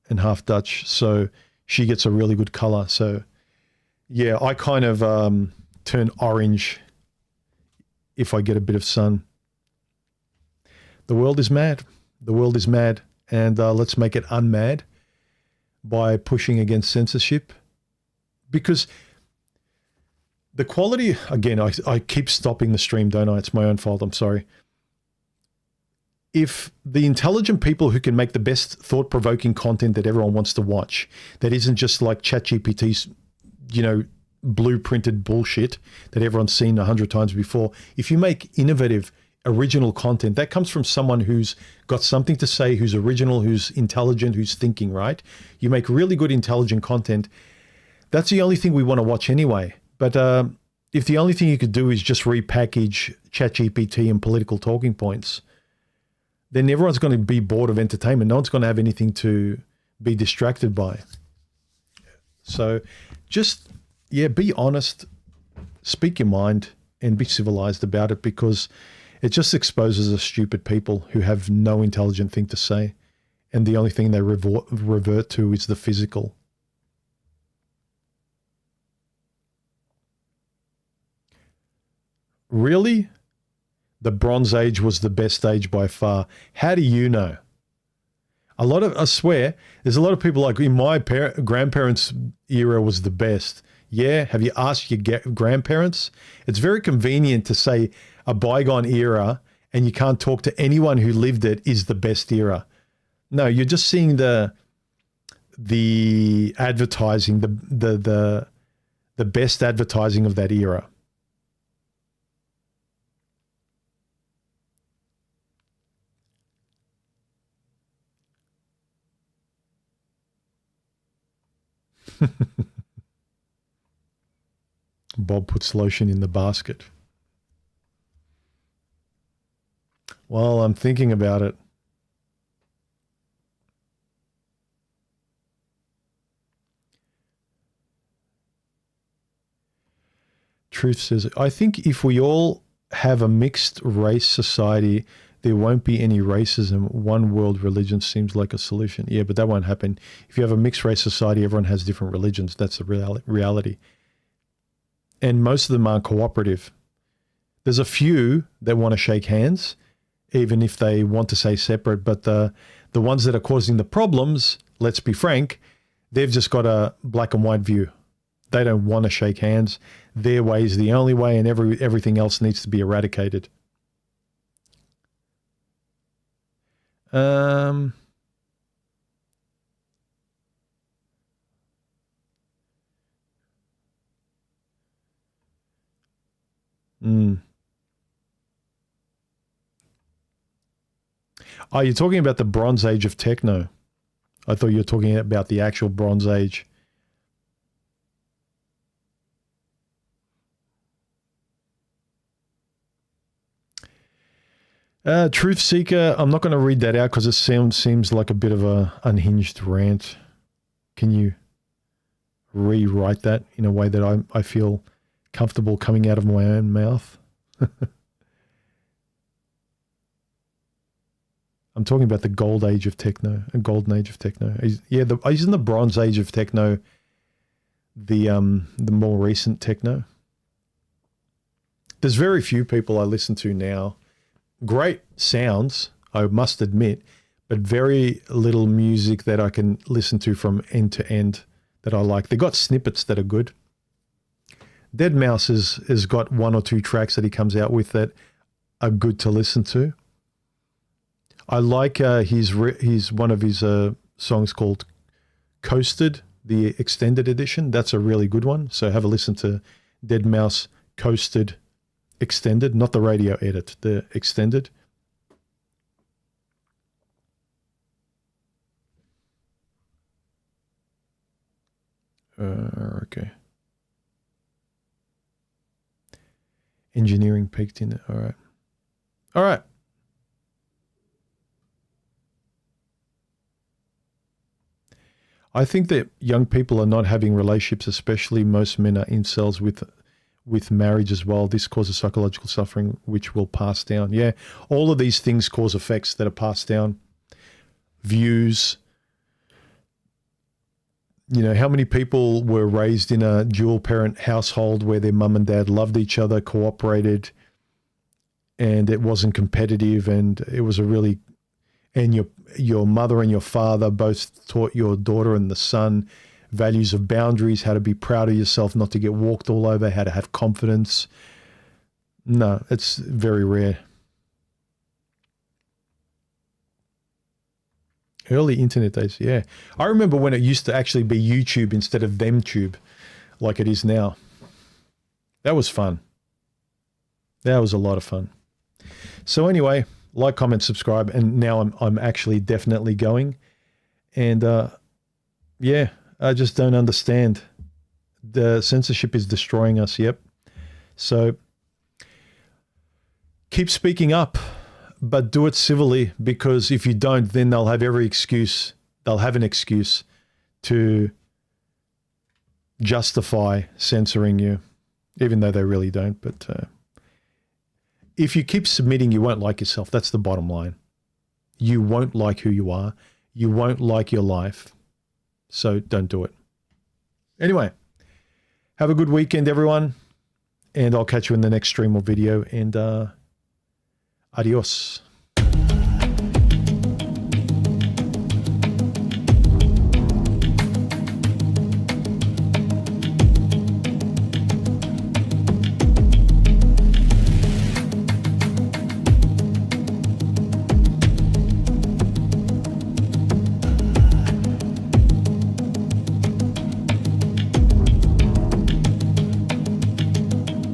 and half Dutch, so she gets a really good color. So yeah, I kind of turn orange if I get a bit of sun. The world is mad. The world is mad, and let's make it unmad by pushing against censorship, because the quality, again, I keep stopping the stream, don't I? It's my own fault. I'm sorry. If the intelligent people who can make the best thought-provoking content that everyone wants to watch, that isn't just like ChatGPT's, blueprinted bullshit that everyone's seen 100 times before. If you make innovative, original content, that comes from someone who's got something to say, who's original, who's intelligent, who's thinking, right? You make really good, intelligent content. That's the only thing we want to watch anyway. But if the only thing you could do is just repackage ChatGPT and political talking points, then everyone's going to be bored of entertainment. No one's going to have anything to be distracted by. So just, be honest, speak your mind, and be civilized about it, because it just exposes us stupid people who have no intelligent thing to say, and the only thing they revert to is the physical. Really? The Bronze Age was the best age by far. How do you know? I swear, there's a lot of people like, in my grandparents' era was the best. Yeah, have you asked your grandparents? It's very convenient to say a bygone era, and you can't talk to anyone who lived it is the best era. No, you're just seeing the advertising, the best advertising of that era. Bob puts lotion in the basket. Well, I'm thinking about it. Truth says, I think if we all have a mixed race society, there won't be any racism. One world religion seems like a solution. Yeah, but that won't happen. If you have a mixed race society, everyone has different religions. That's the reality. And most of them aren't cooperative. There's a few that want to shake hands, even if they want to say separate. But the ones that are causing the problems, let's be frank, they've just got a black and white view. They don't want to shake hands. Their way is the only way, and everything else needs to be eradicated. Mm. Oh, you're talking about the Bronze Age of techno. I thought you were talking about the actual Bronze Age. Truth Seeker, I'm not going to read that out because it seems like a bit of a unhinged rant. Can you rewrite that in a way that I feel comfortable coming out of my own mouth? I'm talking about the gold age of techno, a golden age of techno. Isn't the Bronze Age of techno the more recent techno? There's very few people I listen to now. Great sounds, I must admit, but very little music that I can listen to from end to end that I like. They got snippets that are good. deadmau5 has got one or two tracks that he comes out with that are good to listen to. I like one of his songs called Coasted, the extended edition. That's a really good one. So have a listen to deadmau5 Coasted extended, not the radio edit, the extended. Okay. Engineering peaked in it. All right. All right. I think that young people are not having relationships, especially most men are incels with marriage as well. This causes psychological suffering, which will pass down. Yeah, all of these things cause effects that are passed down. Views. You know, how many people were raised in a dual parent household where their mum and dad loved each other, cooperated, and it wasn't competitive, and it was a really, and your mother and your father both taught your daughter and the son values of boundaries, how to be proud of yourself, not to get walked all over, how to have confidence. No, it's very rare. Early internet days, yeah. I remember when it used to actually be YouTube instead of ThemTube, like it is now. That was fun. That was a lot of fun. So anyway, like, comment, subscribe, and now I'm actually definitely going. And yeah, I just don't understand. The censorship is destroying us. Yep. So keep speaking up, but do it civilly, because if you don't, then they'll have every excuse. They'll have an excuse to justify censoring you, even though they really don't. But if you keep submitting, you won't like yourself. That's the bottom line. You won't like who you are. You won't like your life. So don't do it. Anyway, have a good weekend, everyone. And I'll catch you in the next stream or video. And adios.